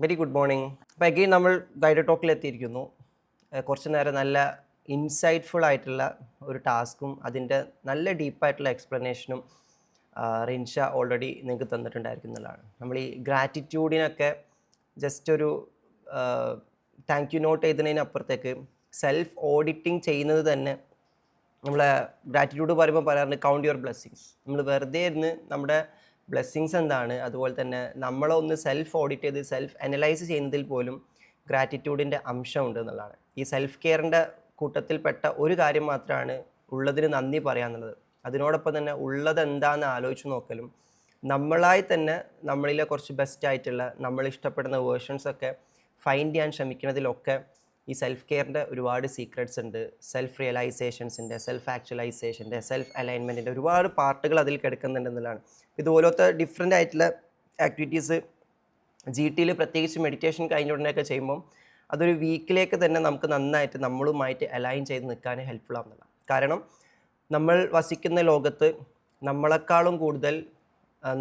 Very good morning. അപ്പോൾ again നമ്മൾ guided ടോക്കിൽ എത്തിയിരിക്കുന്നു. കുറച്ച് നേരം നല്ല ഇൻസൈറ്റ്ഫുൾ ആയിട്ടുള്ള ഒരു ടാസ്കും അതിൻ്റെ നല്ല ഡീപ്പായിട്ടുള്ള എക്സ്പ്ലനേഷനും റിൻഷ ഓൾറെഡി നിങ്ങൾക്ക് തന്നിട്ടുണ്ടായിരിക്കുന്നതാണ്. നമ്മൾ ഈ ഗ്രാറ്റിറ്റ്യൂഡിനൊക്കെ ജസ്റ്റ് ഒരു താങ്ക് യു നോട്ട് എഴുതുന്നതിനപ്പുറത്തേക്ക് സെൽഫ് ഓഡിറ്റിംഗ് ചെയ്യുന്നത് തന്നെ നമ്മളെ ഗ്രാറ്റിറ്റ്യൂഡ് പറയുമ്പോൾ പറയാറുണ്ട് കൗണ്ട് യുവർ ബ്ലെസ്സിങ്സ്. നമ്മൾ വെറുതെ ഇരുന്ന് നമ്മുടെ ബ്ലെസ്സിങ്സ് എന്താണ്, അതുപോലെ തന്നെ നമ്മളൊന്ന് സെൽഫ് ഓഡിറ്റ് ചെയ്ത് സെൽഫ് അനലൈസ് ചെയ്യുന്നതിൽ പോലും ഗ്രാറ്റിറ്റ്യൂഡിൻ്റെ അംശമുണ്ട് എന്നുള്ളതാണ്. ഈ സെൽഫ് കെയറിൻ്റെ കൂട്ടത്തിൽപ്പെട്ട ഒരു കാര്യം മാത്രമാണ് ഉള്ളതിന് നന്ദി പറയാന്നുള്ളത്. അതിനോടൊപ്പം തന്നെ ഉള്ളത് എന്താണെന്ന് ആലോചിച്ച് നോക്കലും നമ്മളായി തന്നെ നമ്മളിലെ കുറച്ച് ബെസ്റ്റ് ആയിട്ടുള്ള നമ്മൾ ഇഷ്ടപ്പെടുന്ന വേർഷൻസൊക്കെ ഫൈൻഡ് ചെയ്യാൻ ശ്രമിക്കുന്നതിലൊക്കെ ഈ സെൽഫ് കെയറിൻ്റെ ഒരുപാട് സീക്രട്സ് ഉണ്ട്. സെൽഫ് റിയലൈസേഷൻസിൻ്റെ, സെൽഫ് ആക്ച്വലൈസേഷൻ്റെ, സെൽഫ് അലൈൻമെൻറ്റിൻ്റെ ഒരുപാട് പാർട്ടുകൾ അതിൽ കിടക്കുന്നുണ്ടെന്നുള്ളതാണ്. ഇതുപോലത്തെ ഡിഫറെൻ്റ് ആയിട്ടുള്ള ആക്ടിവിറ്റീസ് GTയിൽ പ്രത്യേകിച്ച് മെഡിറ്റേഷൻ കഴിഞ്ഞ ഉടനെയൊക്കെ ചെയ്യുമ്പം അതൊരു വീക്കിലേക്ക് തന്നെ നമുക്ക് നന്നായിട്ട് നമ്മളുമായിട്ട് അലൈൻ ചെയ്ത് നിൽക്കാൻ ഹെൽപ്ഫുൾ ആവുന്നതാണ്. കാരണം നമ്മൾ വസിക്കുന്ന ലോകത്ത് നമ്മളെക്കാളും കൂടുതൽ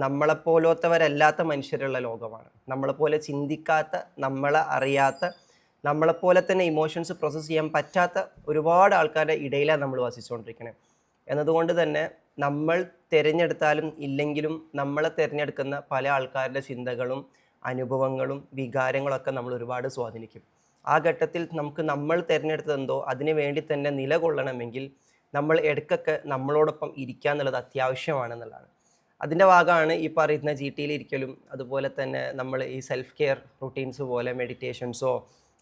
നമ്മളെപ്പോലത്തവരല്ലാത്ത മനുഷ്യരുള്ള ലോകമാണ്. നമ്മളെപ്പോലെ ചിന്തിക്കാത്ത, നമ്മളെ അറിയാത്ത, നമ്മളെപ്പോലെ തന്നെ ഇമോഷൻസ് പ്രോസസ്സ് ചെയ്യാൻ പറ്റാത്ത ഒരുപാട് ആൾക്കാരുടെ ഇടയിലാണ് നമ്മൾ വസിച്ചുകൊണ്ടിരിക്കുന്നത്. എന്നതുകൊണ്ട് തന്നെ നമ്മൾ തിരഞ്ഞെടുത്താലും ഇല്ലെങ്കിലും നമ്മളെ തിരഞ്ഞെടുക്കുന്ന പല ആൾക്കാരുടെ ചിന്തകളും അനുഭവങ്ങളും വികാരങ്ങളൊക്കെ നമ്മൾ ഒരുപാട് സ്വാധീനിക്കും. ആ ഘട്ടത്തിൽ നമുക്ക് നമ്മൾ തിരഞ്ഞെടുത്തതെന്തോ അതിനു വേണ്ടി തന്നെ നിലകൊള്ളണമെങ്കിൽ നമ്മൾ ഇടയ്ക്കൊക്കെ നമ്മളോടൊപ്പം ഇരിക്കുക എന്നുള്ളത് അത്യാവശ്യമാണെന്നുള്ളതാണ്. അതിൻ്റെ ഭാഗമാണ് ഈ പറയുന്ന GTയിൽ ഇരിക്കലും അതുപോലെ തന്നെ നമ്മൾ ഈ സെൽഫ് കെയർ റൂട്ടീൻസ് പോലെ മെഡിറ്റേഷൻസോ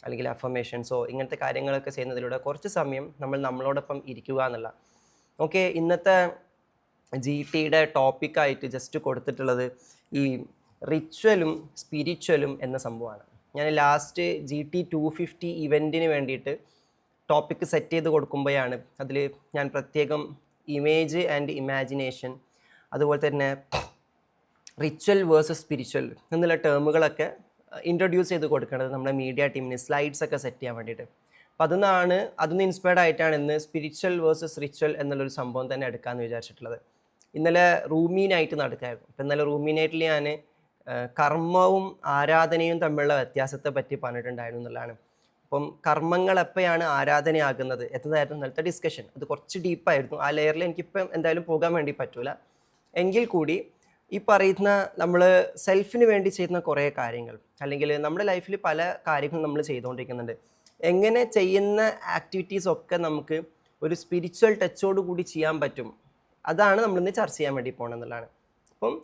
അല്ലെങ്കിൽ അഫർമേഷൻസോ ഇങ്ങനത്തെ കാര്യങ്ങളൊക്കെ ചെയ്യുന്നതിലൂടെ കുറച്ച് സമയം നമ്മൾ നമ്മളോടൊപ്പം ഇരിക്കുക എന്നുള്ള. ഓക്കെ, ഇന്നത്തെ GTയുടെ ടോപ്പിക്കായിട്ട് ജസ്റ്റ് കൊടുത്തിട്ടുള്ളത് ഈ റിച്വലും സ്പിരിച്വലും എന്ന സംഭവമാണ്. ഞാൻ ലാസ്റ്റ് GT 250 ഇവൻറ്റിന് വേണ്ടിയിട്ട് ടോപ്പിക്ക് സെറ്റ് ചെയ്ത് കൊടുക്കുമ്പോഴാണ് അതിൽ ഞാൻ പ്രത്യേകം ഇമേജ് ആൻഡ് ഇമാജിനേഷൻ, അതുപോലെ തന്നെ റിച്വൽ വേഴ്സസ് സ്പിരിച്വൽ എന്നുള്ള ടേമുകളൊക്കെ ഇൻട്രൊഡ്യൂസ് ചെയ്ത് കൊടുക്കേണ്ടത് നമ്മുടെ മീഡിയ ടീമിന് സ്ലൈഡ്സ് ഒക്കെ സെറ്റ് ചെയ്യാൻ വേണ്ടിയിട്ട്. അപ്പോൾ അതിന്ന് ഇൻസ്പയർഡ് ആയിട്ടാണ് ഇന്ന് സ്പിരിച്വൽ വേഴ്സസ് റിച്വൽ എന്നുള്ളൊരു സംഭവം തന്നെ എടുക്കാമെന്ന് വിചാരിച്ചിട്ടുള്ളത്. ഇന്നലെ റൂമി നൈറ്റ് നടക്കായിരുന്നു. അപ്പോൾ ഇന്നലെ റൂമി നൈറ്റിൽ ഞാൻ കർമ്മവും ആരാധനയും തമ്മിലുള്ള വ്യത്യാസത്തെ പറ്റി പറഞ്ഞിട്ടുണ്ടായിരുന്നു എന്നുള്ളതാണ്. അപ്പം കർമ്മങ്ങൾ എപ്പോഴാണ് ആരാധനയാകുന്നത് എന്നതായിരുന്നു ഇന്നലത്തെ ഡിസ്കഷൻ. അത് കുറച്ച് ഡീപ്പായിരുന്നു. ആ ലെയറിൽ എനിക്കിപ്പം എന്തായാലും പോകാൻ വേണ്ടി പറ്റൂല. എങ്കിൽ കൂടി ഈ പറയുന്ന നമ്മൾ സെൽഫിന് വേണ്ടി ചെയ്യുന്ന കുറേ കാര്യങ്ങൾ, അല്ലെങ്കിൽ നമ്മുടെ ലൈഫിൽ പല കാര്യങ്ങളും നമ്മൾ ചെയ്തുകൊണ്ടിരിക്കുന്നുണ്ട്. എങ്ങനെ ചെയ്യുന്ന ആക്ടിവിറ്റീസൊക്കെ നമുക്ക് ഒരു സ്പിരിച്വൽ ടച്ചോട് കൂടി ചെയ്യാൻ പറ്റും, അതാണ് നമ്മളിന്ന് ചർച്ച ചെയ്യാൻ വേണ്ടി പോകണമെന്നുള്ളതാണ്. അപ്പം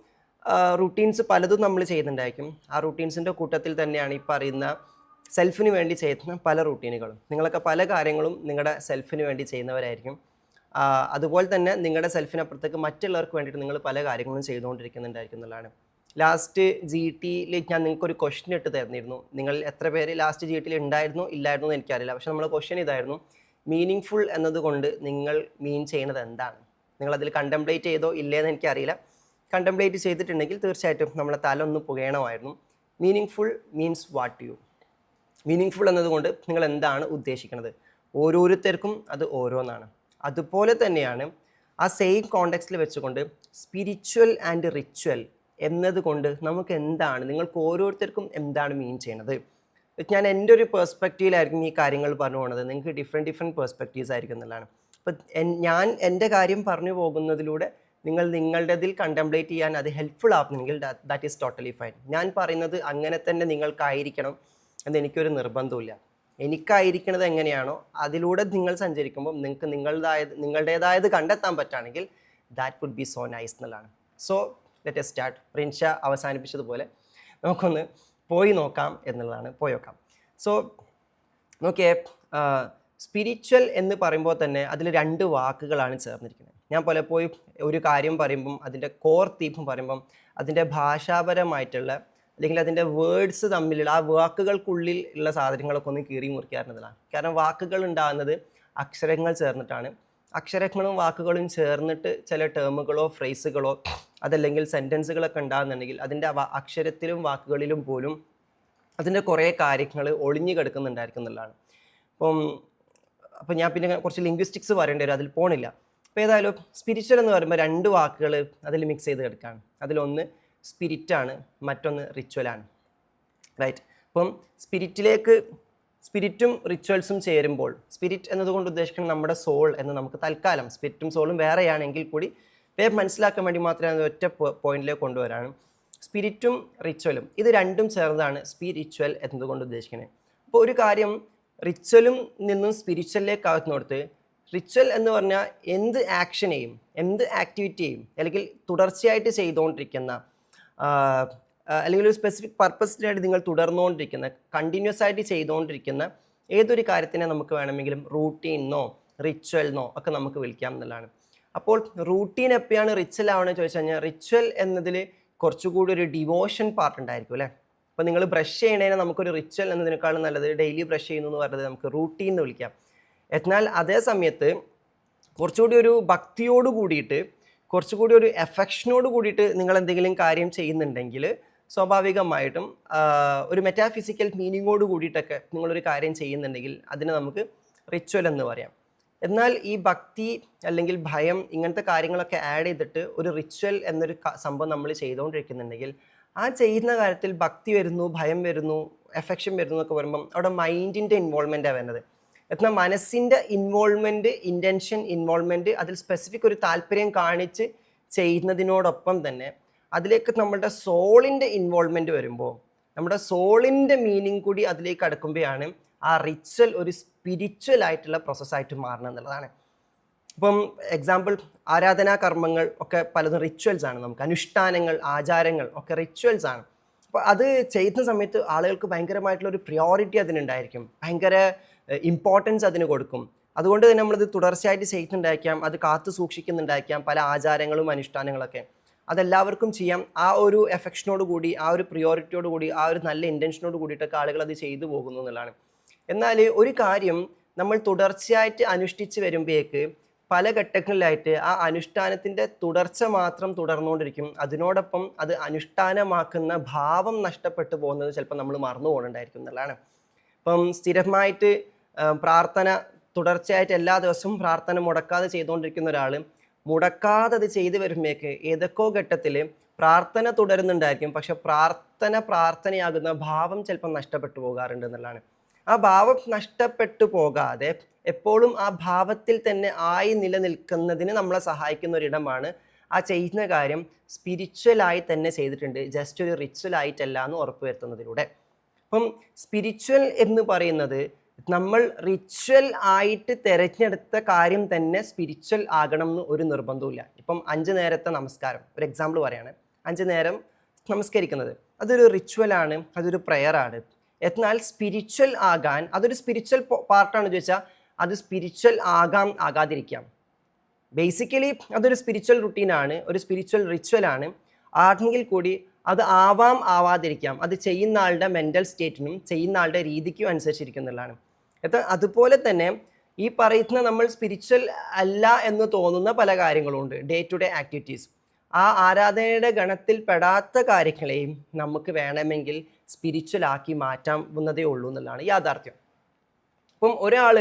റൂട്ടീൻസ് പലതും നമ്മൾ ചെയ്യുന്നുണ്ടായിരിക്കും. ആ റൂട്ടീൻസിൻ്റെ കൂട്ടത്തിൽ തന്നെയാണ് ഈ പറയുന്ന സെൽഫിന് വേണ്ടി ചെയ്യുന്ന പല റൂട്ടീനുകളും. നിങ്ങളൊക്കെ പല കാര്യങ്ങളും നിങ്ങളുടെ സെൽഫിന് വേണ്ടി ചെയ്യുന്നവരായിരിക്കും. അതുപോലെ തന്നെ നിങ്ങളുടെ സെൽഫിനപ്പുറത്തേക്ക് മറ്റുള്ളവർക്ക് വേണ്ടിയിട്ട് നിങ്ങൾ പല കാര്യങ്ങളും ചെയ്തുകൊണ്ടിരിക്കുന്നുണ്ടായിരിക്കും എന്നുള്ളതാണ്. ലാസ്റ്റ് GTയിൽ ഞാൻ നിങ്ങൾക്കൊരു ക്വസ്റ്റ്യൻ ഇട്ട് തരുന്നിരുന്നു. നിങ്ങൾ എത്ര പേര് ലാസ്റ്റ് GTയിൽ ഉണ്ടായിരുന്നു ഇല്ലായിരുന്നു എന്ന് എനിക്കറിയില്ല. പക്ഷെ നമ്മൾ ക്വസ്റ്റ്യൻ ഇതായിരുന്നു: മീനിങ് ഫുൾ എന്നതുകൊണ്ട് നിങ്ങൾ മീൻ ചെയ്യുന്നത് എന്താണ്? നിങ്ങളതിൽ കണ്ടംപ്ലേറ്റ് ചെയ്തോ ഇല്ലേന്ന് എനിക്കറിയില്ല. കണ്ടംപ്ലേറ്റ് ചെയ്തിട്ടുണ്ടെങ്കിൽ തീർച്ചയായിട്ടും നമ്മളെ തല ഒന്ന് പുകയണമായിരുന്നു. Meaningful means what to you. Meaningful എന്നതുകൊണ്ട് നിങ്ങൾ എന്താണ് ഉദ്ദേശിക്കുന്നത്? ഓരോരുത്തർക്കും അത് ഓരോന്നാണ്. അതുപോലെ തന്നെയാണ് ആ സെയിം കോണ്ടെക്സ്റ്റിൽ വെച്ചുകൊണ്ട് സ്പിരിച്വൽ ആൻഡ് റിച്വൽ എന്നതുകൊണ്ട് നമുക്ക് എന്താണ്, നിങ്ങൾക്ക് ഓരോരുത്തർക്കും എന്താണ് മീൻ ചെയ്യണത്? ഞാൻ എൻ്റെ ഒരു പെർസ്പെക്റ്റീവിലായിരിക്കും ഈ കാര്യങ്ങൾ പറഞ്ഞു പോകുന്നത്. നിങ്ങൾക്ക് ഡിഫറെൻറ്റ് പെർസ്പെക്റ്റീവ്സ് ആയിരിക്കും എന്നുള്ളതാണ്. അപ്പം ഞാൻ എൻ്റെ കാര്യം പറഞ്ഞു പോകുന്നതിലൂടെ നിങ്ങൾ നിങ്ങളുടേതിൽ കണ്ടംപ്ലേറ്റ് ചെയ്യാൻ അത് ഹെൽപ്ഫുൾ ആകുന്നെങ്കിൽ ദാറ്റ് ഈസ് ടോട്ടലി ഫൈൻ. ഞാൻ പറയുന്നത് അങ്ങനെ തന്നെ നിങ്ങൾക്കായിരിക്കണം എന്ന് എനിക്കൊരു നിർബന്ധമില്ല. എനിക്കായിരിക്കുന്നത് എങ്ങനെയാണോ അതിലൂടെ നിങ്ങൾ സഞ്ചരിക്കുമ്പോൾ നിങ്ങൾക്ക് നിങ്ങളുടേതായത് കണ്ടെത്താൻ പറ്റുകയാണെങ്കിൽ that would be so nice എന്നുള്ളതാണ്. So let us start. Rinsha അവസാനിപ്പിച്ചതുപോലെ നമുക്കൊന്ന് പോയി നോക്കാം എന്നുള്ളതാണ്. പോയി നോക്കാം. സോ നോക്കിയേ, സ്പിരിച്വൽ എന്ന് പറയുമ്പോൾ തന്നെ അതിൽ 2 വാക്കുകളാണ് ചേർന്നിരിക്കുന്നത്. ഞാൻ പലപ്പോഴും ഒരു കാര്യം പറയുമ്പം അതിൻ്റെ കോർ തീം പറയുമ്പം അതിൻ്റെ ഭാഷാപരമായിട്ടുള്ള അല്ലെങ്കിൽ അതിൻ്റെ വേർഡ്സ് തമ്മിലുള്ള ആ വാക്കുകൾക്കുള്ളിൽ ഉള്ള സാധനങ്ങളൊക്കെ ഒന്ന് കീറി മുറിക്കാറുള്ളതാണ്. കാരണം വാക്കുകൾ ഉണ്ടാകുന്നത് അക്ഷരങ്ങൾ ചേർന്നിട്ടാണ്. അക്ഷരങ്ങളും വാക്കുകളും ചേർന്നിട്ട് ചില ടേമുകളോ ഫ്രേസുകളോ അതല്ലെങ്കിൽ സെൻറ്റൻസുകളൊക്കെ ഉണ്ടാകുന്നുണ്ടെങ്കിൽ അതിൻ്റെ അക്ഷരത്തിലും വാക്കുകളിലും പോലും അതിൻ്റെ കുറേ കാര്യങ്ങൾ ഒളിഞ്ഞു കിടക്കുന്നുണ്ടായിരിക്കും എന്നുള്ളതാണ്. അപ്പം ഞാൻ പിന്നെ കുറച്ച് ലിംഗ്വിസ്റ്റിക്സ് പറയേണ്ടി വരും, അതിൽ പോണില്ല. അപ്പോൾ ഏതായാലും സ്പിരിച്വൽ എന്ന് പറയുമ്പോൾ 2 വാക്കുകൾ അതിൽ മിക്സ് ചെയ്ത് കിടക്കുകയാണ്. അതിലൊന്ന് സ്പിരിറ്റാണ്, മറ്റൊന്ന് റിച്വലാണ്. റൈറ്റ്. അപ്പം സ്പിരിറ്റും റിച്വൽസും ചേരുമ്പോൾ, സ്പിരിറ്റ് എന്നതുകൊണ്ട് ഉദ്ദേശിക്കുന്നത് നമ്മുടെ സോൾ എന്ന് നമുക്ക് തൽക്കാലം, സ്പിരിറ്റും സോളും വേറെയാണെങ്കിൽ കൂടി വേറെ മനസ്സിലാക്കാൻ വേണ്ടി മാത്രമേ അത് ഒറ്റ പോയിന്റിലേക്ക് കൊണ്ടുവരാണ്. സ്പിരിറ്റും റിച്വലും ഇത് രണ്ടും ചേർന്നതാണ് സ്പിരിച്വൽ എന്നതുകൊണ്ട് ഉദ്ദേശിക്കുന്നത്. അപ്പോൾ ഒരു കാര്യം റിച്വലും നിന്നും സ്പിരിച്വലിലേക്ക് ആകുന്നിടത്ത്, റിച്വൽ എന്ന് പറഞ്ഞാൽ എന്ത് ആക്ഷനെയും എന്ത് ആക്ടിവിറ്റിയെയും അല്ലെങ്കിൽ തുടർച്ചയായിട്ട് ചെയ്തുകൊണ്ടിരിക്കുന്ന അല്ലെങ്കിൽ ഒരു സ്പെസിഫിക് പർപ്പസിനായിട്ട് നിങ്ങൾ തുടർന്നുകൊണ്ടിരിക്കുന്ന, കണ്ടിന്യൂസ് ആയിട്ട് ചെയ്തുകൊണ്ടിരിക്കുന്ന ഏതൊരു കാര്യത്തിനെ നമുക്ക് വേണമെങ്കിലും റൂട്ടീനെന്നോ റിച്വൽന്നോ ഒക്കെ നമുക്ക് വിളിക്കാം എന്നുള്ളതാണ്. അപ്പോൾ റൂട്ടീൻ എപ്പോഴാണ് റിച്വൽ ആവണമെന്ന് ചോദിച്ചു കഴിഞ്ഞാൽ, റിച്വൽ എന്നതിൽ കുറച്ചുകൂടി ഒരു ഡിവോഷൻ പാർട്ട് ഉണ്ടായിരിക്കും അല്ലേ. അപ്പോൾ നിങ്ങൾ ബ്രഷ് ചെയ്യണേനെ നമുക്കൊരു റിച്വൽ എന്നതിനേക്കാളും നല്ലത് ഡെയിലി ബ്രഷ് ചെയ്യുന്നു എന്ന് പറയുന്നത് നമുക്ക് റൂട്ടീൻ എന്ന് വിളിക്കാം. എന്നാൽ അതേ സമയത്ത് കുറച്ചുകൂടി ഒരു ഭക്തിയോട് കൂടിയിട്ട്, കുറച്ചുകൂടി ഒരു എഫെക്ഷനോട് കൂടിയിട്ട് നിങ്ങൾ എന്തെങ്കിലും കാര്യം ചെയ്യുന്നുണ്ടെങ്കിൽ സ്വാഭാവികമായിട്ടും ഒരു മെറ്റാഫിസിക്കൽ മീനിങ്ങോട് കൂടിയിട്ടൊക്കെ നിങ്ങളൊരു കാര്യം ചെയ്യുന്നുണ്ടെങ്കിൽ അതിന് നമുക്ക് റിച്വൽ എന്ന് പറയാം. എന്നാൽ ഈ ഭക്തി അല്ലെങ്കിൽ ഭയം ഇങ്ങനത്തെ കാര്യങ്ങളൊക്കെ ആഡ് ചെയ്തിട്ട് ഒരു റിച്വൽ എന്നൊരു സംഭവം നമ്മൾ ചെയ്തുകൊണ്ടിരിക്കുന്നുണ്ടെങ്കിൽ, ആ ചെയ്യുന്ന കാര്യത്തിൽ ഭക്തി വരുന്നു, ഭയം വരുന്നു, എഫെക്ഷൻ വരുന്നു എന്നൊക്കെ പറയുമ്പം അവിടെ മൈൻഡിൻ്റെ ഇൻവോൾവ്മെൻറ്റാണ് വരുന്നത്. എന്നാൽ മനസ്സിൻ്റെ ഇൻവോൾവ്മെൻറ്റ്, ഇൻറ്റൻഷൻ ഇൻവോൾവ്മെൻറ്റ്, അതിൽ സ്പെസിഫിക് ഒരു താല്പര്യം കാണിച്ച് ചെയ്യുന്നതിനോടൊപ്പം തന്നെ അതിലേക്ക് നമ്മുടെ സോളിൻ്റെ ഇൻവോൾവ്മെൻറ്റ് വരുമ്പോൾ, നമ്മുടെ സോളിൻ്റെ മീനിങ് കൂടി അതിലേക്ക് അടുക്കുമ്പോഴാണ് ആ റിച്വൽ ഒരു സ്പിരിച്വൽ ആയിട്ടുള്ള പ്രോസസ്സായിട്ട് മാറണം എന്നുള്ളതാണ്. ഇപ്പം എക്സാമ്പിൾ, ആരാധനാ കർമ്മങ്ങൾ ഒക്കെ പലതും റിച്വൽസ് ആണ്. നമുക്ക് അനുഷ്ഠാനങ്ങൾ, ആചാരങ്ങൾ ഒക്കെ റിച്വൽസ് ആണ്. അപ്പോൾ അത് ചെയ്യുന്ന സമയത്ത് ആളുകൾക്ക് ഭയങ്കരമായിട്ടുള്ള ഒരു പ്രിയോറിറ്റി അതിനുണ്ടായിരിക്കും, ഭയങ്കര ഇമ്പോർട്ടൻസ് അതിന് കൊടുക്കും. അതുകൊണ്ട് തന്നെ നമ്മളിത് തുടർച്ചയായിട്ട് ചെയ്യുന്നുണ്ടായിരിക്കാം, അത് കാത്തു സൂക്ഷിക്കുന്നുണ്ടായിരിക്കാം, പല ആചാരങ്ങളും അനുഷ്ഠാനങ്ങളൊക്കെ. അതെല്ലാവർക്കും ചെയ്യാം. ആ ഒരു എഫെക്ഷനോട് കൂടി, ആ ഒരു പ്രിയോറിറ്റിയോട് കൂടി, ആ ഒരു നല്ല ഇൻറ്റൻഷനോട് കൂടിയിട്ടൊക്കെ ആളുകൾ അത് ചെയ്തു പോകുന്നു എന്നുള്ളതാണ്. എന്നാൽ ഒരു കാര്യം നമ്മൾ തുടർച്ചയായിട്ട് അനുഷ്ഠിച്ച് വരുമ്പോഴേക്ക് പല ഘട്ടങ്ങളിലായിട്ട് ആ അനുഷ്ഠാനത്തിൻ്റെ തുടർച്ച മാത്രം തുടർന്നുകൊണ്ടിരിക്കും. അതിനോടൊപ്പം അത് അനുഷ്ഠാനമാക്കുന്ന ഭാവം നഷ്ടപ്പെട്ടു പോകുന്നത് ചിലപ്പോൾ നമ്മൾ മറന്നു പോകുന്നുണ്ടായിരിക്കും എന്നുള്ളതാണ്. ഇപ്പം സ്ഥിരമായിട്ട് പ്രാർത്ഥന തുടർച്ചയായിട്ട് എല്ലാ ദിവസവും പ്രാർത്ഥന മുടക്കാതെ ചെയ്തുകൊണ്ടിരിക്കുന്ന ഒരാൾ മുടക്കാതെ അത് ചെയ്തു വരുമ്പോഴേക്ക് ഏതൊക്കെയോ ഘട്ടത്തിൽ പ്രാർത്ഥന തുടരുന്നുണ്ടായിരിക്കും, പക്ഷെ പ്രാർത്ഥനയാകുന്ന ഭാവം ചിലപ്പോൾ നഷ്ടപ്പെട്ടു പോകാറുണ്ട് എന്നുള്ളതാണ്. ആ ഭാവം നഷ്ടപ്പെട്ടു പോകാതെ എപ്പോഴും ആ ഭാവത്തിൽ തന്നെ ആയി നിലനിൽക്കുന്നതിന് നമ്മളെ സഹായിക്കുന്ന ഒരിടമാണ് ആ ചെയ്യുന്ന കാര്യം സ്പിരിച്വലായി തന്നെ ചെയ്തിട്ടുണ്ട്, ജസ്റ്റ് ഒരു റിച്വൽ ആയിട്ടല്ല എന്ന് ഉറപ്പുവരുത്തുന്നതിലൂടെ. അപ്പം സ്പിരിച്വൽ എന്ന് പറയുന്നത് നമ്മൾ റിച്വൽ ആയിട്ട് തിരഞ്ഞെടുത്ത കാര്യം തന്നെ സ്പിരിച്വൽ ആകണം എന്ന് ഒരു നിർബന്ധമില്ല. ഇപ്പം 5 നേരത്തെ നമസ്കാരം ഒരു എക്സാമ്പിൾ പറയാണ്. 5 നേരം നമസ്കരിക്കുന്നത് അതൊരു റിച്വലാണ്, അതൊരു പ്രെയറാണ്. എന്നാൽ സ്പിരിച്വൽ ആകാൻ അതൊരു സ്പിരിച്വൽ പാർട്ടാണെന്ന് ചോദിച്ചാൽ അത് സ്പിരിച്വൽ ആകാതിരിക്കാം. ബേസിക്കലി അതൊരു സ്പിരിച്വൽ റുട്ടീനാണ്, ഒരു സ്പിരിച്വൽ റിച്വലാണ്. ആണെങ്കിൽ കൂടി അത് ആവാതിരിക്കാം. അത് ചെയ്യുന്ന ആളുടെ മെൻ്റൽ സ്റ്റേറ്റിനും ചെയ്യുന്ന ആളുടെ രീതിക്കും അനുസരിച്ചിരിക്കുന്നുള്ളതാണ്. അതുപോലെ തന്നെ ഈ പറയുന്ന നമ്മൾ സ്പിരിച്വൽ അല്ല എന്ന് തോന്നുന്ന പല കാര്യങ്ങളുണ്ട്, ഡേ ടു ഡേ ആക്ടിവിറ്റീസ്. ആ ആരാധനയുടെ ഗണത്തിൽ പെടാത്ത കാര്യങ്ങളെയും നമുക്ക് വേണമെങ്കിൽ സ്പിരിച്വൽ ആക്കി മാറ്റാവുന്നതേ ഉള്ളൂ എന്നുള്ളതാണ് യാഥാർത്ഥ്യം. അപ്പം ഒരാൾ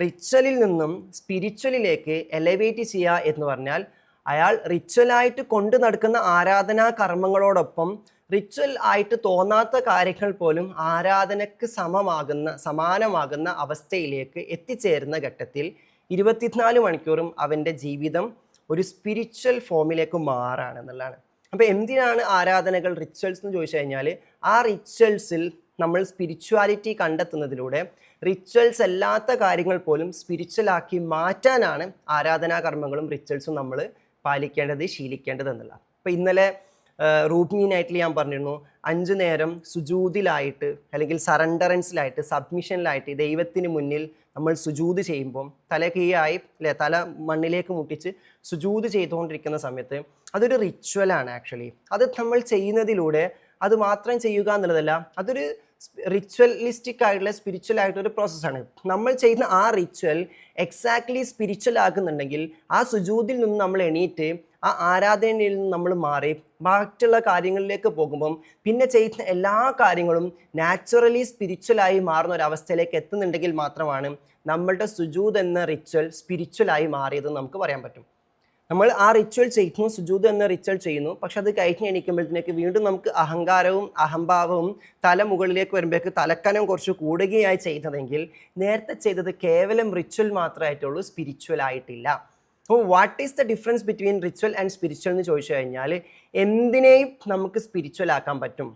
റിച്വലിൽ നിന്നും സ്പിരിച്വലിലേക്ക് എലവേറ്റ് ചെയ്യുക എന്ന് പറഞ്ഞാൽ അയാൾ റിച്വലായിട്ട് കൊണ്ടു നടക്കുന്ന ആരാധനാ കർമ്മങ്ങളോടൊപ്പം റിച്വൽ ആയിട്ട് തോന്നാത്ത കാര്യങ്ങൾ പോലും ആരാധനയ്ക്ക് സമാനമാകുന്ന അവസ്ഥയിലേക്ക് എത്തിച്ചേരുന്ന ഘട്ടത്തിൽ 24 മണിക്കൂറും അവൻ്റെ ജീവിതം ഒരു സ്പിരിച്വൽ ഫോമിലേക്ക് മാറാണ് എന്നുള്ളതാണ്. അപ്പോൾ എന്തിനാണ് ആരാധനകൾ റിച്വൽസ് എന്ന് ചോദിച്ചു കഴിഞ്ഞാൽ, ആ റിച്വൽസിൽ നമ്മൾ സ്പിരിച്വാലിറ്റി കണ്ടെത്തുന്നതിലൂടെ റിച്വൽസ് അല്ലാത്ത കാര്യങ്ങൾ പോലും സ്പിരിച്വലാക്കി മാറ്റാനാണ് ആരാധനാ കർമ്മങ്ങളും റിച്വൽസും നമ്മൾ പാലിക്കേണ്ടത്, ശീലിക്കേണ്ടത് എന്നുള്ള. അപ്പോൾ ഇന്നലെ റൂട്ടീനായിട്ട് ഞാൻ പറഞ്ഞിരുന്നു, 5 നേരം സുജൂദിലായിട്ട് അല്ലെങ്കിൽ സറണ്ടറൻസിലായിട്ട്, സബ്മിഷനിലായിട്ട് ദൈവത്തിന് മുന്നിൽ നമ്മൾ സുജൂദ് ചെയ്യുമ്പം തല കീഴായി അല്ലെ, തല മണ്ണിലേക്ക് മുട്ടിച്ച് സുജൂദ് ചെയ്തുകൊണ്ടിരിക്കുന്ന സമയത്ത് അതൊരു റിച്വലാണ് ആക്ച്വലി. അത് നമ്മൾ ചെയ്യുന്നതിലൂടെ അത് മാത്രം ചെയ്യുക എന്നുള്ളതല്ല, അതൊരു റിച്വലിസ്റ്റിക് ആയിട്ടുള്ള സ്പിരിച്വൽ ആയിട്ടൊരു പ്രോസസ്സാണ്. നമ്മൾ ചെയ്യുന്ന ആ റിച്വൽ എക്സാക്ട്ലി സ്പിരിച്വൽ ആകുന്നുണ്ടെങ്കിൽ ആ സുജൂദിൽ നിന്ന് നമ്മൾ എണീറ്റ് ആ ആരാധനയിൽ നിന്ന് നമ്മൾ മാറി ബാക്കിയുള്ള കാര്യങ്ങളിലേക്ക് പോകുമ്പം പിന്നെ ചെയ്യുന്ന എല്ലാ കാര്യങ്ങളും നാച്ചുറലി സ്പിരിച്വലായി മാറുന്ന ഒരവസ്ഥയിലേക്ക് എത്തുന്നുണ്ടെങ്കിൽ മാത്രമാണ് നമ്മളുടെ സുജൂദ് എന്ന റിച്വൽ സ്പിരിച്വലായി മാറിയതെന്ന് നമുക്ക് പറയാൻ പറ്റും. നമ്മൾ ആ റിച്വൽ ചെയ്യുന്നു, സുജൂദ് എന്ന റിച്വൽ ചെയ്യുന്നു. പക്ഷെ അത് കഴിഞ്ഞ് എണീക്കുമ്പോഴത്തേക്ക് വീണ്ടും നമുക്ക് അഹങ്കാരവും അഹംഭാവവും തല മുകളിലേക്ക് വരുമ്പോഴേക്ക് തലക്കനം കുറച്ച് കൂടുകയായി ചെയ്തതെങ്കിൽ നേരത്തെ ചെയ്തത് കേവലം റിച്വൽ മാത്രമായിട്ടുള്ളൂ, സ്പിരിച്വൽ ആയിട്ടില്ല. അപ്പോൾ what is the difference between ritual and spiritual എന്ന് ചോദിച്ചു കഴിഞ്ഞാൽ എന്തിനേയും നമുക്ക് സ്പിരിച്വൽ ആക്കാൻ പറ്റും.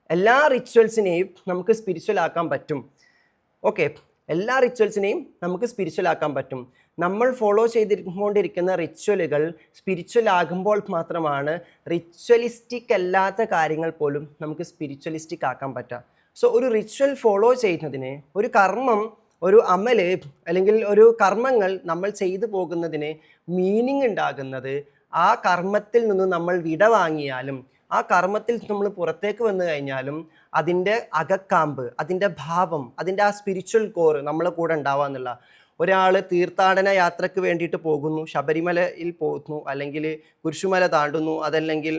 എല്ലാ റിച്വൽസിനെയും നമുക്ക് സ്പിരിച്വൽ ആക്കാൻ പറ്റും. ഓക്കെ, എല്ലാ റിച്വൽസിനെയും നമുക്ക് സ്പിരിച്വൽ ആക്കാൻ പറ്റും. നമ്മൾ ഫോളോ ചെയ്തുകൊണ്ടിരിക്കുന്ന റിച്വലുകൾ സ്പിരിച്വൽ ആകുമ്പോൾ മാത്രമാണ് റിച്വലിസ്റ്റിക് അല്ലാത്ത കാര്യങ്ങൾ പോലും നമുക്ക് സ്പിരിച്വലിസ്റ്റിക് ആക്കാൻ പറ്റുക. സോ ഒരു റിച്വൽ ഫോളോ ചെയ്യുന്നതിന്, ഒരു കർമ്മം, ഒരു അമല് അല്ലെങ്കിൽ ഒരു കർമ്മങ്ങൾ നമ്മൾ ചെയ്തു പോകുന്നതിന് മീനിങ് ഉണ്ടാകുന്നത് ആ കർമ്മത്തിൽ നിന്ന് നമ്മൾ വിട വാങ്ങിയാലും ആ കർമ്മത്തിൽ നമ്മൾ പുറത്തേക്ക് വന്നു കഴിഞ്ഞാലും അതിൻ്റെ അകക്കാമ്പ്, അതിൻ്റെ ഭാവം, അതിൻ്റെ ആ സ്പിരിച്വൽ കോർ നമ്മളെ കൂടെ ഉണ്ടാവുക എന്നുള്ള. ഒരാൾ തീർത്ഥാടന യാത്രയ്ക്ക് വേണ്ടിയിട്ട് പോകുന്നു, ശബരിമലയിൽ പോകുന്നു, അല്ലെങ്കിൽ കുരിശുമല താണ്ടുന്നു, അതല്ലെങ്കിൽ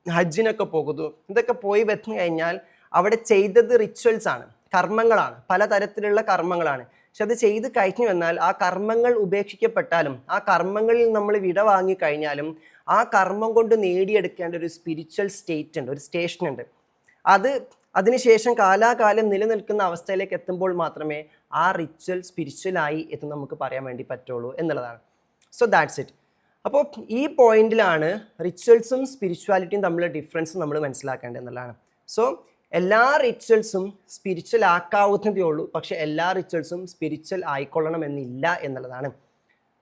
ഹജ്ജിനൊക്കെ പോകുന്നു. ഇതൊക്കെ പോയി വെച്ചു കഴിഞ്ഞാൽ അവിടെ ചെയ്തത് റിച്വൽസ് ആണ്, കർമ്മങ്ങളാണ്, പലതരത്തിലുള്ള കർമ്മങ്ങളാണ്. പക്ഷെ അത് ചെയ്ത് കഴിഞ്ഞു വന്നാൽ ആ കർമ്മങ്ങൾ ഉപേക്ഷിക്കപ്പെട്ടാലും ആ കർമ്മങ്ങളിൽ നമ്മൾ വിട വാങ്ങിക്കഴിഞ്ഞാലും ആ കർമ്മം കൊണ്ട് നേടിയെടുക്കേണ്ട ഒരു സ്പിരിച്വൽ സ്റ്റേറ്റ് ഉണ്ട്, ഒരു സ്റ്റേഷൻ ഉണ്ട്. അതിനുശേഷം കാലാകാലം നിലനിൽക്കുന്ന അവസ്ഥയിലേക്ക് എത്തുമ്പോൾ മാത്രമേ ആ റിച്വൽ സ്പിരിച്വലായി എന്ന് നമുക്ക് പറയാൻ വേണ്ടി പറ്റുള്ളൂ എന്നുള്ളതാണ്. So that's it. അപ്പോൾ ഈ പോയിന്റിലാണ് റിച്വൽസും സ്പിരിച്വാലിറ്റിയും തമ്മിലുള്ള ഡിഫറൻസ് നമ്മൾ മനസ്സിലാക്കേണ്ടത് എന്നുള്ളതാണ്. സോ എല്ലാ റിച്വൽസും സ്പിരിച്വൽ ആക്കാവുന്നതേ ഉള്ളൂ, പക്ഷെ എല്ലാ റിച്വൽസും സ്പിരിച്വൽ ആയിക്കൊള്ളണമെന്നില്ല എന്നുള്ളതാണ്.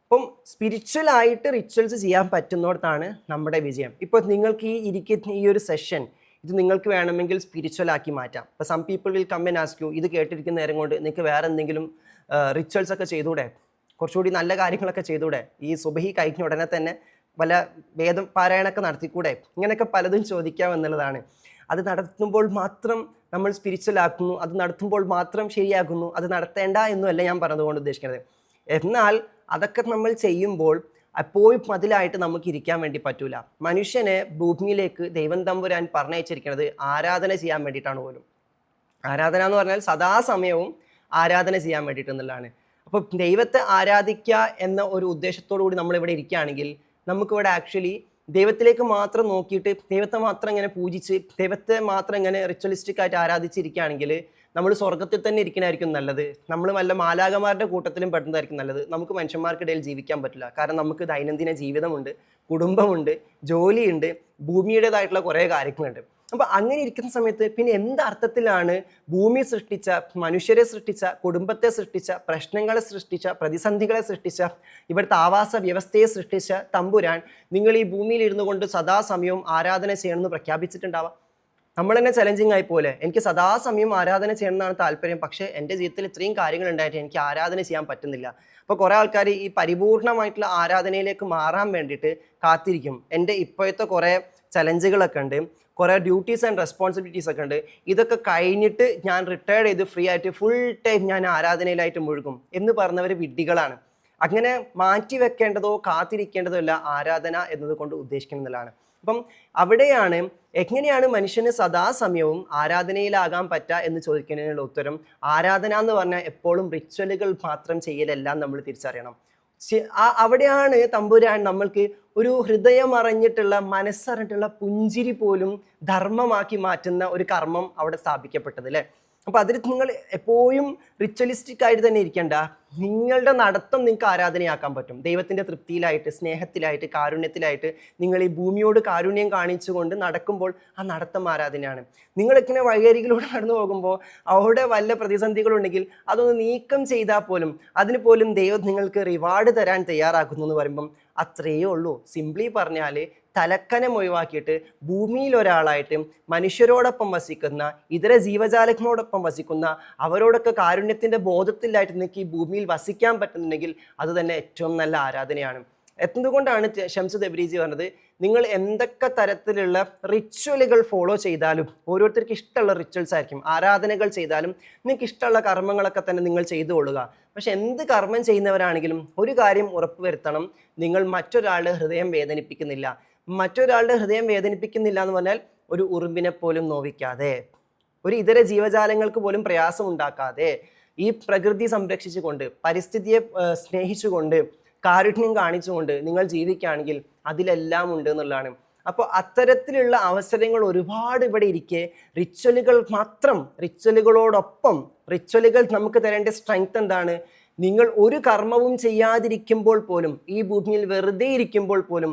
അപ്പം സ്പിരിച്വൽ ആയിട്ട് റിച്വൽസ് ചെയ്യാൻ പറ്റുന്നിടത്താണ് നമ്മുടെ വിജയം. ഇപ്പോൾ നിങ്ങൾക്ക് ഇരിക്കുന്ന ഈ ഒരു സെഷൻ ഇത് നിങ്ങൾക്ക് വേണമെങ്കിൽ സ്പിരിച്വൽ ആക്കി മാറ്റാം. ഇപ്പോൾ some people will come and ask you, ഇത് കേട്ടിരിക്കുന്ന നേരം കൊണ്ട് നിങ്ങൾക്ക് വേറെ എന്തെങ്കിലും റിച്വൽസ് ഒക്കെ ചെയ്തൂടെ, കുറച്ചുകൂടി നല്ല കാര്യങ്ങളൊക്കെ ചെയ്തൂടെ, ഈ സുബഹി കഴിഞ്ഞ ഉടനെ തന്നെ വല്ല വേദം പാരായണമൊക്കെ നടത്തിക്കൂടെ, ഇങ്ങനെയൊക്കെ പലതും ചോദിക്കാം എന്നുള്ളതാണ്. അത് നടത്തുമ്പോൾ മാത്രം നമ്മൾ സ്പിരിച്വൽ ആക്കുന്നു, അത് നടത്തുമ്പോൾ മാത്രം ശരിയാക്കുന്നു, അത് നടത്തേണ്ട എന്നുമല്ല ഞാൻ പറഞ്ഞതുകൊണ്ട് ഉദ്ദേശിക്കുന്നത്. എന്നാൽ അതൊക്കെ നമ്മൾ ചെയ്യുമ്പോൾ എപ്പോഴും മതിലായിട്ട് നമുക്ക് ഇരിക്കാൻ വേണ്ടി പറ്റൂല. മനുഷ്യനെ ഭൂമിയിലേക്ക് ദൈവം തമ്പുരാൻ പറഞ്ഞയച്ചിരിക്കുന്നത് ആരാധന ചെയ്യാൻ വേണ്ടിയിട്ടാണ് പോലും. ആരാധന എന്ന് പറഞ്ഞാൽ സദാസമയവും ആരാധന ചെയ്യാൻ വേണ്ടിയിട്ടെന്നുള്ളതാണ്. അപ്പോൾ ദൈവത്തെ ആരാധിക്കുക എന്ന ഒരു ഉദ്ദേശത്തോടു കൂടി നമ്മളിവിടെ ഇരിക്കുകയാണെങ്കിൽ നമുക്കിവിടെ ആക്ച്വലി ദൈവത്തിലേക്ക് മാത്രം നോക്കിയിട്ട് ദൈവത്തെ മാത്രം ഇങ്ങനെ പൂജിച്ച് ദൈവത്തെ മാത്രം ഇങ്ങനെ റിച്വലിസ്റ്റിക് ആയിട്ട് ആരാധിച്ചിരിക്കുകയാണെങ്കിൽ നമ്മൾ സ്വർഗത്തിൽ തന്നെ ഇരിക്കണമായിരിക്കും നല്ലത്. നമ്മൾ വല്ല മാലാകമാരുടെ കൂട്ടത്തിലും പെടുന്നതായിരിക്കും നല്ലത്. നമുക്ക് മനുഷ്യന്മാർക്കിടയിൽ ജീവിക്കാൻ പറ്റില്ല. കാരണം നമുക്ക് ദൈനംദിന ജീവിതമുണ്ട്, കുടുംബമുണ്ട്, ജോലിയുണ്ട്, ഭൂമിയുടേതായിട്ടുള്ള കുറേ കാര്യങ്ങളുണ്ട്. അപ്പോൾ അങ്ങനെ ഇരിക്കുന്ന സമയത്ത് പിന്നെ എന്തർത്ഥത്തിലാണ് ഭൂമി സൃഷ്ടിച്ച, മനുഷ്യരെ സൃഷ്ടിച്ച, കുടുംബത്തെ സൃഷ്ടിച്ച, പ്രശ്നങ്ങളെ സൃഷ്ടിച്ച, പ്രതിസന്ധികളെ സൃഷ്ടിച്ച, ഇവിടുത്തെ ആവാസ വ്യവസ്ഥയെ സൃഷ്ടിച്ച തമ്പുരാൻ നിങ്ങൾ ഈ ഭൂമിയിൽ ഇരുന്നു കൊണ്ട് സദാസമയവും ആരാധന ചെയ്യണമെന്ന് പ്രഖ്യാപിച്ചിട്ടുണ്ടാവാം? നമ്മൾ തന്നെ ചലഞ്ചിങ് ആയി പോലെ എനിക്ക് സദാസമയം ആരാധന ചെയ്യണമെന്നാണ് താല്പര്യം, പക്ഷേ എൻ്റെ ജീവിതത്തിൽ ഇത്രയും കാര്യങ്ങൾ ഉണ്ടായിട്ട് എനിക്ക് ആരാധന ചെയ്യാൻ പറ്റുന്നില്ല. അപ്പോൾ കുറേ ആൾക്കാർ ഈ പരിപൂർണമായിട്ടുള്ള ആരാധനയിലേക്ക് മാറാൻ വേണ്ടിയിട്ട് കാത്തിരിക്കും. എൻ്റെ ഇപ്പോഴത്തെ കുറേ ചലഞ്ചുകളൊക്കെ ഉണ്ട്, കുറേ ഡ്യൂട്ടീസ് ആൻഡ് റെസ്പോൺസിബിലിറ്റീസ് ഒക്കെ ഉണ്ട്, ഇതൊക്കെ കഴിഞ്ഞിട്ട് ഞാൻ റിട്ടയർഡ് ചെയ്ത് ഫ്രീ ആയിട്ട് ഫുൾ ടൈം ഞാൻ ആരാധനയിലായിട്ട് മുഴുകും എന്ന് പറഞ്ഞവർ വിഡ്ഢികളാണ്. അങ്ങനെ മാറ്റി വെക്കേണ്ടതോ കാത്തിരിക്കേണ്ടതോ അല്ല ആരാധന എന്നതുകൊണ്ട് ഉദ്ദേശിക്കുന്നതാണ്. അപ്പം അവിടെയാണ് എങ്ങനെയാണ് മനുഷ്യന് സദാസമയവും ആരാധനയിലാകാൻ പറ്റുക എന്ന് ചോദിക്കുന്നതിനുള്ള ഉത്തരം, ആരാധന എന്ന് പറഞ്ഞാൽ എപ്പോഴും റിച്വലുകൾ മാത്രം ചെയ്യലെല്ലാം നമ്മൾ തിരിച്ചറിയണം. അവിടെയാണ് തമ്പുരാൻ നമ്മൾക്ക് ഒരു ഹൃദയം അറിഞ്ഞിട്ടുള്ള, മനസ്സറിഞ്ഞിട്ടുള്ള പുഞ്ചിരി പോലും ധർമ്മമാക്കി മാറ്റുന്ന ഒരു കർമ്മം അവിടെ സ്ഥാപിക്കപ്പെട്ടത് അല്ലേ. അപ്പോൾ അതിൽ നിങ്ങൾ എപ്പോഴും റിച്വലിസ്റ്റിക് ആയിട്ട് തന്നെ ഇരിക്കേണ്ട, നിങ്ങളുടെ നടത്തം നിങ്ങൾക്ക് ആരാധനയാക്കാൻ പറ്റും. ദൈവത്തിൻ്റെ തൃപ്തിയിലായിട്ട്, സ്നേഹത്തിലായിട്ട്, കാരുണ്യത്തിലായിട്ട് നിങ്ങൾ ഈ ഭൂമിയോട് കാരുണ്യം കാണിച്ചുകൊണ്ട് നടക്കുമ്പോൾ ആ നടത്തം ആരാധനയാണ്. നിങ്ങളിങ്ങനെ വഴിയരികിലൂടെ നടന്നു പോകുമ്പോൾ അവിടെ വല്ല പ്രതിസന്ധികളുണ്ടെങ്കിൽ അതൊന്ന് നീക്കം ചെയ്താൽ പോലും അതിന് പോലും ദൈവം നിങ്ങൾക്ക് റിവാർഡ് തരാൻ തയ്യാറാക്കുന്നു എന്ന് പറയുമ്പം അത്രയേ ഉള്ളൂ. സിംപ്ലി പറഞ്ഞാൽ തലക്കനം ഒഴിവാക്കിയിട്ട് ഭൂമിയിൽ ഒരാളായിട്ട് മനുഷ്യരോടൊപ്പം വസിക്കുന്ന, ഇതര ജീവജാലങ്ങളോടൊപ്പം വസിക്കുന്ന, അവരോടൊക്കെ കാരുണ്യത്തിൻ്റെ ബോധത്തിലായിട്ട് നിങ്ങൾക്ക് ഈ ഭൂമിയിൽ വസിക്കാൻ പറ്റുന്നുണ്ടെങ്കിൽ അത് തന്നെ ഏറ്റവും നല്ല ആരാധനയാണ്. എന്തുകൊണ്ടാണ് ഷംസ് തബ്രീസി പറഞ്ഞത്, നിങ്ങൾ എന്തൊക്കെ തരത്തിലുള്ള റിച്വലുകൾ ഫോളോ ചെയ്താലും, ഓരോരുത്തർക്ക് ഇഷ്ടമുള്ള റിച്വൽസ് ആയിരിക്കും, ആരാധനകൾ ചെയ്താലും നിങ്ങൾക്ക് ഇഷ്ടമുള്ള കർമ്മങ്ങളൊക്കെ തന്നെ നിങ്ങൾ ചെയ്തു കൊള്ളുക. പക്ഷെ എന്ത് കർമ്മം ചെയ്യുന്നവരാണെങ്കിലും ഒരു കാര്യം ഉറപ്പുവരുത്തണം, നിങ്ങൾ മറ്റൊരാളുടെ ഹൃദയം വേദനിപ്പിക്കുന്നില്ല. മറ്റൊരാളുടെ ഹൃദയം വേദനിപ്പിക്കുന്നില്ല എന്ന് പറഞ്ഞാൽ ഒരു ഉറുമ്പിനെ പോലും നോവിക്കാതെ, ഒരു ഇതര ജീവജാലങ്ങൾക്ക് പോലും പ്രയാസം ഉണ്ടാക്കാതെ, ഈ പ്രകൃതി സംരക്ഷിച്ചുകൊണ്ട്, പരിസ്ഥിതിയെ സ്നേഹിച്ചുകൊണ്ട്, കാരുണ്യം കാണിച്ചുകൊണ്ട് നിങ്ങൾ ജീവിക്കുകയാണെങ്കിൽ അതിലെല്ലാം ഉണ്ട് എന്നുള്ളതാണ്. അപ്പോൾ അത്തരത്തിലുള്ള അവസരങ്ങൾ ഒരുപാട് ഇവിടെ ഇരിക്കെ റിച്വലുകളോടൊപ്പം റിച്വലുകൾ നമുക്ക് തരേണ്ട സ്ട്രെങ്ത് എന്താണ്? നിങ്ങൾ ഒരു കർമ്മവും ചെയ്യാതിരിക്കുമ്പോൾ പോലും, ഈ ഭൂമിയിൽ വെറുതെ ഇരിക്കുമ്പോൾ പോലും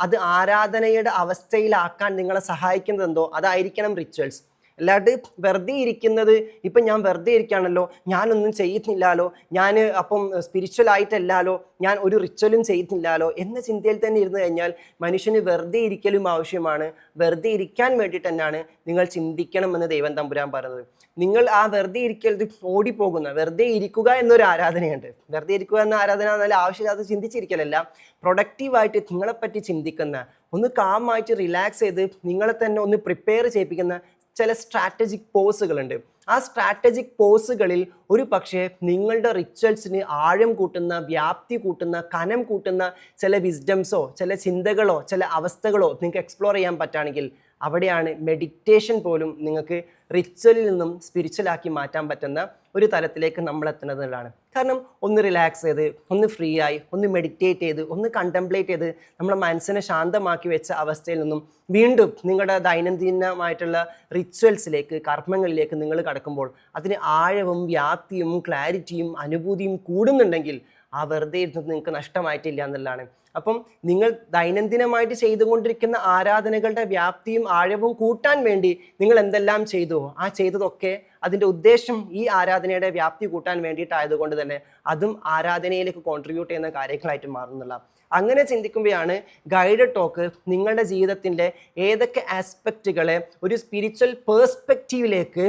അത് ആരാധനയുടെ അവസ്ഥയിലാക്കാൻ നിങ്ങളെ സഹായിക്കുന്നത് എന്തോ അതായിരിക്കണം റിച്വൽസ്. അല്ലാണ്ട് വെറുതെ ഇരിക്കുന്നത്, ഇപ്പം ഞാൻ വെറുതെ ഇരിക്കുകയാണല്ലോ, ഞാനൊന്നും ചെയ്യുന്നില്ലല്ലോ, ഞാൻ അപ്പം സ്പിരിച്വൽ ആയിട്ടല്ലാലോ, ഞാൻ ഒരു റിച്വലും ചെയ്യുന്നില്ലല്ലോ എന്ന ചിന്തയിൽ തന്നെ ഇരുന്ന് കഴിഞ്ഞാൽ മനുഷ്യന് വെറുതെ ഇരിക്കലും ആവശ്യമാണ്. വെറുതെ ഇരിക്കാൻ വേണ്ടിയിട്ട് തന്നെയാണ് നിങ്ങൾ ചിന്തിക്കണമെന്ന് ദൈവം തമ്പുരാൻ പറയുന്നത്. നിങ്ങൾ ആ വെറുതെ ഇരിക്കരുത്, ഓടിപ്പോകുന്ന വെറുതെ ഇരിക്കുക എന്നൊരു ആരാധനയുണ്ട്. വെറുതെ ഇരിക്കുക എന്ന ആരാധന എന്നാൽ ആവശ്യമില്ലാതെ ചിന്തിച്ചിരിക്കലല്ല, പ്രൊഡക്റ്റീവായിട്ട് നിങ്ങളെപ്പറ്റി ചിന്തിക്കുന്ന, ഒന്ന് കാമായിട്ട് റിലാക്സ് ചെയ്ത് നിങ്ങളെ തന്നെ ഒന്ന് പ്രിപ്പയർ ചെയ്യിപ്പിക്കുന്ന ചില സ്ട്രാറ്റജിക് പോസുകളുണ്ട്. ആ സ്ട്രാറ്റജിക് പോസുകളിൽ ഒരു പക്ഷേ നിങ്ങളുടെ റിച്വൽസിന് ആഴം കൂട്ടുന്ന, വ്യാപ്തി കൂട്ടുന്ന, കനം കൂട്ടുന്ന ചില വിസ്ഡംസോ ചില ചിന്തകളോ ചില അവസ്ഥകളോ നിങ്ങൾക്ക് എക്സ്പ്ലോർ ചെയ്യാൻ പറ്റുകയാണെങ്കിൽ അവിടെയാണ് മെഡിറ്റേഷൻ പോലും നിങ്ങൾക്ക് റിച്വലിൽ നിന്നും സ്പിരിച്വലാക്കി മാറ്റാൻ പറ്റുന്ന ഒരു തലത്തിലേക്ക് നമ്മൾ എത്തുന്നത് എന്നുള്ളതാണ്. കാരണം ഒന്ന് റിലാക്സ് ചെയ്ത്, ഒന്ന് ഫ്രീ ആയി, ഒന്ന് മെഡിറ്റേറ്റ് ചെയ്ത്, ഒന്ന് കണ്ടംപ്ലേറ്റ് ചെയ്ത് നമ്മളെ മനസ്സിനെ ശാന്തമാക്കി വെച്ച അവസ്ഥയിൽ നിന്നും വീണ്ടും നിങ്ങളുടെ ദൈനംദിനമായിട്ടുള്ള റിച്വൽസിലേക്ക്, കർമ്മങ്ങളിലേക്ക് നിങ്ങൾ കടക്കുമ്പോൾ അതിന് ആഴവും വ്യാപ്തിയും ക്ലാരിറ്റിയും അനുഭൂതിയും കൂടുന്നുണ്ടെങ്കിൽ ആ വെറുതെ ഇരുന്നത് നിങ്ങൾക്ക് നഷ്ടമായിട്ടില്ല എന്നുള്ളതാണ്. അപ്പം നിങ്ങൾ ദൈനംദിനമായിട്ട് ചെയ്തുകൊണ്ടിരിക്കുന്ന ആരാധനകളുടെ വ്യാപ്തിയും ആഴവും കൂട്ടാൻ വേണ്ടി നിങ്ങൾ എന്തെല്ലാം ചെയ്തു, ആ ചെയ്തതൊക്കെ അതിൻ്റെ ഉദ്ദേശം ഈ ആരാധനയുടെ വ്യാപ്തി കൂട്ടാൻ വേണ്ടിയിട്ടായതുകൊണ്ട് തന്നെ അതും ആരാധനയിലേക്ക് കോൺട്രിബ്യൂട്ട് ചെയ്യുന്ന കാര്യങ്ങളായിട്ട് മാറുന്നില്ല. അങ്ങനെ ചിന്തിക്കുമ്പോഴാണ് ഗൈഡഡ് ടോക്ക് നിങ്ങളുടെ ജീവിതത്തിൻ്റെ ഏതൊക്കെ ആസ്പെക്റ്റുകളെ ഒരു സ്പിരിച്വൽ പേഴ്സ്പെക്റ്റീവിലേക്ക്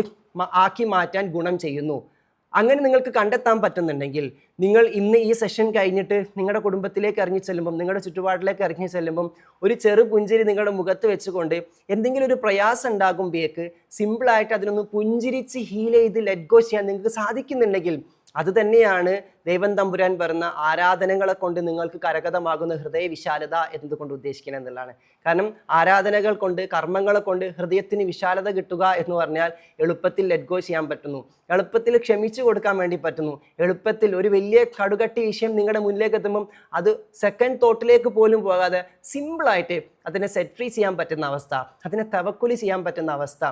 ആക്കി മാറ്റാൻ ഗുണം ചെയ്യുന്നു. അങ്ങനെ നിങ്ങൾക്ക് കണ്ടെത്താൻ പറ്റുന്നുണ്ടെങ്കിൽ നിങ്ങൾ ഇന്ന് ഈ സെഷൻ കഴിഞ്ഞിട്ട് നിങ്ങളുടെ കുടുംബത്തിലേക്ക് ഇറങ്ങി ചെല്ലുമ്പം, നിങ്ങളുടെ ചുറ്റുപാടിലേക്ക് ഇറങ്ങി ചെല്ലുമ്പം ഒരു ചെറു പുഞ്ചിരി നിങ്ങളുടെ മുഖത്ത് വെച്ചുകൊണ്ട് എന്തെങ്കിലും ഒരു പ്രയാസം ഉണ്ടാകുമ്പോഴേക്ക് സിമ്പിളായിട്ട് അതിനൊന്ന് പുഞ്ചിരിച്ച് ഹീൽ ചെയ്ത് ലെറ്റ് ഗോ ചെയ്യാൻ നിങ്ങൾക്ക് സാധിക്കുന്നുണ്ടെങ്കിൽ അത് തന്നെയാണ് ദൈവം തമ്പുരാൻ പറയുന്ന ആരാധനകളെ കൊണ്ട് നിങ്ങൾക്ക് കരഗതമാകുന്ന ഹൃദയ വിശാലത എന്നതുകൊണ്ട് ഉദ്ദേശിക്കുന്നത് എന്നുള്ളതാണ്. കാരണം ആരാധനകൾ കൊണ്ട്, കർമ്മങ്ങളെ കൊണ്ട് ഹൃദയത്തിന് വിശാലത കിട്ടുക എന്ന് പറഞ്ഞാൽ എളുപ്പത്തിൽ ലെറ്റ് ഗോ ചെയ്യാൻ പറ്റുന്നു, എളുപ്പത്തിൽ ക്ഷമിച്ചു കൊടുക്കാൻ വേണ്ടി പറ്റുന്നു, എളുപ്പത്തിൽ ഒരു വലിയ കടുകട്ടി വിഷയം നിങ്ങളുടെ മുന്നിലേക്ക് എത്തുമ്പം അത് സെക്കൻഡ് തോട്ടിലേക്ക് പോലും പോകാതെ സിമ്പിളായിട്ട് അതിനെ സെറ്റ് ഫ്രീ ചെയ്യാൻ പറ്റുന്ന അവസ്ഥ, അതിനെ തവക്കുലി ചെയ്യാൻ പറ്റുന്ന അവസ്ഥ,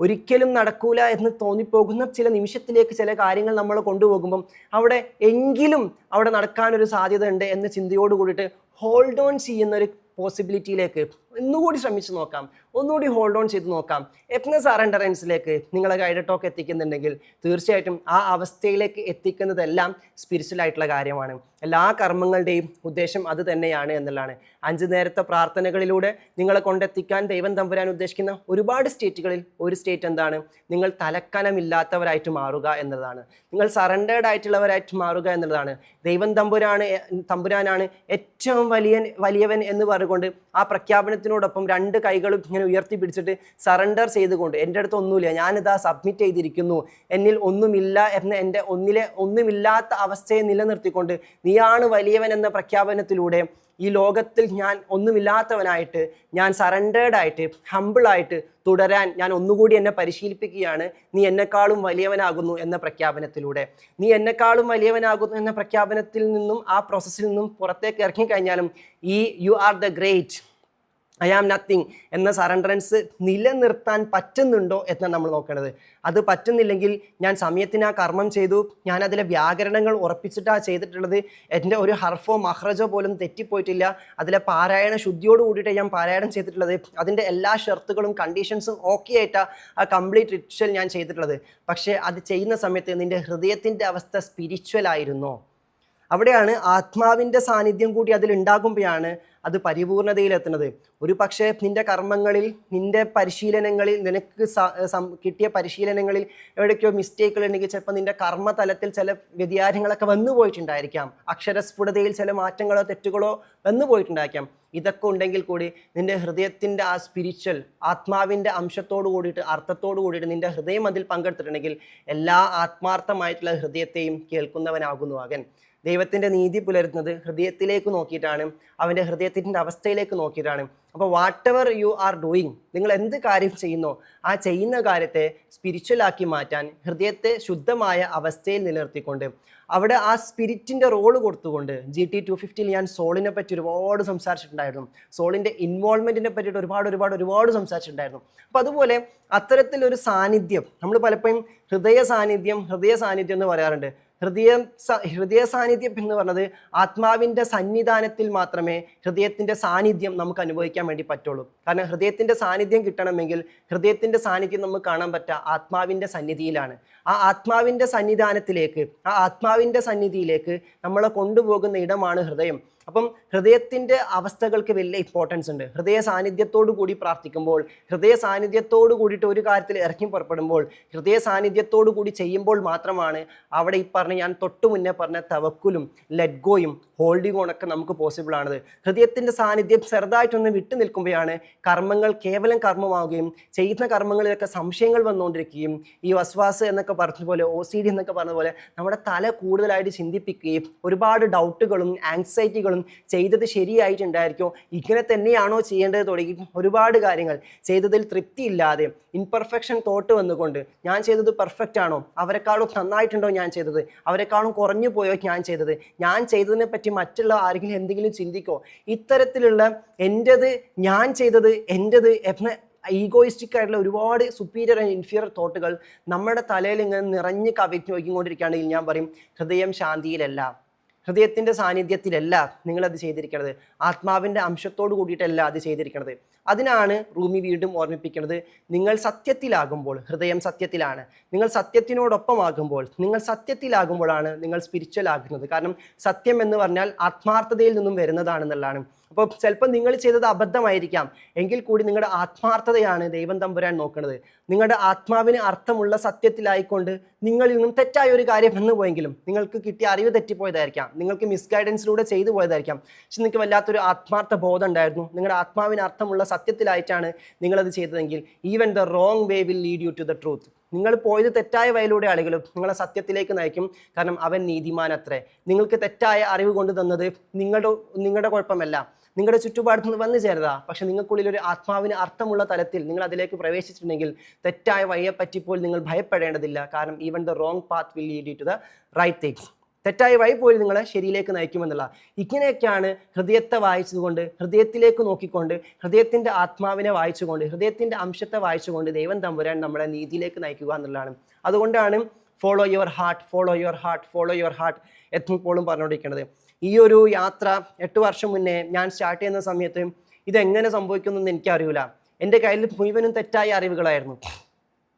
ഒരിക്കലും നടക്കൂല എന്ന് തോന്നിപ്പോകുന്ന ചില നിമിഷത്തിലേക്ക് ചില കാര്യങ്ങൾ നമ്മൾ കൊണ്ടുപോകുമ്പം അവിടെ നടക്കാനൊരു സാധ്യത ഉണ്ട് എന്ന ചിന്തയോട് കൂടിയിട്ട് ഹോൾഡ് ഓൺ ചെയ്യുന്നൊരു പോസിബിലിറ്റിയിലേക്ക് ഒന്നുകൂടി ശ്രമിച്ചു നോക്കാം, ഒന്നുകൂടി ഹോൾഡ് ഓൺ ചെയ്ത് നോക്കാം. എത്തുന്ന സറണ്ടറൻസിലേക്ക് നിങ്ങളെ ഗൈഡഡ് ടോക്ക് എത്തിക്കുന്നുണ്ടെങ്കിൽ തീർച്ചയായിട്ടും ആ അവസ്ഥയിലേക്ക് എത്തിക്കുന്നതെല്ലാം സ്പിരിച്വൽ ആയിട്ടുള്ള കാര്യമാണ്. എല്ലാ കർമ്മങ്ങളുടെയും ഉദ്ദേശം അത് തന്നെയാണ് എന്നുള്ളതാണ്. 5 നേരത്തെ പ്രാർത്ഥനകളിലൂടെ നിങ്ങളെ കൊണ്ടെത്തിക്കാൻ ദൈവം തമ്പുരാൻ ഉദ്ദേശിക്കുന്ന ഒരുപാട് സ്റ്റേറ്റുകളിൽ ഒരു സ്റ്റേറ്റ് എന്താണ്? നിങ്ങൾ തലക്കനമില്ലാത്തവരായിട്ട് മാറുക എന്നതാണ്, നിങ്ങൾ സറണ്ടേർഡ് ആയിട്ടുള്ളവരായിട്ട് മാറുക എന്നുള്ളതാണ്. ദൈവം തമ്പുരാനാണ് ഏറ്റവും വലിയവൻ എന്ന് പറഞ്ഞുകൊണ്ട് ആ പ്രഖ്യാപനത്തിനോടൊപ്പം 2 കൈകളും ഇങ്ങനെ ഉയർത്തി പിടിച്ചിട്ട് സറണ്ടർ ചെയ്തുകൊണ്ട്, എൻ്റെ അടുത്ത് ഒന്നുമില്ല, ഞാനിതാ സബ്മിറ്റ് ചെയ്തിരിക്കുന്നു, എന്നിൽ ഒന്നുമില്ല എന്ന എൻ്റെ ഒന്നുമില്ലാത്ത അവസ്ഥയെ നിലനിർത്തിക്കൊണ്ട് നീയാണ് വലിയവൻ എന്ന പ്രഖ്യാപനത്തിലൂടെ ഈ ലോകത്തിൽ ഞാൻ ഒന്നുമില്ലാത്തവനായിട്ട്, ഞാൻ സറണ്ടേർഡായിട്ട്, ഹമ്പിളായിട്ട് തുടരാൻ ഞാൻ ഒന്നുകൂടി എന്നെ പരിശീലിപ്പിക്കുകയാണ്. നീ എന്നെക്കാളും വലിയവനാകുന്നു എന്ന പ്രഖ്യാപനത്തിലൂടെ. നീ എന്നെക്കാളും വലിയവനാകുന്നു എന്ന പ്രഖ്യാപനത്തിൽ നിന്നും, ആ പ്രോസസ്സിൽ നിന്നും പുറത്തേക്ക് ഇറങ്ങിക്കഴിഞ്ഞാലും ഈ you are the great, I am nothing എന്ന സറണ്ടറൻസ് നിലനിർത്താൻ പറ്റുന്നുണ്ടോ എന്നാണ് നമ്മൾ നോക്കേണ്ടത്. അത് പറ്റുന്നില്ലെങ്കിൽ ഞാൻ സമയത്തിന് ആ കർമ്മം ചെയ്തു, ഞാൻ അതിലെ വ്യാകരണങ്ങൾ ഉറപ്പിച്ചിട്ടാണ് ചെയ്തിട്ടുള്ളത്, എൻ്റെ ഒരു ഹർഫോ മഹ്റജോ പോലും തെറ്റിപ്പോയിട്ടില്ല, അതിലെ പാരായണ ശുദ്ധിയോട് കൂടിയിട്ട് ഞാൻ പാരായണം ചെയ്തിട്ടുള്ളത്, അതിൻ്റെ എല്ലാ ഷർത്തുകളും കണ്ടീഷൻസും ഓക്കെ ആയിട്ടാണ് ആ കംപ്ലീറ്റ് റിച്വൽ ഞാൻ ചെയ്തിട്ടുള്ളത്. പക്ഷേ അത് ചെയ്യുന്ന സമയത്ത് നിൻ്റെ ഹൃദയത്തിൻ്റെ അവസ്ഥ സ്പിരിച്വൽ ആയിരുന്നോ? അവിടെയാണ് ആത്മാവിൻ്റെ സാന്നിധ്യം കൂടി അതിലുണ്ടാകുമ്പോഴാണ് അത് പരിപൂർണതയിലെത്തുന്നത്. ഒരു പക്ഷേ നിൻ്റെ കർമ്മങ്ങളിൽ, നിൻ്റെ പരിശീലനങ്ങളിൽ, നിനക്ക് കിട്ടിയ പരിശീലനങ്ങളിൽ എവിടേക്കോ മിസ്റ്റേക്കുകൾ ഉണ്ടെങ്കിൽ ചിലപ്പോൾ നിൻ്റെ കർമ്മതലത്തിൽ ചില വ്യതിയാനങ്ങളൊക്കെ വന്നു പോയിട്ടുണ്ടായിരിക്കാം, അക്ഷരസ്ഫുടതയിൽ ചില മാറ്റങ്ങളോ തെറ്റുകളോ വന്നു പോയിട്ടുണ്ടായിരിക്കാം. ഇതൊക്കെ ഉണ്ടെങ്കിൽ കൂടി നിൻ്റെ ഹൃദയത്തിൻ്റെ ആ സ്പിരിച്വൽ ആത്മാവിൻ്റെ അംശത്തോടു കൂടിയിട്ട്, അർത്ഥത്തോടു കൂടിയിട്ട് നിൻ്റെ ഹൃദയം അതിൽ പങ്കെടുത്തിട്ടുണ്ടെങ്കിൽ എല്ലാ ആത്മാർത്ഥമായിട്ടുള്ള ഹൃദയത്തെയും കേൾക്കുന്നവനാകുന്നു അവൻ. ദൈവത്തിൻ്റെ നീതി പുലരുന്നത് ഹൃദയത്തിലേക്ക് നോക്കിയിട്ടാണ്, അവൻ്റെ ഹൃദയത്തിൻ്റെ അവസ്ഥയിലേക്ക് നോക്കിയിട്ടാണ്. അപ്പോൾ what ever you are doing, നിങ്ങൾ എന്ത് കാര്യം ചെയ്യുന്നോ ആ ചെയ്യുന്ന കാര്യത്തെ സ്പിരിച്വലാക്കി മാറ്റാൻ ഹൃദയത്തെ ശുദ്ധമായ അവസ്ഥയിൽ നിലനിർത്തിക്കൊണ്ട് അവിടെ ആ സ്പിരിറ്റിൻ്റെ റോള് കൊടുത്തുകൊണ്ട് GT 250 ഞാൻ സോളിനെ പറ്റി ഒരുപാട് സംസാരിച്ചിട്ടുണ്ടായിരുന്നു. സോളിൻ്റെ ഇൻവോൾവ്മെൻറ്റിനെ പറ്റിയിട്ട് ഒരുപാട് സംസാരിച്ചിട്ടുണ്ടായിരുന്നു. അപ്പോൾ അതുപോലെ അത്തരത്തിലൊരു സാന്നിധ്യം നമ്മൾ പലപ്പോഴും ഹൃദയ സാന്നിധ്യം എന്ന് പറയാറുണ്ട്. ഹൃദയ സാന്നിധ്യം എന്ന് പറഞ്ഞത് ആത്മാവിൻ്റെ സന്നിധാനത്തിൽ മാത്രമേ ഹൃദയത്തിൻ്റെ സാന്നിധ്യം നമുക്ക് അനുഭവിക്കാൻ വേണ്ടി പറ്റുള്ളൂ. കാരണം ഹൃദയത്തിൻ്റെ സാന്നിധ്യം കിട്ടണമെങ്കിൽ ഹൃദയത്തിൻ്റെ സാന്നിധ്യം നമുക്ക് കാണാൻ പറ്റുക ആത്മാവിൻ്റെ സന്നിധിയിലാണ്. ആ ആത്മാവിൻ്റെ സന്നിധിയിലേക്ക് നമ്മളെ കൊണ്ടുപോകുന്ന ഇടമാണ് ഹൃദയം. അപ്പം ഹൃദയത്തിൻ്റെ അവസ്ഥകൾക്ക് വലിയ ഇമ്പോർട്ടൻസ് ഉണ്ട്. ഹൃദയ സാന്നിധ്യത്തോടു കൂടി പ്രാർത്ഥിക്കുമ്പോൾ, ഹൃദയ സാന്നിധ്യത്തോടു കൂടിയിട്ട് ഒരു കാര്യത്തിൽ ഇറങ്ങി പുറപ്പെടുമ്പോൾ, ഹൃദയ സാന്നിധ്യത്തോടു കൂടി ചെയ്യുമ്പോൾ മാത്രമാണ് അവിടെ ഈ ഞാൻ തൊട്ടു മുന്നേ പറഞ്ഞ തവക്കുലും ലെറ്റ്ഗോയും ഹോൾഡിംഗ് ഓണൊക്കെ നമുക്ക് പോസിബിൾ ആണത്. ഹൃദയത്തിൻ്റെ സാന്നിധ്യം ചെറുതായിട്ടൊന്ന് വിട്ടു നിൽക്കുമ്പോഴാണ് കർമ്മങ്ങൾ കേവലം കർമ്മമാവുകയും ചെയ്യുന്ന കർമ്മങ്ങളിലൊക്കെ സംശയങ്ങൾ വന്നുകൊണ്ടിരിക്കുകയും ഈ വസ്വാസ് എന്നൊക്കെ പറഞ്ഞതുപോലെ OCD എന്നൊക്കെ പറഞ്ഞതുപോലെ നമ്മുടെ തല കൂടുതലായിട്ട് ചിന്തിപ്പിക്കുകയും ഒരുപാട് ഡൗട്ടുകളും ആങ്സൈറ്റികളും ചെയ്തത് ശരിയായിട്ടുണ്ടായിരിക്കോ, ഇങ്ങനെ തന്നെയാണോ ചെയ്യേണ്ടത് തുടങ്ങി ഒരുപാട് കാര്യങ്ങൾ ചെയ്തതിൽ തൃപ്തിയില്ലാതെ ഇൻപെർഫെക്ഷൻ തോട്ട് വന്നുകൊണ്ട് ഞാൻ ചെയ്തത് പെർഫെക്റ്റ് ആണോ, അവരെക്കാളും നന്നായിട്ടുണ്ടോ ഞാൻ ചെയ്തത്, അവരെക്കാളും കുറഞ്ഞു പോയോ ഞാൻ ചെയ്തതിനെ പറ്റി മറ്റുള്ള ആരെങ്കിലും എന്തെങ്കിലും ചിന്തിക്കോ, ഇത്തരത്തിലുള്ള എൻ്റെത് ഞാൻ ചെയ്തത് എൻ്റെത് എന്ന ഈഗോയിസ്റ്റിക് ആയിട്ടുള്ള ഒരുപാട് സുപ്പീരിയർ ആൻഡ് ഇൻഫീരിയർ തോട്ടുകൾ നമ്മുടെ തലയിൽ ഇങ്ങനെ നിറഞ്ഞ് കവിഞ്ഞ് നോക്കിക്കൊണ്ടിരിക്കുകയാണെങ്കിൽ ഞാൻ പറയും ഹൃദയം ശാന്തിയിലല്ല, ഹൃദയത്തിൻ്റെ സാന്നിധ്യത്തിലല്ല നിങ്ങളത് ചെയ്തിരിക്കുന്നത്, ആത്മാവിൻ്റെ അംശത്തോട് കൂടിയിട്ടല്ല അത് ചെയ്തിരിക്കുന്നത്. അതിനാണ് റൂമി വീണ്ടും ഓർമ്മിപ്പിക്കുന്നത്, നിങ്ങൾ സത്യത്തിലാകുമ്പോൾ, ഹൃദയം സത്യത്തിലാണ്, നിങ്ങൾ സത്യത്തിനോടൊപ്പമാകുമ്പോൾ, നിങ്ങൾ സത്യത്തിലാകുമ്പോഴാണ് നിങ്ങൾ സ്പിരിച്വൽ ആകുന്നത്. കാരണം സത്യം എന്ന് പറഞ്ഞാൽ ആത്മാർത്ഥതയിൽ നിന്നും വരുന്നതാണെന്നുള്ളതാണ്. അപ്പോൾ ചിലപ്പോൾ നിങ്ങൾ ചെയ്തത് അബദ്ധമായിരിക്കാം, എങ്കിൽ കൂടി നിങ്ങളുടെ ആത്മാർത്ഥതയാണ് ദൈവം തമ്പുരാൻ നോക്കുന്നത്. നിങ്ങളുടെ ആത്മാവിന് അർത്ഥമുള്ള സത്യത്തിലായിക്കൊണ്ട് നിങ്ങളിൽ നിന്നും തെറ്റായ ഒരു കാര്യം വന്നു പോയെങ്കിലും നിങ്ങൾക്ക് കിട്ടിയ അറിവ് തെറ്റിപ്പോയതായിരിക്കാം, നിങ്ങൾക്ക് മിസ്ഗൈഡൻസിലൂടെ ചെയ്തു പോയതായിരിക്കാം. പക്ഷെ നിങ്ങൾക്ക് വല്ലാത്തൊരു ആത്മാർത്ഥ ബോധം ഉണ്ടായിരുന്നു, നിങ്ങളുടെ ആത്മാവിന് അർത്ഥമുള്ള സത്യത്തിലായിട്ടാണ് നിങ്ങളത് ചെയ്തതെങ്കിൽ even the wrong way will lead you to the truth. നിങ്ങൾ പോയത് തെറ്റായ വഴിയിലൂടെ ആളുകളും നിങ്ങളെ സത്യത്തിലേക്ക് നയിക്കും. കാരണം അവൻ നീതിമാൻ അത്രേ. നിങ്ങൾക്ക് തെറ്റായ അറിവ് കൊണ്ട് തന്നത് നിങ്ങളുടെ കുഴപ്പമല്ല, നിങ്ങളുടെ ചുറ്റുപാടത്തു നിന്ന് വന്നു ചേരുക. പക്ഷെ നിങ്ങൾക്കുള്ളിൽ ഒരു ആത്മാവിന് അർത്ഥമുള്ള തലത്തിൽ നിങ്ങൾ അതിലേക്ക് പ്രവേശിച്ചിട്ടുണ്ടെങ്കിൽ തെറ്റായ വഴിയെ പറ്റിപ്പോൾ നിങ്ങൾ ഭയപ്പെടേണ്ടതില്ല. കാരണം even the wrong path will lead you to the right things. തെറ്റായ വഴി പോയി നിങ്ങളെ ശരിയിലേക്ക് നയിക്കുമെന്നുള്ള ഇങ്ങനെയൊക്കെയാണ് ഹൃദയത്തെ വായിച്ചുകൊണ്ട്, ഹൃദയത്തിലേക്ക് നോക്കിക്കൊണ്ട്, ഹൃദയത്തിൻ്റെ ആത്മാവിനെ വായിച്ചുകൊണ്ട്, ഹൃദയത്തിൻ്റെ അംശത്തെ വായിച്ചുകൊണ്ട് ദൈവം തമ്പുരാൻ നമ്മളെ നീതിയിലേക്ക് നയിക്കുക എന്നുള്ളതാണ്. അതുകൊണ്ടാണ് ഫോളോ യുവർ ഹാർട്ട് എപ്പോഴും പറഞ്ഞുകൊണ്ടിരിക്കുന്നത്. ഈ ഒരു യാത്ര 8 വർഷം മുന്നേ ഞാൻ സ്റ്റാർട്ട് ചെയ്യുന്ന സമയത്ത് ഇതെങ്ങനെ സംഭവിക്കുമെന്ന് എനിക്കറിയില്ല. എൻ്റെ കയ്യിൽ മുഴുവനും തെറ്റായ അറിവുകളായിരുന്നു,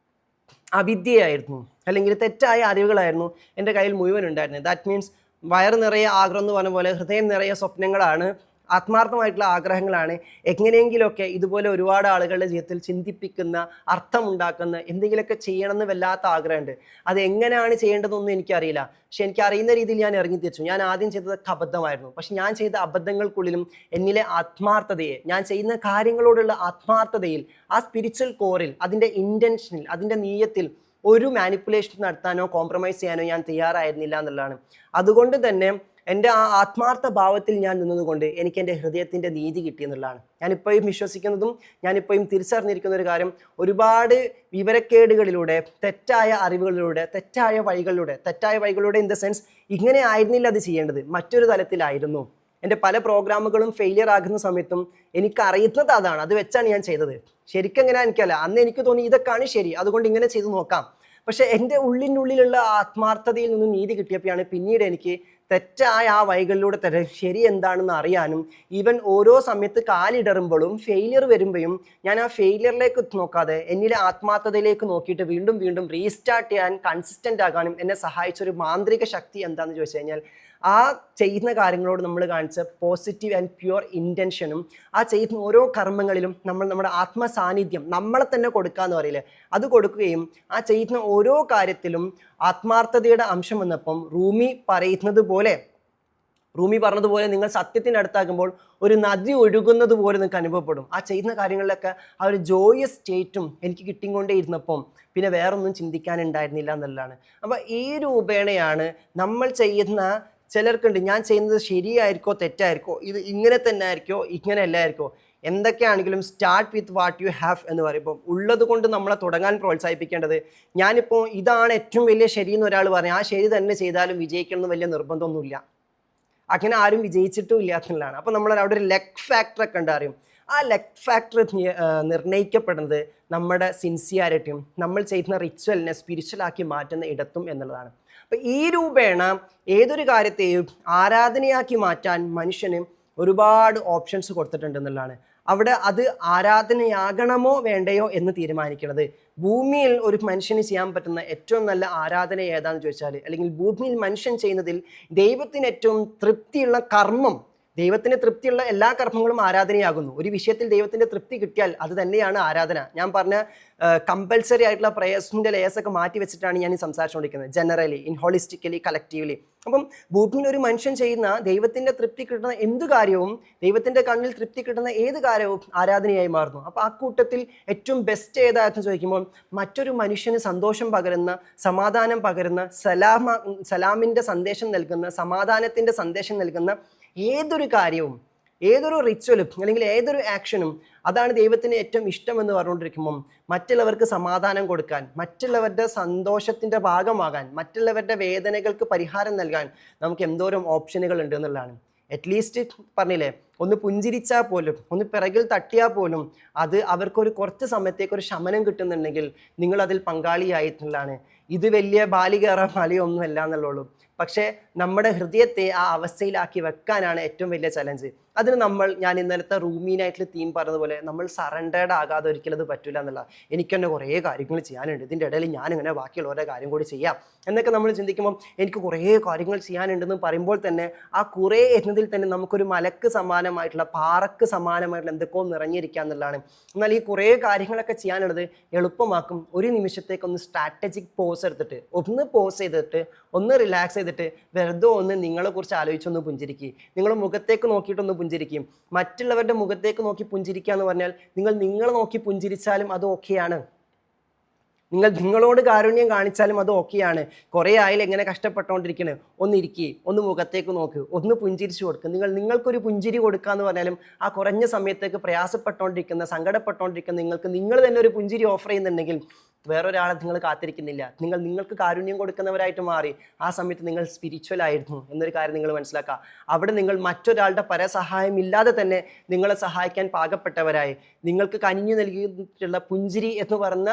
അവിദ്യയായിരുന്നു, അല്ലെങ്കിൽ തെറ്റായ അറിവുകളായിരുന്നു എൻ്റെ കയ്യിൽ മുഴുവൻ ഉണ്ടായിരുന്നത്. ദാറ്റ് മീൻസ് വയറ് നിറയെ ആഗ്രഹം എന്ന് പറഞ്ഞ പോലെ ഹൃദയം നിറയെ സ്വപ്നങ്ങളാണ്, ആത്മാർത്ഥമായിട്ടുള്ള ആഗ്രഹങ്ങളാണ്. എങ്ങനെയെങ്കിലുമൊക്കെ ഇതുപോലെ ഒരുപാട് ആളുകളുടെ ജീവിതത്തിൽ ചിന്തിപ്പിക്കുന്ന, അർത്ഥമുണ്ടാക്കുന്ന എന്തെങ്കിലുമൊക്കെ ചെയ്യണമെന്ന് വല്ലാത്ത ആഗ്രഹമുണ്ട്. അത് എങ്ങനെയാണ് ചെയ്യേണ്ടതെന്നൊന്നും എനിക്കറിയില്ല. പക്ഷെ എനിക്ക് അറിയുന്ന രീതിയിൽ ഞാൻ ഇറങ്ങി തിരിച്ചു. ഞാൻ ആദ്യം ചെയ്തതൊക്കെ അബദ്ധമായിരുന്നു. പക്ഷെ ഞാൻ ചെയ്ത അബദ്ധങ്ങൾക്കുള്ളിലും എന്നിലെ ആത്മാർത്ഥതയെ, ഞാൻ ചെയ്യുന്ന കാര്യങ്ങളോടുള്ള ആത്മാർത്ഥതയിൽ, ആ സ്പിരിച്വൽ കോറിൽ, അതിൻ്റെ ഇൻറ്റൻഷനിൽ, അതിൻ്റെ നീയത്തിൽ ഒരു മാനിപ്പുലേഷൻ നടത്താനോ കോംപ്രമൈസ് ചെയ്യാനോ ഞാൻ തയ്യാറായിരുന്നില്ല എന്നുള്ളതാണ്. അതുകൊണ്ട് തന്നെ എൻ്റെ ആ ആത്മാർത്ഥ ഭാവത്തിൽ ഞാൻ നിന്നതുകൊണ്ട് എനിക്ക് എൻ്റെ ഹൃദയത്തിൻ്റെ നീതി കിട്ടിയെന്നുള്ളതാണ് ഞാനിപ്പോഴും വിശ്വസിക്കുന്നതും ഞാനിപ്പോഴും തിരിച്ചറിഞ്ഞിരിക്കുന്ന ഒരു കാര്യം. ഒരുപാട് വിവരക്കേടുകളിലൂടെ, തെറ്റായ അറിവുകളിലൂടെ, തെറ്റായ വഴികളിലൂടെ ഇൻ ദ സെൻസ് ഇങ്ങനെ ആയിരുന്നില്ല അത് ചെയ്യേണ്ടത്, മറ്റൊരു തലത്തിലായിരുന്നു. എൻ്റെ പല പ്രോഗ്രാമുകളും ഫെയിലിയർ ആകുന്ന സമയത്തും എനിക്കറിയുന്നത് അതാണ്, അത് വെച്ചാണ് ഞാൻ ചെയ്തത്. ശരിക്കും എങ്ങനെ എനിക്കല്ല, അന്ന് എനിക്ക് തോന്നി ഇതൊക്കെയാണ് ശരി, അതുകൊണ്ട് ഇങ്ങനെ ചെയ്ത് നോക്കാം. പക്ഷെ എൻ്റെ ഉള്ളിനുള്ളിലുള്ള ആത്മാർത്ഥതയിൽ നിന്ന് നീതി കിട്ടിയപ്പോഴാണ് പിന്നീട് എനിക്ക് തെറ്റായ ആ വഴികളിലൂടെ തന്നെ ശരി എന്താണെന്ന് അറിയാനും, ഈവൻ ഓരോ സമയത്ത് കാലിടറുമ്പോഴും ഫെയിലിയർ വരുമ്പോഴും ഞാൻ ആ ഫെയിലിയറിലേക്ക് നോക്കാതെ എന്നിലെ ആത്മാർത്ഥതയിലേക്ക് നോക്കിയിട്ട് വീണ്ടും റീസ്റ്റാർട്ട് ചെയ്യാൻ, കൺസിസ്റ്റൻ്റ് ആകാനും എന്നെ സഹായിച്ചൊരു മാന്ത്രിക ശക്തി എന്താണെന്ന് ചോദിച്ചു കഴിഞ്ഞാൽ ആ ചെയ്യുന്ന കാര്യങ്ങളോട് നമ്മൾ കാണിച്ച പോസിറ്റീവ് ആൻഡ് പ്യുവർ ഇൻറ്റൻഷനും, ആ ചെയ്യുന്ന ഓരോ കർമ്മങ്ങളിലും നമ്മുടെ ആത്മസാന്നിധ്യം നമ്മളെ തന്നെ കൊടുക്കുക എന്ന് പറയില്ലേ, അത് കൊടുക്കുകയും ആ ചെയ്യുന്ന ഓരോ കാര്യത്തിലും ആത്മാർത്ഥതയുടെ അംശം വന്നപ്പം റൂമി പറഞ്ഞതുപോലെ നിങ്ങൾ സത്യത്തിനടുത്താകുമ്പോൾ ഒരു നദി ഒഴുകുന്നത് പോലെ നിങ്ങൾക്ക് അനുഭവപ്പെടും. ആ ചെയ്യുന്ന കാര്യങ്ങളിലൊക്കെ ആ ഒരു ജോയസ് സ്റ്റേറ്റും എനിക്ക് കിട്ടിക്കൊണ്ടേ ഇരുന്നപ്പം പിന്നെ വേറൊന്നും ചിന്തിക്കാനുണ്ടായിരുന്നില്ല എന്നുള്ളതാണ്. അപ്പോൾ ഈ രൂപേണയാണ് നമ്മൾ ചെയ്യുന്ന ചിലർക്കുണ്ട് ഞാൻ ചെയ്യുന്നത് ശരിയായിരിക്കോ തെറ്റായിരിക്കോ, ഇത് ഇങ്ങനെ തന്നെ ആയിരിക്കോ ഇങ്ങനെ അല്ലായിരിക്കോ, എന്തൊക്കെയാണെങ്കിലും start with what you have എന്ന് പറയുമ്പോൾ ഉള്ളത് കൊണ്ട് നമ്മളെ തുടങ്ങാൻ പ്രോത്സാഹിപ്പിക്കേണ്ടത്. ഞാനിപ്പോൾ ഇതാണ് ഏറ്റവും വലിയ ശരി എന്ന് ഒരാൾ പറഞ്ഞു, ആ ശരി തന്നെ ചെയ്താലും വിജയിക്കണം എന്ന് വലിയ നിർബന്ധമൊന്നുമില്ല. അങ്ങനെ ആരും വിജയിച്ചിട്ടും ഇല്ല എന്നുള്ളതാണ്. അപ്പോൾ നമ്മൾ അവിടെ ഒരു ലെഗ് ഫാക്ടർ ഒക്കെ ഉണ്ട് അറിയും. ആ ലെഗ് ഫാക്ടർ നിർണ്ണയിക്കപ്പെടുന്നത് നമ്മുടെ സിൻസിയാരിറ്റിയും നമ്മൾ ചെയ്യുന്ന റിച്വലിനെ സ്പിരിച്വലാക്കി മാറ്റുന്ന ഇടത്തും എന്നുള്ളതാണ്. അപ്പോൾ ഈ രൂപേണ ഏതൊരു കാര്യത്തെയും ആരാധനയാക്കി മാറ്റാൻ മനുഷ്യന് ഒരുപാട് ഓപ്ഷൻസ് കൊടുത്തിട്ടുണ്ട് എന്നുള്ളതാണ്. അവിടെ അത് ആരാധനയാകണമോ വേണ്ടയോ എന്ന് തീരുമാനിക്കുന്നത്. ഭൂമിയിൽ ഒരു മനുഷ്യന് ചെയ്യാൻ പറ്റുന്ന ഏറ്റവും നല്ല ആരാധന ഏതാണെന്ന് ചോദിച്ചാൽ, അല്ലെങ്കിൽ ഭൂമിയിൽ മനുഷ്യൻ ചെയ്യുന്നതിൽ ദൈവത്തിന് ഏറ്റവും തൃപ്തിയുള്ള കർമ്മം, ദൈവത്തിന് തൃപ്തിയുള്ള എല്ലാ കർമ്മങ്ങളും ആരാധനയാകുന്നു. ഒരു വിഷയത്തിൽ ദൈവത്തിൻ്റെ തൃപ്തി കിട്ടിയാൽ അത് തന്നെയാണ് ആരാധന. ഞാൻ പറഞ്ഞ കമ്പൽസറി ആയിട്ടുള്ള പ്രേയേഴ്സിൻ്റെ ലേയേഴ്സൊക്കെ മാറ്റി വെച്ചിട്ടാണ് ഞാൻ ഈ സംസാരിച്ചുകൊണ്ടിരിക്കുന്നത്, ജനറലി, ഇൻ ഹോളിസ്റ്റിക്കലി, കളക്റ്റീവ്ലി. അപ്പം ഭൂമിയിൽ ഒരു മനുഷ്യൻ ചെയ്യുന്ന ദൈവത്തിൻ്റെ തൃപ്തി കിട്ടുന്ന എന്ത് കാര്യവും, ദൈവത്തിൻ്റെ കണ്ണിൽ തൃപ്തി കിട്ടുന്ന ഏത് കാര്യവും ആരാധനയായി മാറുന്നു. അപ്പോൾ ആ കൂട്ടത്തിൽ ഏറ്റവും ബെസ്റ്റ് ഏതാണെന്ന് ചോദിക്കുമ്പോൾ മറ്റൊരു മനുഷ്യന് സന്തോഷം പകരുന്ന, സമാധാനം പകരുന്ന, സലാമിൻ്റെ സന്ദേശം നൽകുന്ന, സമാധാനത്തിൻ്റെ സന്ദേശം നൽകുന്ന ഏതൊരു കാര്യവും, ഏതൊരു റിച്വലും അല്ലെങ്കിൽ ഏതൊരു ആക്ഷനും അതാണ് ദൈവത്തിന് ഏറ്റവും ഇഷ്ടമെന്ന് പറഞ്ഞുകൊണ്ടിരിക്കുമ്പം മറ്റുള്ളവർക്ക് സമാധാനം കൊടുക്കാൻ, മറ്റുള്ളവരുടെ സന്തോഷത്തിൻ്റെ ഭാഗമാകാൻ, മറ്റുള്ളവരുടെ വേദനകൾക്ക് പരിഹാരം നൽകാൻ നമുക്ക് എന്തോരം ഓപ്ഷനുകൾ ഉണ്ട് എന്നുള്ളതാണ്. അറ്റ്ലീസ്റ്റ് പറഞ്ഞില്ലേ, ഒന്ന് പുഞ്ചിരിച്ചാൽ പോലും, ഒന്ന് പിറകിൽ തട്ടിയാൽ പോലും അത് അവർക്കൊരു കുറച്ച് സമയത്തേക്കൊരു ശമനം കിട്ടുന്നുണ്ടെങ്കിൽ നിങ്ങൾ അതിൽ പങ്കാളിയായിട്ടുള്ളതാണ്. ഇത് വലിയ ബാലി കയറാൻ മലയൊന്നുമല്ല എന്നുള്ളൂ. പക്ഷേ നമ്മുടെ ഹൃദയത്തെ ആ അവസ്ഥയിലാക്കി വെക്കാനാണ് ഏറ്റവും വലിയ ചലഞ്ച്. അതിന് ഞാൻ ഇന്നലത്തെ റൂമീനായിട്ടുള്ള തീം പറഞ്ഞതുപോലെ നമ്മൾ സറണ്ടേർഡ് ആകാതെ ഒരിക്കലും അത് പറ്റില്ല എന്നുള്ള. എനിക്ക് തന്നെ കുറേ കാര്യങ്ങൾ ചെയ്യാനുണ്ട്, ഇതിൻ്റെ ഇടയിൽ ഞാനിങ്ങനെ ബാക്കിയുള്ളവരുടെ കാര്യം കൂടി ചെയ്യാം എന്നൊക്കെ നമ്മൾ ചിന്തിക്കുമ്പം എനിക്ക് കുറേ കാര്യങ്ങൾ ചെയ്യാനുണ്ടെന്ന് പറയുമ്പോൾ തന്നെ ആ കുറേ എന്നതിൽ തന്നെ നമുക്കൊരു മലക്ക് സമാനമായിട്ടുള്ള, പാറക്ക് സമാനമായിട്ടുള്ള എന്തൊക്കെയോ നിറഞ്ഞിരിക്കുക എന്നുള്ളതാണ്. എന്നാൽ ഈ കുറേ കാര്യങ്ങളൊക്കെ ചെയ്യാനുള്ളത് എളുപ്പമാക്കും. ഒരു നിമിഷത്തേക്കൊന്ന് സ്ട്രാറ്റജിക് പോസ് എടുത്തിട്ട്, ഒന്ന് പോസ് ചെയ്തിട്ട്, ഒന്ന് റിലാക്സ് ചെയ്തിട്ട് വെറുതെ ഒന്ന് നിങ്ങളെക്കുറിച്ച് ആലോചിച്ചൊന്ന് പുഞ്ചിരിക്കുക. നിങ്ങൾ മുഖത്തേക്ക് നോക്കിയിട്ടൊന്ന് പുഞ്ചിരിക്കും. മറ്റുള്ളവരുടെ മുഖത്തേക്ക് നോക്കി പുഞ്ചിരിക്കുക എന്ന് പറഞ്ഞാൽ നിങ്ങളെ നോക്കി പുഞ്ചിരിച്ചാലും അത് ഓക്കെയാണ്. നിങ്ങളോട് കാരുണ്യം കാണിച്ചാലും അത് ഓക്കെയാണ്. കുറേ ആയാലും എങ്ങനെ കഷ്ടപ്പെട്ടുകൊണ്ടിരിക്കണേ, ഒന്ന് ഇരിക്കുക, ഒന്ന് മുഖത്തേക്ക് നോക്ക്, ഒന്ന് പുഞ്ചിരിച്ചു കൊടുക്കുക. നിങ്ങൾക്കൊരു പുഞ്ചിരി കൊടുക്കുക എന്ന് പറഞ്ഞാലും ആ കുറഞ്ഞ സമയത്തേക്ക് പ്രയാസപ്പെട്ടുകൊണ്ടിരിക്കുന്ന, സങ്കടപ്പെട്ടുകൊണ്ടിരിക്കുന്ന നിങ്ങൾ തന്നെ ഒരു പുഞ്ചിരി ഓഫർ ചെയ്യുന്നുണ്ടെങ്കിൽ വേറൊരാളെ നിങ്ങൾ കാത്തിരിക്കുന്നില്ല. നിങ്ങൾക്ക് കാരുണ്യം കൊടുക്കുന്നവരായിട്ട് മാറി. ആ സമയത്ത് നിങ്ങൾ സ്പിരിച്വൽ ആയിരുന്നു എന്നൊരു കാര്യം നിങ്ങൾ മനസ്സിലാക്കുക. അവിടെ നിങ്ങൾ മറ്റൊരാളുടെ പരസഹായം ഇല്ലാതെ തന്നെ നിങ്ങളെ സഹായിക്കാൻ പാകപ്പെട്ടവരായി, നിങ്ങൾക്ക് കനിഞ്ഞു നൽകിയിട്ടുള്ള പുഞ്ചിരി എന്ന് പറഞ്ഞ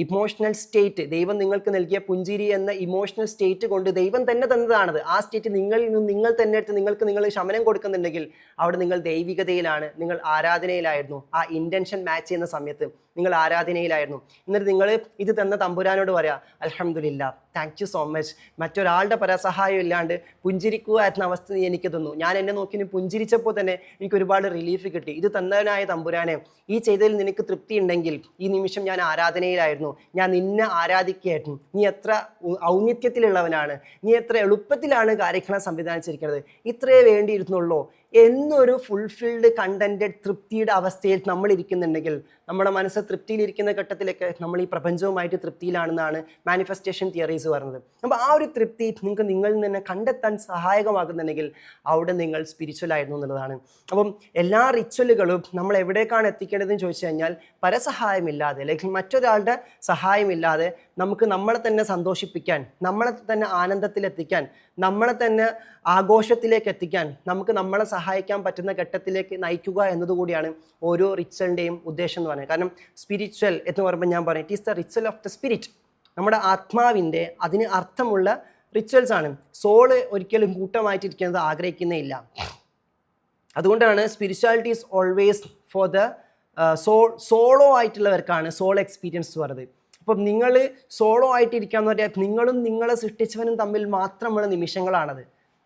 ഇമോഷണൽ സ്റ്റേറ്റ്, ദൈവം നിങ്ങൾക്ക് നൽകിയ പുഞ്ചിരി എന്ന ഇമോഷണൽ സ്റ്റേറ്റ് കൊണ്ട് ദൈവം തന്നെ തന്നതാണത്. ആ സ്റ്റേറ്റ് നിങ്ങളിൽ നിന്ന് നിങ്ങൾ തന്നെ എടുത്ത് നിങ്ങൾ ശമനം കൊടുക്കുന്നുണ്ടെങ്കിൽ അവിടെ നിങ്ങൾ ദൈവികതയിലാണ്, നിങ്ങൾ ആരാധനയിലായിരുന്നു. ആ ഇൻറ്റൻഷൻ മാച്ച് ചെയ്യുന്ന സമയത്ത് നിങ്ങൾ ആരാധനയിലായിരുന്നു. എന്നിട്ട് നിങ്ങൾ ഇത് തന്ന തമ്പുരാനോട് പറയാം, അൽഹംദുലില്ലാ, താങ്ക് യു സോ മച്ച്, മറ്റൊരാളുടെ പരസഹായം ഇല്ലാണ്ട് പുഞ്ചിരിക്കുക എന്ന അവസ്ഥ നീ എനിക്ക് തന്നു. ഞാൻ എന്നെ നോക്കി പുഞ്ചിരിച്ചപ്പോൾ തന്നെ എനിക്ക് ഒരുപാട് റിലീഫ് കിട്ടി. ഇത് തന്നവനായ തമ്പുരാനെ, ഈ ചെയ്തതിൽ നിനക്ക് തൃപ്തി ഉണ്ടെങ്കിൽ ഈ നിമിഷം ഞാൻ ആരാധനയിലായിരുന്നു, ഞാൻ നിന്നെ ആരാധിക്കുകയായിരുന്നു. നീ എത്ര ഔന്നിത്യത്തിലുള്ളവനാണ്, നീ എത്ര എളുപ്പത്തിലാണ് കാര്യങ്ങളെ സംവിധാനിച്ചിരിക്കുന്നത്, ഇത്രയേ വേണ്ടിയിരുന്നുള്ളൂ എന്നൊരു ഫുൾഫിൽഡ് കണ്ടന്റഡ് തൃപ്തിയുടെ അവസ്ഥയിൽ നമ്മൾ ഇരിക്കുന്നുണ്ടെങ്കിൽ, നമ്മുടെ മനസ്സ് തൃപ്തിയിലിരിക്കുന്ന ഘട്ടത്തിലൊക്കെ നമ്മൾ ഈ പ്രപഞ്ചവുമായിട്ട് തൃപ്തിയിലാണെന്നാണ് മാനിഫെസ്റ്റേഷൻ തിയറീസ് പറയുന്നത്. അപ്പോൾ ആ ഒരു തൃപ്തി നിങ്ങൾക്ക് നിങ്ങളിൽ നിന്ന് തന്നെ കണ്ടെത്താൻ സഹായകമാകുന്നുണ്ടെങ്കിൽ അവിടെ നിങ്ങൾ സ്പിരിച്വൽ ആയിരുന്നു എന്നുള്ളതാണ്. അപ്പം എല്ലാ റിച്വലുകളും നമ്മൾ എവിടേക്കാണ് എത്തിക്കേണ്ടതെന്ന് ചോദിച്ചു കഴിഞ്ഞാൽ, പരസഹായമില്ലാതെ അല്ലെങ്കിൽ മറ്റൊരാളുടെ സഹായമില്ലാതെ നമുക്ക് നമ്മളെ തന്നെ സന്തോഷിപ്പിക്കാൻ, നമ്മളെ തന്നെ ആനന്ദത്തിലെത്തിക്കാൻ, നമ്മളെ തന്നെ ആഘോഷത്തിലേക്ക് എത്തിക്കാൻ, നമുക്ക് നമ്മളെ സഹായിക്കാൻ പറ്റുന്ന ഘട്ടത്തിലേക്ക് നയിക്കുക എന്നതുകൂടിയാണ് ഓരോ റിച്വലിൻ്റെയും ഉദ്ദേശം എന്ന് പറയുന്നത്. കാരണം സ്പിരിച്വൽ എന്ന് പറയുമ്പോൾ ഞാൻ പറയും, it is the ritual of the spirit. നമ്മുടെ ആത്മാവിൻ്റെ അതിന് അർത്ഥമുള്ള റിച്വൽസ് ആണ്. സോള് ഒരിക്കലും കൂട്ടമായിട്ടിരിക്കുന്നത് ആഗ്രഹിക്കുന്നേ ഇല്ല. അതുകൊണ്ടാണ് spirituality is always for the solo ആയിട്ടുള്ളവർക്കാണ് സോൾ എക്സ്പീരിയൻസ് പറയുന്നത്. അപ്പം നിങ്ങൾ സോളോ ആയിട്ടിരിക്കാന്ന് പറഞ്ഞാൽ നിങ്ങളും നിങ്ങളെ സൃഷ്ടിച്ചവനും തമ്മിൽ മാത്രമുള്ള നിമിഷങ്ങളാണത്.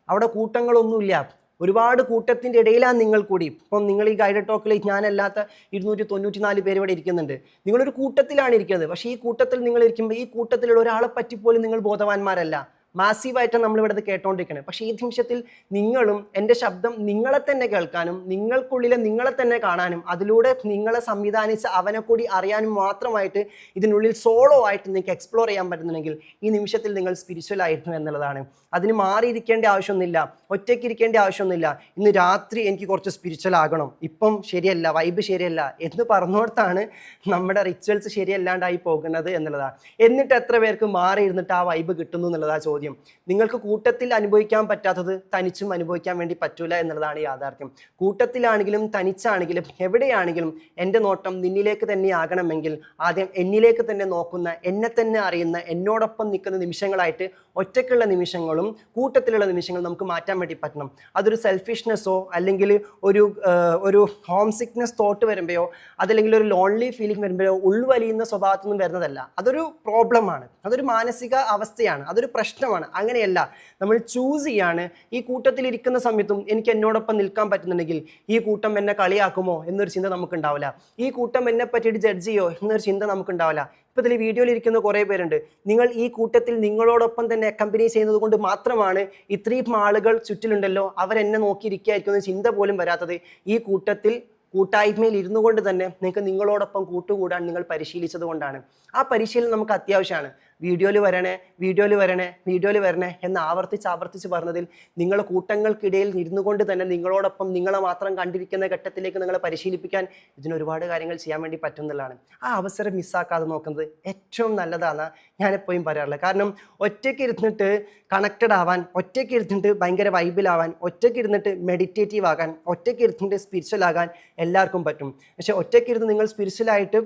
അവിടെ കൂട്ടങ്ങളൊന്നുമില്ല. ഒരുപാട് കൂട്ടത്തിൻ്റെ ഇടയിലാണ് നിങ്ങൾ കൂടി. ഇപ്പം നിങ്ങൾ ഈ ഗൈഡഡ് ടോക്കിൽ ഞാനല്ലാത്ത 294 പേര് ഇവിടെ ഇരിക്കുന്നുണ്ട്. നിങ്ങളൊരു കൂട്ടത്തിലാണ് ഇരിക്കുന്നത്. പക്ഷേ ഈ കൂട്ടത്തിൽ നിങ്ങൾ ഇരിക്കുമ്പോൾ ഈ കൂട്ടത്തിലുള്ള ഒരാളെ പറ്റിപ്പോലും നിങ്ങൾ ബോധവാന്മാരല്ല. മാസീവായിട്ട് നമ്മളിവിടെ കേട്ടോണ്ടിരിക്കുന്നത്. പക്ഷേ ഈ നിമിഷത്തിൽ നിങ്ങളും എൻ്റെ ശബ്ദം നിങ്ങളെ തന്നെ കേൾക്കാനും നിങ്ങൾക്കുള്ളിലെ നിങ്ങളെ തന്നെ കാണാനും അതിലൂടെ നിങ്ങളെ സംവിധാനിച്ച അവനെ കൂടി അറിയാനും മാത്രമായിട്ട് ഇതിനുള്ളിൽ സോളോ ആയിട്ട് നിങ്ങൾക്ക് എക്സ്പ്ലോർ ചെയ്യാൻ പറ്റുന്നുണ്ടെങ്കിൽ ഈ നിമിഷത്തിൽ നിങ്ങൾ സ്പിരിച്വൽ ആയിരുന്നു എന്നുള്ളതാണ്. അതിന് മാറിയിരിക്കേണ്ട ആവശ്യമൊന്നുമില്ല, ഒറ്റയ്ക്ക് ഇരിക്കേണ്ട ആവശ്യമൊന്നുമില്ല. ഇന്ന് രാത്രി എനിക്ക് കുറച്ച് സ്പിരിച്വൽ ആകണം, ഇപ്പം ശരിയല്ല, വൈബ് ശരിയല്ല എന്ന് പറഞ്ഞോടത്താണ് നമ്മുടെ റിച്വൽസ് ശരിയല്ലാണ്ടായി പോകുന്നത് എന്നുള്ളതാണ്. എന്നിട്ട് എത്ര പേർക്ക് മാറി ഇരുന്നിട്ട് ആ വൈബ് കിട്ടുന്നു എന്നുള്ളതാണ് ചോദ്യം. നിങ്ങൾക്ക് കൂട്ടത്തിൽ അനുഭവിക്കാൻ പറ്റാത്തത് തനിച്ചും അനുഭവിക്കാൻ വേണ്ടി പറ്റൂല എന്നുള്ളതാണ് യാഥാർത്ഥ്യം. കൂട്ടത്തിലാണെങ്കിലും തനിച്ചാണെങ്കിലും എവിടെയാണെങ്കിലും എൻ്റെ നോട്ടം നിന്നിലേക്ക് തന്നെ ആകണമെങ്കിൽ ആദ്യം എന്നിലേക്ക് തന്നെ നോക്കുന്ന, എന്നെ തന്നെ അറിയുന്ന, എന്നോടൊപ്പം നിൽക്കുന്ന നിമിഷങ്ങളായിട്ട് ഒറ്റയ്ക്കുള്ള നിമിഷങ്ങളും കൂട്ടത്തിലുള്ള നിമിഷങ്ങളും നമുക്ക് മാറ്റാൻ വേണ്ടി പറ്റണം. അതൊരു സെൽഫിഷ്നെസ്സോ അല്ലെങ്കിൽ ഒരു ഹോം സിക്നെസ് തോട്ട് വരുമ്പോഴോ അതല്ലെങ്കിൽ ഒരു ലോൺലി ഫീലിംഗ് വരുമ്പോഴോ ഉൾവലിയുന്ന സ്വഭാവത്തിൽ നിന്നും വരുന്നതല്ല. അതൊരു പ്രോബ്ലമാണ്, അതൊരു മാനസിക അവസ്ഥയാണ്, അതൊരു പ്രശ്നമാണ്. അങ്ങനെയല്ല, നമ്മൾ ചൂസ് ചെയ്യാണ്. ഈ കൂട്ടത്തിലിരിക്കുന്ന സമയത്തും എനിക്ക് എന്നോടൊപ്പം നിൽക്കാൻ പറ്റുന്നുണ്ടെങ്കിൽ ഈ കൂട്ടം എന്നെ കളിയാക്കുമോ എന്നൊരു ചിന്ത നമുക്കുണ്ടാവില്ല. ഈ കൂട്ടം എന്നെ പറ്റിയിട്ട് ജഡ്ജ് ചെയ്യോ എന്നൊരു ചിന്ത നമുക്കുണ്ടാവില്ല. ഇപ്പോൾ ഇതിൽ വീഡിയോയിൽ ഇരിക്കുന്ന കുറേ പേരുണ്ട്. നിങ്ങൾ ഈ കൂട്ടത്തിൽ നിങ്ങളോടൊപ്പം തന്നെ അക്കമ്പനി ചെയ്യുന്നത് കൊണ്ട് മാത്രമാണ് ഇത്രയും ആളുകൾ ചുറ്റിലുണ്ടല്ലോ അവരെന്നെ നോക്കിയിരിക്കുകയായിരിക്കും എന്ന ചിന്ത പോലും വരാത്തത്. ഈ കൂട്ടായ്മയിൽ ഇരുന്നു കൊണ്ട് തന്നെ നിങ്ങൾക്ക് നിങ്ങളോടൊപ്പം കൂട്ടുകൂടാൻ നിങ്ങൾ പരിശീലിച്ചത് കൊണ്ടാണ്. ആ പരിശീലനം നമുക്ക് അത്യാവശ്യമാണ്. വീഡിയോയിൽ വരണേ എന്ന് ആവർത്തിച്ച് പറഞ്ഞതിൽ നിങ്ങൾ കൂട്ടങ്ങൾക്കിടയിൽ ഇരുന്നു കൊണ്ട് തന്നെ നിങ്ങളോടൊപ്പം നിങ്ങളെ മാത്രം കണ്ടിരിക്കുന്ന ഘട്ടത്തിലേക്ക് നിങ്ങളെ പരിശീലിപ്പിക്കാൻ ഇതിനൊരുപാട് കാര്യങ്ങൾ ചെയ്യാൻ വേണ്ടി പറ്റുന്നതാണ്. ആ അവസരം മിസ്സാക്കാതെ നോക്കുന്നത് ഏറ്റവും നല്ലതാണ് ഞാനെപ്പോഴും പറയാറില്ല. കാരണം ഒറ്റയ്ക്ക് ഇരുന്നിട്ട് കണക്റ്റഡ് ആവാൻ, ഒറ്റയ്ക്ക് ഇരുന്നിട്ട് ഭയങ്കര വൈബിലാവാൻ, ഒറ്റയ്ക്ക് ഇരുന്നിട്ട് മെഡിറ്റേറ്റീവ് ആകാൻ, ഒറ്റയ്ക്ക് ഇരുന്നിട്ട് സ്പിരിച്വൽ ആകാൻ എല്ലാവർക്കും പറ്റും. പക്ഷെ ഒറ്റയ്ക്ക് ഇരുന്ന് നിങ്ങൾ സ്പിരിച്വലായിട്ട്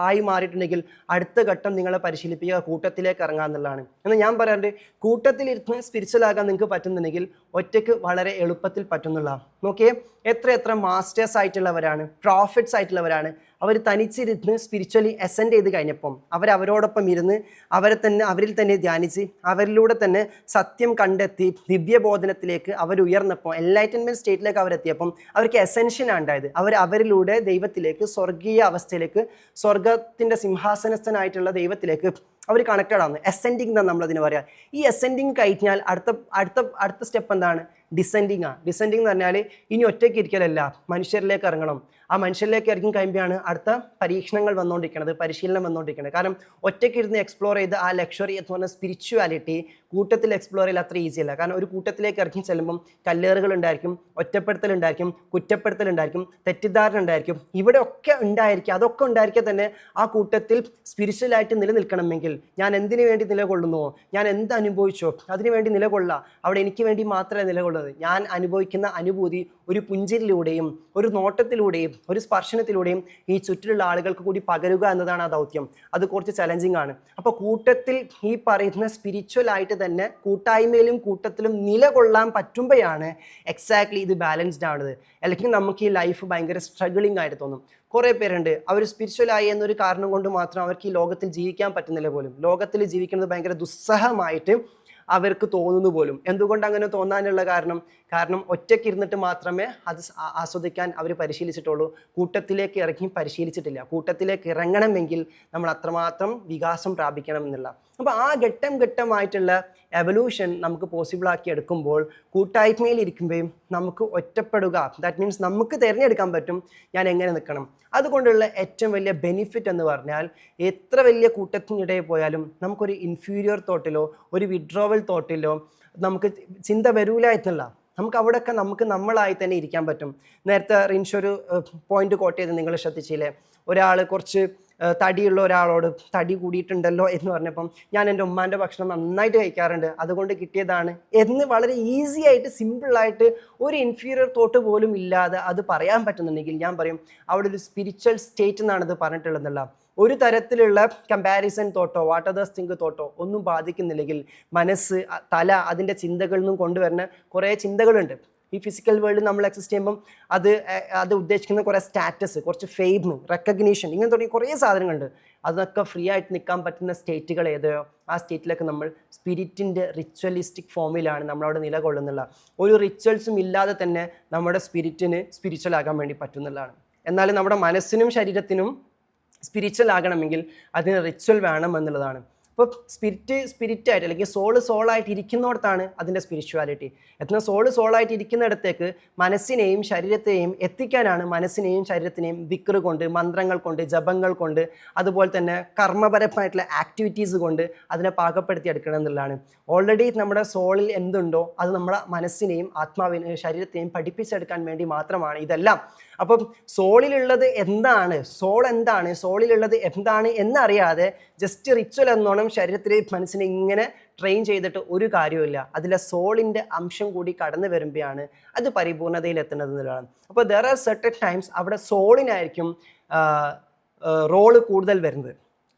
ആയി മാറിയിട്ടുണ്ടെങ്കിൽ അടുത്ത ഘട്ടം നിങ്ങളെ പരിശീലിപ്പിക്കുക കൂട്ടത്തിലേക്ക് ഇറങ്ങുക എന്നുള്ളതാണ്. എന്നാൽ ഞാൻ പറയാറുണ്ട്, കൂട്ടത്തിലിരുന്ന് സ്പിരിച്വൽ ആകാൻ നിങ്ങൾക്ക് പറ്റുന്നുണ്ടെങ്കിൽ ഒറ്റയ്ക്ക് വളരെ എളുപ്പത്തിൽ പറ്റുന്നുള്ള. നോക്കിയേ, എത്ര മാസ്റ്റേഴ്സ് ആയിട്ടുള്ളവരാണ്, പ്രോഫിറ്റ്സ് ആയിട്ടുള്ളവരാണ്. അവർ തനിച്ചിരുന്ന് സ്പിരിച്വലി അസെൻഡ് ചെയ്ത് കഴിഞ്ഞപ്പം അവരോടൊപ്പം ഇരുന്ന് അവരിൽ തന്നെ ധ്യാനിച്ച് അവരിലൂടെ തന്നെ സത്യം കണ്ടെത്തി ദിവ്യബോധനത്തിലേക്ക് അവർ ഉയർന്നപ്പോൾ, എൻലൈറ്റൻമെൻറ്റ് സ്റ്റേറ്റിലേക്ക് അവരെത്തിയപ്പം അവർക്ക് അസെൻഷനാണ് ഉണ്ടായത്. അവരിലൂടെ ദൈവത്തിലേക്ക്, സ്വർഗീയ അവസ്ഥയിലേക്ക്, സ്വർഗത്തിൻ്റെ സിംഹാസനസ്ഥനായിട്ടുള്ള ദൈവത്തിലേക്ക് അവർ കണക്റ്റഡ് ആണ്. അസെൻഡിങ് എന്നാണ് നമ്മളതിന് പറയുക. ഈ അസെൻഡിങ് കഴിഞ്ഞാൽ അടുത്ത സ്റ്റെപ്പ് എന്താണ്? ഡിസെൻഡിങ് ആണ്. ഡിസെൻഡിങ് എന്ന് പറഞ്ഞാൽ ഇനി ഒറ്റയ്ക്ക് ഇരിക്കലല്ല, മനുഷ്യരിലേക്ക് ഇറങ്ങണം. ആ മനുഷ്യരിലേക്ക് ഇറങ്ങി കഴിയുമ്പോഴാണ് അടുത്ത പരീക്ഷണങ്ങൾ വന്നുകൊണ്ടിരിക്കുന്നത്, പരിശീലനം വന്നുകൊണ്ടിരിക്കുന്നത്. കാരണം ഒറ്റയ്ക്ക് ഇരുന്ന് എക്സ്പ്ലോർ ചെയ്ത് ആ ലക്ഷറി എന്ന് പറഞ്ഞ സ്പിരിച്വാലിറ്റി കൂട്ടത്തിൽ എക്സ്പ്ലോർ ചെയ്യൽ അത്ര ഈസി അല്ല. കാരണം ഒരു കൂട്ടത്തിലേക്ക് ഇറങ്ങി ചെല്ലുമ്പം കല്ലേറുകൾ ഉണ്ടായിരിക്കും, ഒറ്റപ്പെടുത്തലുണ്ടായിരിക്കും, കുറ്റപ്പെടുത്തലുണ്ടായിരിക്കും, തെറ്റിദ്ധാരണ ഉണ്ടായിരിക്കും, ഇവിടെ ഒക്കെ ഉണ്ടായിരിക്കും. അതൊക്കെ ഉണ്ടായിരിക്കുക തന്നെ ആ കൂട്ടത്തിൽ സ്പിരിച്വലായിട്ട് നിലനിൽക്കണമെങ്കിൽ ഞാൻ എന്തിനു വേണ്ടി നിലകൊള്ളുന്നുവോ, ഞാൻ എന്ത് അനുഭവിച്ചോ അതിനു വേണ്ടി നിലകൊള്ളുക. അവിടെ എനിക്ക് വേണ്ടി മാത്രമേ നിലകൊള്ളുന്നത്. ഞാൻ അനുഭവിക്കുന്ന അനുഭൂതി ഒരു പുഞ്ചിരിയിലൂടെയും ഒരു നോട്ടത്തിലൂടെയും ഒരു സ്പർശനത്തിലൂടെയും ഈ ചുറ്റിലുള്ള ആളുകൾക്ക് കൂടി പകരുക എന്നതാണ് ആ ദൗത്യം. അത് കുറച്ച് ചലഞ്ചിങ് ആണ്. അപ്പോൾ കൂട്ടത്തിൽ ഈ പറയുന്ന സ്പിരിച്വൽ ആയിട്ട് തന്നെ കൂട്ടായ്മയിലും കൂട്ടത്തിലും നിലകൊള്ളാൻ പറ്റുമ്പോഴാണ് എക്സാക്ട്ലി ഇത് ബാലൻസ്ഡ് ആണത്. അല്ലെങ്കിൽ നമുക്ക് ഈ ലൈഫ് ഭയങ്കര സ്ട്രഗിളിംഗ് ആയിട്ട് തോന്നും. കുറേ പേരുണ്ട്, അവർ സ്പിരിച്വലായി എന്നൊരു കാരണം കൊണ്ട് മാത്രം അവർക്ക് ഈ ലോകത്തിൽ ജീവിക്കാൻ പറ്റുന്നില്ല പോലും. ലോകത്തിൽ ജീവിക്കുന്നത് ഭയങ്കര ദുസ്സഹമായിട്ട് അവർക്ക് തോന്നുന്നു പോലും. എന്തുകൊണ്ട് അങ്ങനെ തോന്നാനുള്ള കാരണം ഒറ്റയ്ക്ക് ഇരുന്നിട്ട് മാത്രമേ അത് ആസ്വദിക്കാൻ അവർ പരിശീലിച്ചിട്ടുള്ളൂ. കൂട്ടത്തിലേക്ക് ഇറങ്ങി പരിശീലിച്ചിട്ടില്ല. കൂട്ടത്തിലേക്ക് ഇറങ്ങണമെങ്കിൽ നമ്മൾ അത്രമാത്രം വികാസം പ്രാപിക്കണം എന്നുള്ള. അപ്പോൾ ആ ഘട്ടമായിട്ടുള്ള എവല്യൂഷൻ നമുക്ക് പോസിബിളാക്കി എടുക്കുമ്പോൾ കൂട്ടായ്മയിൽ ഇരിക്കുമ്പോഴും നമുക്ക് ഒറ്റപ്പെടുക, ദാറ്റ് മീൻസ് നമുക്ക് തിരഞ്ഞെടുക്കാൻ പറ്റും ഞാൻ എങ്ങനെ നിൽക്കണം. അതുകൊണ്ടുള്ള ഏറ്റവും വലിയ ബെനിഫിറ്റ് എന്ന് പറഞ്ഞാൽ എത്ര വലിയ കൂട്ടത്തിനിടയിൽ പോയാലും നമുക്കൊരു ഇൻഫീരിയർ തോട്ടിലോ ഒരു വിഡ്രോവൽ തോട്ടിലോ നമുക്ക് ചിന്ത വരൂല എന്നുള്ള. നമുക്ക് അവിടെയൊക്കെ നമുക്ക് നമ്മളായി തന്നെ ഇരിക്കാൻ പറ്റും. നേരത്തെ റിൻഷ് ഒരു പോയിന്റ് കോട്ട് ചെയ്ത് നിങ്ങൾ ശ്രദ്ധിച്ചില്ലേ, ഒരാൾ കുറച്ച് തടിയുള്ള ഒരാളോട് തടി കൂടിയിട്ടുണ്ടല്ലോ എന്ന് പറഞ്ഞപ്പം ഞാൻ എൻ്റെ ഉമ്മാൻ്റെ ഭക്ഷണം നന്നായിട്ട് കഴിക്കാറുണ്ട് അതുകൊണ്ട് കിട്ടിയതാണ് എന്ന് വളരെ ഈസി ആയിട്ട് സിമ്പിളായിട്ട് ഒരു ഇൻഫീരിയർ തോട്ട് പോലും ഇല്ലാതെ അത് പറയാൻ പറ്റുന്നുണ്ടെങ്കിൽ ഞാൻ പറയും അവിടെ ഒരു സ്പിരിച്വൽ സ്റ്റേറ്റ് എന്നാണ് ഇത് പറഞ്ഞിട്ടുള്ളതല്ല. ഒരു തരത്തിലുള്ള കമ്പാരിസൺ തോട്ടോ വാട്ട് അതേഴ്സ് തിങ്ക് തോട്ടോ ഒന്നും ബാധിക്കുന്നില്ലെങ്കിൽ മനസ്സ്, തല, അതിൻ്റെ ചിന്തകളിൽ നിന്നും കൊണ്ടുവരുന്ന കുറേ ചിന്തകളുണ്ട്. ഈ ഫിസിക്കൽ വേൾഡ് നമ്മൾ എക്സിസ്റ്റ് ചെയ്യുമ്പം അത് ഉദ്ദേശിക്കുന്ന കുറേ സ്റ്റാറ്റസ്, കുറച്ച് ഫെയിം, റെക്കഗ്നീഷൻ, ഇങ്ങനെ തുടങ്ങി കുറേ സാധനങ്ങളുണ്ട്. അതൊക്കെ ഫ്രീ ആയിട്ട് നിൽക്കാൻ പറ്റുന്ന സ്റ്റേറ്റുകൾ ഏതോ ആ സ്റ്റേറ്റിലൊക്കെ നമ്മൾ സ്പിരിറ്റിൻ്റെ റിച്വലിസ്റ്റിക് ഫോമിലാണ് നമ്മളവിടെ നിലകൊള്ളുന്നുള്ള. ഒരു റിച്വൽസും ഇല്ലാതെ തന്നെ നമ്മുടെ സ്പിരിറ്റിന് സ്പിരിച്വൽ ആകാൻ വേണ്ടി പറ്റുന്നതാണ്. എന്നാൽ നമ്മുടെ മനസ്സിനും ശരീരത്തിനും സ്പിരിച്വൽ ആകണമെങ്കിൽ അതിന് റിച്വൽ വേണം എന്നുള്ളതാണ്. അപ്പോൾ സ്പിരിറ്റായിട്ട് അല്ലെങ്കിൽ സോളായിട്ട് ഇരിക്കുന്നിടത്താണ് അതിൻ്റെ സ്പിരിച്വാലിറ്റി. എന്നാൽ സോളായിട്ട് ഇരിക്കുന്നിടത്തേക്ക് മനസ്സിനെയും ശരീരത്തെയും എത്തിക്കാനാണ് മനസ്സിനെയും ശരീരത്തിനെയും ദിക്ർ കൊണ്ട്, മന്ത്രങ്ങൾ കൊണ്ട്, ജപങ്ങൾ കൊണ്ട്, അതുപോലെ തന്നെ കർമ്മപരമായിട്ടുള്ള ആക്ടിവിറ്റീസ് കൊണ്ട് അതിനെ പാകപ്പെടുത്തി എടുക്കണം എന്നുള്ളതാണ്. ഓൾറെഡി നമ്മുടെ സോളിൽ എന്തുണ്ടോ അത് നമ്മുടെ മനസ്സിനെയും ആത്മാവിനെയും ശരീരത്തെയും പഠിപ്പിച്ചെടുക്കാൻ വേണ്ടി മാത്രമാണ് ഇതെല്ലാം. അപ്പം സോളിലുള്ളത് എന്താണ്, സോളിലുള്ളത് എന്താണ് എന്നറിയാതെ ജസ്റ്റ് റിച്വൽ എന്നോണം ശരീരത്തിലെ മനസ്സിനെ ഇങ്ങനെ ട്രെയിൻ ചെയ്തിട്ട് ഒരു കാര്യമില്ല. അതിലെ സോളിൻ്റെ അംശം കൂടി കടന്നു വരുമ്പോഴാണ് അത് പരിപൂർണതയിൽ എത്തുന്നത് എന്നുള്ളതാണ്. അപ്പോൾ ദർ ആർ സർട്ടൻ ടൈംസ് അവിടെ സോളിനായിരിക്കും റോള് കൂടുതൽ വരുന്നത്.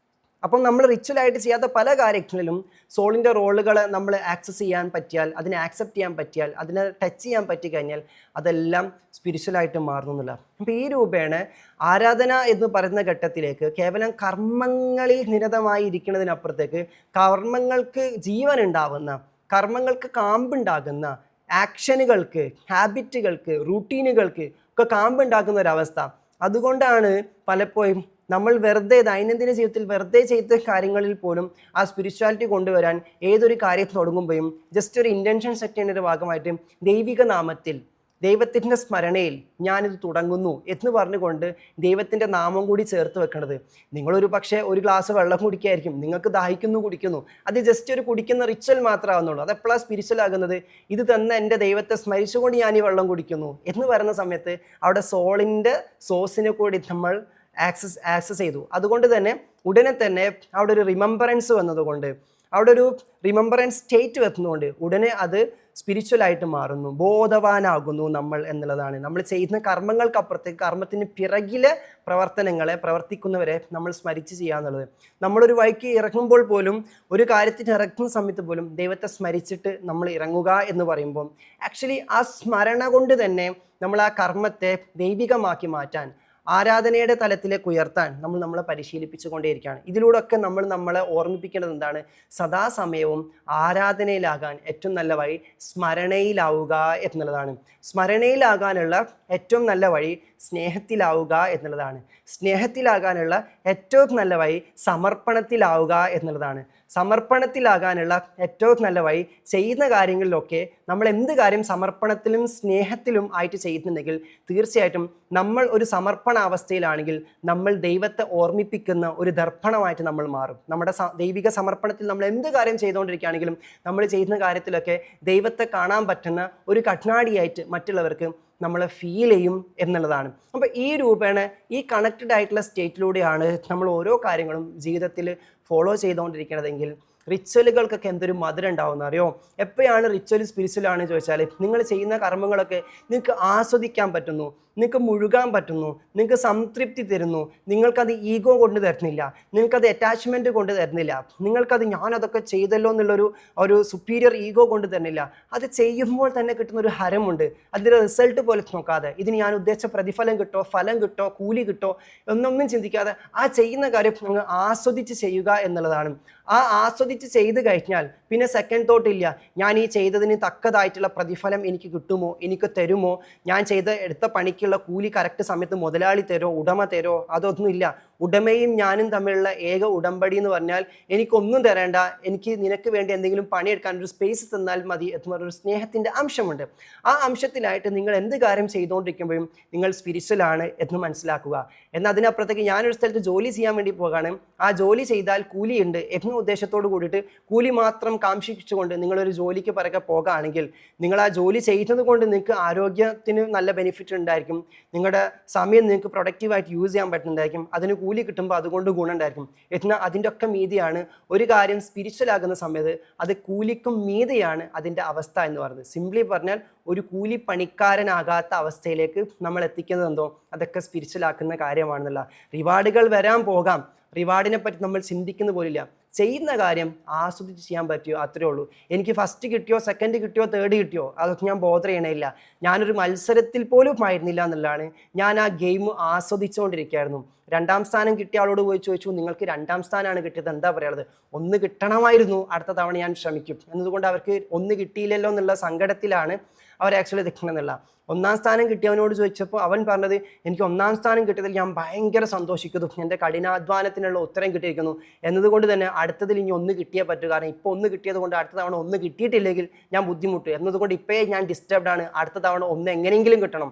അപ്പം നമ്മൾ റിച്വലായിട്ട് ചെയ്യാത്ത പല കാര്യങ്ങളിലും സോളിൻ്റെ റോളുകളെ നമ്മൾ ആക്സസ് ചെയ്യാൻ പറ്റിയാൽ, അതിനെ ആക്സെപ്റ്റ് ചെയ്യാൻ പറ്റിയാൽ, അതിനെ ടച്ച് ചെയ്യാൻ പറ്റിക്കഴിഞ്ഞാൽ അതെല്ലാം സ്പിരിച്വലായിട്ട് മാറുന്നില്ല. അപ്പോൾ ഈ രൂപേണ ആരാധന എന്ന് പറയുന്ന ഘട്ടത്തിലേക്ക് കേവലം കർമ്മങ്ങളിൽ നിരതമായി ഇരിക്കുന്നതിനപ്പുറത്തേക്ക് കർമ്മങ്ങൾക്ക് ജീവൻ ഉണ്ടാവുന്ന, കർമ്മങ്ങൾക്ക് കാമ്പുണ്ടാകുന്ന, ആക്ഷനുകൾക്ക്, ഹാബിറ്റുകൾക്ക്, റൂട്ടീനുകൾക്ക് ഒക്കെ കാമ്പുണ്ടാക്കുന്ന ഒരവസ്ഥ. അതുകൊണ്ടാണ് പലപ്പോഴും നമ്മൾ വെറുതെ ദൈനംദിന ജീവിതത്തിൽ വെറുതെ ചെയ്ത കാര്യങ്ങളിൽ പോലും ആ സ്പിരിച്വാലിറ്റി കൊണ്ടുവരാൻ ഏതൊരു കാര്യം തുടങ്ങുമ്പോഴും ജസ്റ്റ് ഒരു ഇൻറ്റൻഷൻ സെറ്റ് ചെയ്യുന്ന ഒരു ഭാഗമായിട്ട് ദൈവിക നാമത്തിൽ, ദൈവത്തിൻ്റെ സ്മരണയിൽ ഞാനിത് തുടങ്ങുന്നു എന്ന് പറഞ്ഞുകൊണ്ട് ദൈവത്തിൻ്റെ നാമം കൂടി ചേർത്ത് വെക്കണത്. നിങ്ങളൊരു പക്ഷേ ഒരു ഗ്ലാസ് വെള്ളം കുടിക്കുകയായിരിക്കും, നിങ്ങൾക്ക് ദാഹിക്കുന്നു, കുടിക്കുന്നു, അത് ജസ്റ്റ് ഒരു കുടിക്കുന്ന റിച്വൽ മാത്രമാകുന്നുള്ളൂ. അതെപ്പോഴാണ് സ്പിരിച്വൽ ആകുന്നത്? ഇത് തന്നെ എൻ്റെ ദൈവത്തെ സ്മരിച്ചുകൊണ്ട് ഞാൻ ഈ വെള്ളം കുടിക്കുന്നു എന്ന് പറയുന്ന സമയത്ത് അവിടെ സോളിൻ്റെ സോഴ്സിനെ കൂടി നമ്മൾ ആക്സസ് ചെയ്തു. അതുകൊണ്ട് തന്നെ ഉടനെ തന്നെ അവിടെ ഒരു റിമംബറൻസ് വന്നതുകൊണ്ട്, അവിടെ ഒരു റിമംബറൻസ് സ്റ്റേറ്റ് വെക്കുന്നതുകൊണ്ട് ഉടനെ അത് സ്പിരിച്വലായിട്ട് മാറുന്നു, ബോധവാനാകുന്നു നമ്മൾ എന്നുള്ളതാണ്. നമ്മൾ ചെയ്യുന്ന കർമ്മങ്ങൾക്കപ്പുറത്തേക്ക് കർമ്മത്തിന് പിറകിലെ പ്രവർത്തിക്കുന്നവരെ നമ്മൾ സ്മരിച്ച് ചെയ്യുക എന്നുള്ളത്. നമ്മളൊരു വഴിക്ക് ഇറങ്ങുമ്പോൾ പോലും, ഒരു കാര്യത്തിന് ഇറങ്ങുന്ന സമയത്ത് പോലും ദൈവത്തെ സ്മരിച്ചിട്ട് നമ്മൾ ഇറങ്ങുക എന്ന് പറയുമ്പോൾ ആക്ച്വലി ആ സ്മരണ കൊണ്ട് തന്നെ നമ്മൾ ആ കർമ്മത്തെ ദൈവികമാക്കി മാറ്റാൻ, ആരാധനയുടെ തലത്തിലേക്ക് ഉയർത്താൻ നമ്മളെ പരിശീലിപ്പിച്ചുകൊണ്ടേയിരിക്കുകയാണ്. ഇതിലൂടെയൊക്കെ നമ്മളെ ഓർമ്മിപ്പിക്കേണ്ടത് എന്താണ്? സദാസമയവും ആരാധനയിലാകാൻ ഏറ്റവും നല്ല വഴി സ്മരണയിലാവുക എന്നുള്ളതാണ്. സ്മരണയിലാകാനുള്ള ഏറ്റവും നല്ല വഴി സ്നേഹത്തിലാവുക എന്നുള്ളതാണ്. സ്നേഹത്തിലാകാനുള്ള ഏറ്റവും നല്ല വഴി സമർപ്പണത്തിലാവുക എന്നുള്ളതാണ്. സമർപ്പണത്തിലാകാനുള്ള ഏറ്റവും നല്ല വഴി ചെയ്യുന്ന കാര്യങ്ങളിലൊക്കെ നമ്മൾ എന്ത് കാര്യം സമർപ്പണത്തിലും സ്നേഹത്തിലും ആയിട്ട് ചെയ്യുന്നുണ്ടെങ്കിൽ തീർച്ചയായിട്ടും നമ്മൾ ഒരു സമർപ്പണ അവസ്ഥയിലാണെങ്കിൽ നമ്മൾ ദൈവത്തെ ഓർമ്മിപ്പിക്കുന്ന ഒരു ദർപ്പണമായിട്ട് നമ്മൾ മാറും. നമ്മുടെ ദൈവിക സമർപ്പണത്തിൽ നമ്മൾ എന്ത് കാര്യം ചെയ്തുകൊണ്ടിരിക്കുകയാണെങ്കിലും നമ്മൾ ചെയ്യുന്ന കാര്യത്തിലൊക്കെ ദൈവത്തെ കാണാൻ പറ്റുന്ന ഒരു കണ്ണാടിയായിട്ട് മറ്റുള്ളവർക്ക് നമ്മൾ ഫീൽ ചെയ്യും എന്നുള്ളതാണ്. അപ്പോൾ ഈ രൂപേണ ഈ കണക്റ്റഡ് ആയിട്ടുള്ള സ്റ്റേറ്റിലൂടെയാണ് നമ്മൾ ഓരോ കാര്യങ്ങളും ജീവിതത്തിൽ ഫോളോ ചെയ്തുകൊണ്ടിരിക്കുന്നതെങ്കിൽ റിച്വലുകൾക്കൊക്കെ എന്തൊരു മധുരം ഉണ്ടാവുമെന്ന് അറിയോ? എപ്പോഴാണ് റിച്വൽ സ്പിരിച്വലാണ് ചോദിച്ചാൽ, നിങ്ങൾ ചെയ്യുന്ന കർമ്മങ്ങളൊക്കെ നിങ്ങൾക്ക് ആസ്വദിക്കാൻ പറ്റുന്നു, നിങ്ങൾക്ക് മുഴുകാൻ പറ്റുന്നു, നിങ്ങൾക്ക് സംതൃപ്തി തരുന്നു, നിങ്ങൾക്കത് ഈഗോ കൊണ്ട് തരുന്നില്ല, നിങ്ങൾക്കത് അറ്റാച്ച്മെൻറ്റ് കൊണ്ട് തരുന്നില്ല, നിങ്ങൾക്കത് ഞാനതൊക്കെ ചെയ്തല്ലോ ഒരു സുപ്പീരിയർ ഈഗോ കൊണ്ട് തരുന്നില്ല. അത് ചെയ്യുമ്പോൾ തന്നെ കിട്ടുന്ന ഒരു ഹരമുണ്ട്. അതിൻ്റെ റിസൾട്ട് പോലെ നോക്കാതെ ഇതിന് ഞാൻ ഉദ്ദേശിച്ച പ്രതിഫലം കിട്ടോ, ഫലം കിട്ടോ, കൂലി കിട്ടോ എന്നൊന്നും ചിന്തിക്കാതെ ആ ചെയ്യുന്ന കാര്യം അങ്ങ് ആസ്വദിച്ച് ചെയ്യുക എന്നുള്ളതാണ്. ആ ആസ്വദിച്ച് ചെയ്ത് കഴിഞ്ഞാൽ പിന്നെ സെക്കൻഡ് തോട്ട് ഇല്ല, ഞാൻ ഈ ചെയ്തതിന് തക്കതായിട്ടുള്ള പ്രതിഫലം എനിക്ക് കിട്ടുമോ, എനിക്ക് തരുമോ, ഞാൻ എടുത്ത പണിക്കുള്ള കൂലി കറക്റ്റ് സമയത്ത് മുതലാളി തരോ, ഉടമ തരോ, അതൊന്നുമില്ല. ഉടമയും ഞാനും തമ്മിലുള്ള ഏക ഉടമ്പടി എന്ന് പറഞ്ഞാൽ എനിക്കൊന്നും തരേണ്ട, എനിക്ക് നിനക്ക് വേണ്ടി എന്തെങ്കിലും പണിയെടുക്കാൻ ഒരു സ്പേസ് തന്നാൽ മതി എന്ന് പറഞ്ഞൊരു സ്നേഹത്തിൻ്റെ അംശമുണ്ട്. ആ അംശത്തിലായിട്ട് നിങ്ങൾ എന്ത് കാര്യം ചെയ്തുകൊണ്ടിരിക്കുമ്പോഴും നിങ്ങൾ സ്പിരിച്വലാണ് എന്ന് മനസ്സിലാക്കുക. എന്നാൽ അതിനപ്പുറത്തേക്ക് ഞാനൊരു സ്ഥലത്ത് ജോലി ചെയ്യാൻ വേണ്ടി പോകാണ്, ആ ജോലി ചെയ്താൽ കൂലിയുണ്ട് എന്ന ഉദ്ദേശത്തോട് കൂടിയിട്ട് കൂലി മാത്രം കാക്ഷിച്ചുകൊണ്ട് നിങ്ങളൊരു ജോലിക്ക് പിറകെ പോകുകയാണെങ്കിൽ നിങ്ങൾ ആ ജോലി ചെയ്യുന്നത് കൊണ്ട് നിങ്ങൾക്ക് ആരോഗ്യത്തിന് നല്ല ബെനിഫിറ്റ് ഉണ്ടായിരിക്കും, നിങ്ങളുടെ സമയം നിങ്ങൾക്ക് പ്രൊഡക്റ്റീവായിട്ട് യൂസ് ചെയ്യാൻ പറ്റുന്നുണ്ടായിരിക്കും, അതിന് കൂലി കിട്ടുമ്പോൾ അതുകൊണ്ട് ഗുണം ഉണ്ടായിരിക്കും. എന്നാൽ അതിൻ്റെ ഒക്കെ മീതിയാണ് ഒരു കാര്യം സ്പിരിച്വൽ ആകുന്ന സമയത്ത് അത് കൂലിക്കും മീതെയാണ് അതിൻ്റെ അവസ്ഥ എന്ന് പറയുന്നത്. സിംപ്ലി പറഞ്ഞാൽ ഒരു കൂലി പണിക്കാരനാകാത്ത അവസ്ഥയിലേക്ക് നമ്മൾ എത്തിക്കുന്നത് എന്തോ അതൊക്കെ സ്പിരിച്വൽ ആക്കുന്ന കാര്യമാണെന്നുള്ള. റിവാർഡുകൾ വരാൻ പോകാം, റിവാർഡിനെ പറ്റി നമ്മൾ ചിന്തിക്കുന്ന പോലില്ല. ചെയ്യുന്ന കാര്യം ആസ്വദിച്ച് ചെയ്യാൻ പറ്റുമോ അത്രേ ഉള്ളൂ. എനിക്ക് ഫസ്റ്റ് കിട്ടിയോ, സെക്കൻഡ് കിട്ടിയോ, തേർഡ് കിട്ടിയോ അതൊക്കെ ഞാൻ ബോധർ ചെയ്യണില്ല. ഞാനൊരു മത്സരത്തിൽ പോലും ആയിരുന്നില്ല എന്നുള്ളതാണ്. ഞാൻ ആ ഗെയിം ആസ്വദിച്ചുകൊണ്ടിരിക്കുകയായിരുന്നു. 2ാം സ്ഥാനം കിട്ടിയ ആളോട് പോയി ചോദിച്ചു, നിങ്ങൾക്ക് 2ാം സ്ഥാനമാണ് കിട്ടിയത്, എന്താ പറയുന്നത്? 1 കിട്ടണമായിരുന്നു, അടുത്ത തവണ ഞാൻ ശ്രമിക്കും എന്നതുകൊണ്ട് അവർക്ക് 1 കിട്ടിയില്ലല്ലോ എന്നുള്ള സങ്കടത്തിലാണ് അവർ ആക്ച്വലി നിൽക്കണമെന്നില്ല. 1ാം സ്ഥാനം കിട്ടിയവനോട് ചോദിച്ചപ്പോൾ അവൻ പറഞ്ഞത്, എനിക്ക് 1ാം സ്ഥാനം കിട്ടിയതിൽ ഞാൻ ഭയങ്കര സന്തോഷിക്കുന്നു, എൻ്റെ കഠിനാധ്വാനത്തിനുള്ള ഉത്തരം കിട്ടിയിരിക്കുന്നു എന്നതുകൊണ്ട് തന്നെ അടുത്തതിൽ ഇനി 1 കിട്ടിയേ പറ്റൂ, കാരണം ഇപ്പോൾ 1 കിട്ടിയത് കൊണ്ട് അടുത്ത തവണ 1 കിട്ടിയിട്ടില്ലെങ്കിൽ ഞാൻ ബുദ്ധിമുട്ട് എന്നതുകൊണ്ട് ഇപ്പോഴേ ഞാൻ ഡിസ്റ്റർബ്ഡ് ആണ്, അടുത്ത തവണ 1 എങ്ങനെയെങ്കിലും കിട്ടണം.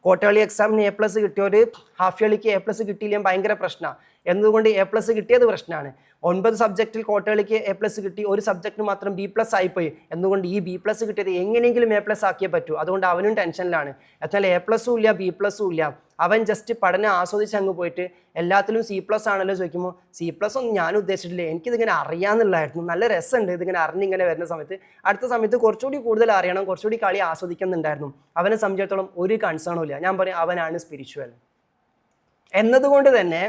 ക്വാർട്ടർലി എക്സാമിന് A+ കിട്ടിയവർ ഹാഫ് ഇയർലിക്ക് A+ കിട്ടിയില്ലെങ്കിൽ ഭയങ്കര പ്രശ്നമാണ് എന്നതുകൊണ്ട് A+ കിട്ടിയത് പ്രശ്നമാണ്. 9 സബ്ജക്റ്റിൽ ക്വാർട്ടർലിക്ക് A+ കിട്ടി, ഒരു സബ്ജക്റ്റിന് മാത്രം B+ ആയിപ്പോയി എന്നുകൊണ്ട് ഈ B+ കിട്ടിയത് എങ്ങനെയെങ്കിലും A+ ആക്കിയേ പറ്റൂ, അതുകൊണ്ട് അവനും ടെൻഷനിലാണ്. എന്നാൽ A+ഉം ഇല്ല B+ഉം ഇല്ല, അവൻ ജസ്റ്റ് പഠനം ആസ്വദിച്ച് അങ്ങ് പോയിട്ട് എല്ലാത്തിലും C+ ആണല്ലോ ചോദിക്കുമ്പോൾ C+ ഒന്നും ഞാൻ ഉദ്ദേശിച്ചിട്ടില്ല, എനിക്കിതിങ്ങനെ അറിയാമെന്നുള്ളതായിരുന്നു, നല്ല രസമുണ്ട് ഇതിങ്ങനെ അറിഞ്ഞിങ്ങനെ വരുന്ന സമയത്ത്, അടുത്ത സമയത്ത് കുറച്ചുകൂടി കൂടുതൽ അറിയണം, കുറച്ചുകൂടി കളി ആസ്വദിക്കുന്നുണ്ടായിരുന്നു. അവനെ സംബന്ധിച്ചിടത്തോളം ഒരു കൺസേണും ഇല്ല. ഞാൻ പറയും അവനാണ് സ്പിരിച്വൽ എന്നതുകൊണ്ട് തന്നെ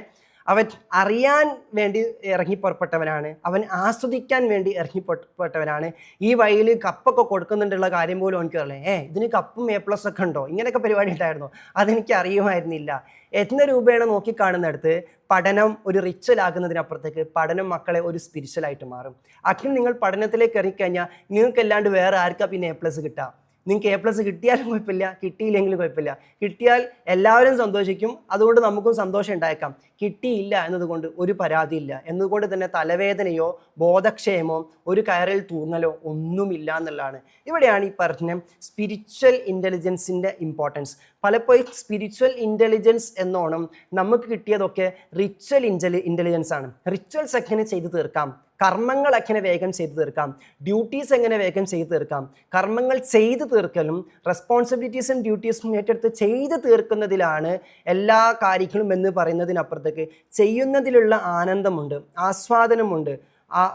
അവൻ അറിയാൻ വേണ്ടി ഇറങ്ങി പുറപ്പെട്ടവനാണ്, അവൻ ആസ്വദിക്കാൻ വേണ്ടി ഇറങ്ങി പുറപ്പെട്ടവനാണ്. ഈ വഴിയിൽ കപ്പൊക്കെ കൊടുക്കുന്നുണ്ടുള്ള കാര്യം പോലും എനിക്കറിയില്ലേ, ഇതിന് കപ്പും A+ ഒക്കെ ഉണ്ടോ, ഇങ്ങനെയൊക്കെ പരിപാടി ഉണ്ടായിരുന്നോ, അതെനിക്ക് അറിയുമായിരുന്നില്ല. എന്ന രൂപേണ നോക്കിക്കാണുന്നിടത്ത് പഠനം ഒരു റിച്വൽ ആകുന്നതിനപ്പുറത്തേക്ക് പഠനം മക്കളെ ഒരു സ്പിരിച്വലായിട്ട് മാറും. അങ്ങനെ നിങ്ങൾ പഠനത്തിലേക്ക് ഇറങ്ങിക്കഴിഞ്ഞാൽ നിങ്ങൾക്ക് അല്ലാണ്ട് വേറെ ആർക്കാ പിന്നെ A+ കിട്ടുക? നിങ്ങൾക്ക് A+ കിട്ടിയാലും കുഴപ്പമില്ല, കിട്ടിയില്ലെങ്കിലും കുഴപ്പമില്ല. കിട്ടിയാൽ എല്ലാവരും സന്തോഷിക്കും, അതുകൊണ്ട് നമുക്കും സന്തോഷം ഉണ്ടായേക്കാം. കിട്ടിയില്ല എന്നതുകൊണ്ട് ഒരു പരാതിയില്ല, എന്നതുകൊണ്ട് തന്നെ തലവേദനയോ ബോധക്ഷയമോ ഒരു കയറിൽ തൂങ്ങലോ ഒന്നുമില്ല എന്നുള്ളതാണ്. ഇവിടെയാണ് ഈ പറഞ്ഞ സ്പിരിച്വൽ ഇൻ്റലിജൻസിൻ്റെ ഇമ്പോർട്ടൻസ്. പലപ്പോഴും സ്പിരിച്വൽ ഇൻ്റലിജൻസ് എന്നോണം നമുക്ക് കിട്ടിയതൊക്കെ റിച്വൽ ഇൻ്റലിജൻസ് ആണ്. റിച്വൽസ് എങ്ങനെ ചെയ്തു തീർക്കാം, കർമ്മങ്ങൾ എങ്ങനെ വേഗം ചെയ്തു തീർക്കാം, ഡ്യൂട്ടീസ് എങ്ങനെ വേഗം ചെയ്തു തീർക്കാം, കർമ്മങ്ങൾ ചെയ്തു തീർക്കലും റെസ്പോൺസിബിലിറ്റീസും ഡ്യൂട്ടീസും ഏറ്റെടുത്ത് ചെയ്തു തീർക്കുന്നതിലാണ് എല്ലാ കാര്യങ്ങളും എന്ന് പറയുന്നതിനപ്പുറത്തേക്ക് ചെയ്യുന്നതിലുള്ള ആനന്ദമുണ്ട്, ആസ്വാദനമുണ്ട്,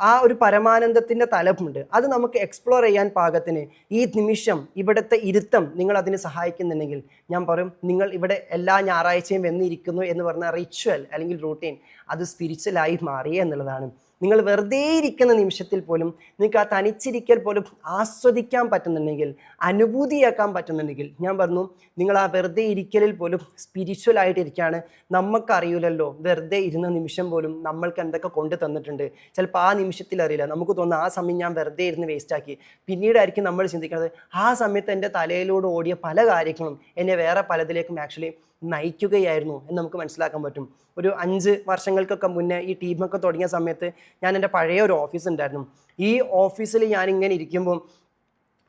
ആ ഒരു പരമാനന്ദത്തിൻ്റെ തലമുണ്ട്. അത് നമുക്ക് എക്സ്പ്ലോർ ചെയ്യാൻ പാകത്തിന് ഈ നിമിഷം ഇവിടുത്തെ ഇരുത്തം നിങ്ങൾ അതിന് സഹായിക്കുന്നുണ്ടെങ്കിൽ ഞാൻ പറയും, നിങ്ങൾ ഇവിടെ എല്ലാ ഞായറാഴ്ചയും വന്നിരിക്കുന്നു എന്ന് പറഞ്ഞ റിച്വൽ അല്ലെങ്കിൽ റൂട്ടീൻ അത് സ്പിരിച്വലായി മാറി എന്നുള്ളതാണ്. നിങ്ങൾ വെറുതെ ഇരിക്കുന്ന നിമിഷത്തിൽ പോലും നിങ്ങൾക്ക് ആ തനിച്ചിരിക്കൽ പോലും ആസ്വദിക്കാൻ പറ്റുന്നുണ്ടെങ്കിൽ, അനുഭൂതിയാക്കാൻ പറ്റുന്നുണ്ടെങ്കിൽ, ഞാൻ പറഞ്ഞു നിങ്ങൾ ആ വെറുതെ ഇരിക്കലിൽ പോലും സ്പിരിച്വൽ ആയിട്ടിരിക്കുകയാണ്. നമുക്കറിയില്ലല്ലോ വെറുതെ ഇരുന്ന നിമിഷം പോലും നമ്മൾക്ക് എന്തൊക്കെ കൊണ്ട് തന്നിട്ടുണ്ട്. ചിലപ്പോൾ ആ നിമിഷത്തിൽ അറിയില്ല, നമുക്ക് തോന്നുന്നു ആ സമയം ഞാൻ വെറുതെ ഇരുന്ന് വേസ്റ്റാക്കി. പിന്നീടായിരിക്കും നമ്മൾ ചിന്തിക്കുന്നത് ആ സമയത്ത് എൻ്റെ തലയിലൂടെ ഓടിയ പല കാര്യങ്ങളും എന്നെ വേറെ പലതിലേക്കും ആക്ച്വലി നയിക്കുകയായിരുന്നു എന്ന് നമുക്ക് മനസ്സിലാക്കാൻ പറ്റും. ഒരു 5 വർഷങ്ങൾക്കൊക്കെ മുന്നേ ഈ ടീമൊക്കെ തുടങ്ങിയ സമയത്ത് ഞാൻ എൻ്റെ പഴയ ഒരു ഓഫീസ് ഉണ്ടായിരുന്നു. ഈ ഓഫീസിൽ ഞാനിങ്ങനെ ഇരിക്കുമ്പോൾ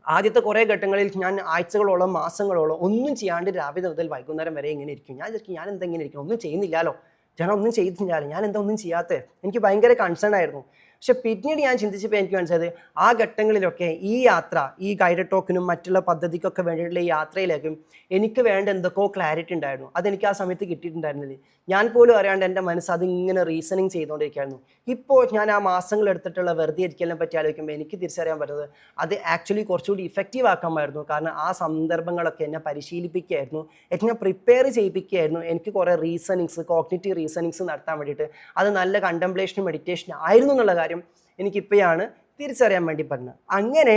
ആദ്യത്തെ കുറേ ഘട്ടങ്ങളിൽ ഞാൻ ആഴ്ചകളോളം മാസങ്ങളോളം ഒന്നും ചെയ്യാണ്ട് രാവിലെ മുതൽ വൈകുന്നേരം വരെ ഇങ്ങനെ ഇരിക്കും. ഞാൻ എന്താ ഇങ്ങനെ ഇരിക്കും, ഒന്നും ചെയ്യുന്നില്ലല്ലോ, ഒന്നും ചെയ്തിട്ടില്ലല്ലോ, ഞാൻ എന്താ ഒന്നും ചെയ്യാത്തത്, എനിക്ക് ഭയങ്കര കൺസേൺ ആയിരുന്നു. പക്ഷെ പിന്നീട് ഞാൻ ചിന്തിച്ചപ്പോൾ എനിക്ക് മനസ്സിലായത് ആ ഘട്ടങ്ങളിലൊക്കെ ഈ യാത്ര, ഈ ഗൈഡഡ് ടോക്കിനും മറ്റുള്ള പദ്ധതിക്കൊക്കെ വേണ്ടിയിട്ടുള്ള ഈ യാത്രയിലേക്കും എനിക്ക് വേണ്ട എന്തൊക്കെയോ ക്ലാരിറ്റി ഉണ്ടായിരുന്നു. അതെനിക്ക് ആ സമയത്ത് കിട്ടിയിട്ടുണ്ടായിരുന്നില്ല. ഞാൻ പോലും അറിയാണ്ട് എൻ്റെ മനസ്സ് അതിങ്ങനെ റീസണിങ് ചെയ്തുകൊണ്ടിരിക്കുകയായിരുന്നു. ഇപ്പോൾ ഞാൻ ആ മാസങ്ങൾ എടുത്തിട്ടുള്ള വെറുതെ ഇരിക്കലിനെ പറ്റി ആലോചിക്കുമ്പോൾ എനിക്ക് തിരിച്ചറിയാൻ പറ്റുന്നത് അത് ആക്ച്വലി കുറച്ചുകൂടി ഇഫക്റ്റീവ് ആക്കാമായിരുന്നു. കാരണം ആ സന്ദർഭങ്ങളൊക്കെ എന്നെ പരിശീലിപ്പിക്കുകയായിരുന്നു, എന്നെ പ്രിപ്പയർ ചെയ്യിപ്പിക്കുകയായിരുന്നു. എനിക്ക് കുറേ റീസണിങ്സ്, കോഗ്നിറ്റീവ് റീസണിങ്സ് നടത്താൻ വേണ്ടിയിട്ട് അത് നല്ല കണ്ടംപ്ലേഷനും മെഡിറ്റേഷനും ആയിരുന്നു എന്നുള്ള കാര്യം എനിക്കിപ്പോഴാണ് തിരിച്ചറിയാൻ വേണ്ടി പറഞ്ഞത്. അങ്ങനെ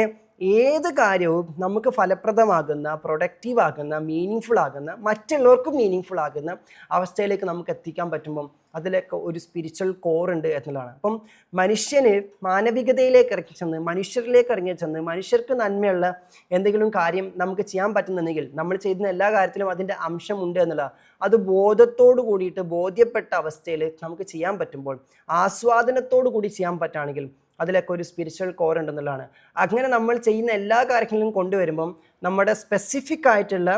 ഏത് കാര്യവും നമുക്ക് ഫലപ്രദമാകുന്ന, പ്രൊഡക്റ്റീവ് ആകുന്ന, മീനിങ് ഫുൾ ആകുന്ന, മറ്റുള്ളവർക്കും മീനിങ് ഫുൾ ആകുന്ന അവസ്ഥയിലേക്ക് നമുക്ക് എത്തിക്കാൻ പറ്റുമ്പം അതിലൊക്കെ ഒരു സ്പിരിച്വൽ കോർ ഉണ്ട് എന്നുള്ളതാണ്. അപ്പം മനുഷ്യന് മാനവികതയിലേക്ക് ഇറങ്ങി ചെന്ന്, മനുഷ്യരിലേക്ക് ഇറങ്ങി ചെന്ന്, മനുഷ്യർക്ക് നന്മയുള്ള എന്തെങ്കിലും കാര്യം നമുക്ക് ചെയ്യാൻ പറ്റുന്നുണ്ടെങ്കിൽ നമ്മൾ ചെയ്യുന്ന എല്ലാ കാര്യത്തിലും അതിൻ്റെ അംശമുണ്ട് എന്നുള്ള അത് ബോധത്തോടു കൂടിയിട്ട് ബോധ്യപ്പെട്ട അവസ്ഥയിൽ നമുക്ക് ചെയ്യാൻ പറ്റുമ്പോൾ, ആസ്വാദനത്തോടു കൂടി ചെയ്യാൻ പറ്റുകയാണെങ്കിൽ അതിലൊക്കെ ഒരു സ്പിരിച്വൽ കോർ ഉണ്ടെന്നുള്ളതാണ്. അങ്ങനെ നമ്മൾ ചെയ്യുന്ന എല്ലാ കാര്യങ്ങളിലും കൊണ്ടുവരുമ്പം നമ്മുടെ സ്പെസിഫിക് ആയിട്ടുള്ള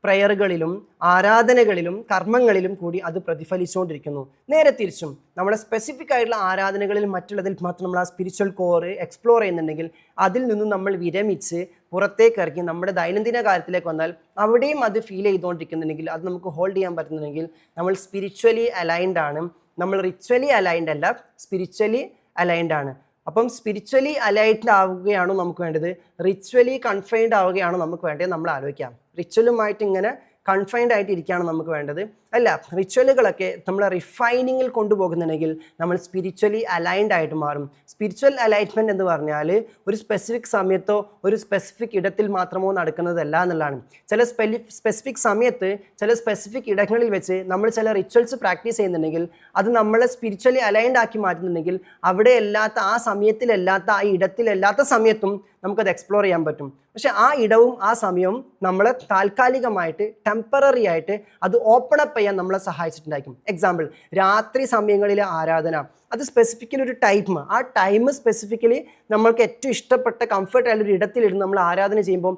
പ്രയറുകളിലും ആരാധനകളിലും കർമ്മങ്ങളിലും കൂടി അത് പ്രതിഫലിച്ചുകൊണ്ടിരിക്കുന്നു. നേരെ തിരിച്ചും നമ്മുടെ സ്പെസിഫിക് ആയിട്ടുള്ള ആരാധനകളിൽ മറ്റുള്ളതിൽ മാത്രം നമ്മൾ ആ സ്പിരിച്വൽ കോറ് എക്സ്പ്ലോർ ചെയ്യുന്നുണ്ടെങ്കിൽ അതിൽ നിന്നും നമ്മൾ വിരമിച്ച് പുറത്തേക്ക് ഇറങ്ങി നമ്മുടെ ദൈനംദിന കാര്യത്തിലേക്ക് വന്നാൽ അവിടെയും അത് ഫീൽ ചെയ്തുകൊണ്ടിരിക്കുന്നുണ്ടെങ്കിൽ, അത് നമുക്ക് ഹോൾഡ് ചെയ്യാൻ പറ്റുന്നുണ്ടെങ്കിൽ നമ്മൾ സ്പിരിച്വലി അലൈൻഡ് ആണ്. നമ്മൾ റിച്വലി അലൈൻഡ് അല്ല, സ്പിരിച്വലി അലൈൻഡ് ആണ്. അപ്പം സ്പിരിച്വലി അലൈൻഡ് ആവുകയാണോ നമുക്ക് വേണ്ടത്, റിച്വലി കൺഫൈൻഡ് ആവുകയാണോ നമുക്ക് വേണ്ടത് നമ്മൾ ആലോചിക്കാം. റിച്വലുമായിട്ട് ഇങ്ങനെ കൺഫൈൻഡ് ആയിട്ട് ഇരിക്കുകയാണ് നമുക്ക് വേണ്ടത് അല്ല. റിച്വലുകളൊക്കെ നമ്മൾ റിഫൈനിങ്ങിൽ കൊണ്ടുപോകുന്നുണ്ടെങ്കിൽ നമ്മൾ സ്പിരിച്വലി അലൈൻഡ് ആയിട്ട് മാറും. സ്പിരിച്വൽ അലൈൻമെൻറ്റ് എന്ന് പറഞ്ഞാൽ ഒരു സ്പെസിഫിക് സമയത്തോ ഒരു സ്പെസിഫിക് ഇടത്തിൽ മാത്രമോ നടക്കുന്നതല്ല എന്നുള്ളതാണ്. ചില സ്പെസിഫിക് സമയത്ത് ചില സ്പെസിഫിക് ഇടങ്ങളിൽ വെച്ച് നമ്മൾ ചില റിച്വൽസ് പ്രാക്ടീസ് ചെയ്യുന്നുണ്ടെങ്കിൽ അത് നമ്മളെ സ്പിരിച്വലി അലൈൻഡ് ആക്കി മാറ്റുന്നുണ്ടെങ്കിൽ അവിടെ അല്ലാത്ത, ആ സമയത്തിലല്ലാത്ത, ആ ഇടത്തിലല്ലാത്ത സമയത്തും നമുക്കത് എക്സ്പ്ലോർ ചെയ്യാൻ പറ്റും. പക്ഷെ ആ ഇടവും ആ സമയവും നമ്മളെ താൽക്കാലികമായിട്ട് ടെമ്പററി ആയിട്ട് അത് ഓപ്പൺ അപ്പ് ചെയ്യാൻ നമ്മളെ സഹായിച്ചിട്ടുണ്ടായിരിക്കും. എക്സാമ്പിൾ, രാത്രി സമയങ്ങളിലെ ആരാധന, അത് സ്പെസിഫിക്കലി ഒരു ടൈം, ആ ടൈം സ്പെസിഫിക്കലി നമ്മൾക്ക് ഏറ്റവും ഇഷ്ടപ്പെട്ട കംഫർട്ട് ആയിട്ടുള്ള ഒരു ഇടത്തിലിരുന്ന് നമ്മൾ ആരാധന ചെയ്യുമ്പോൾ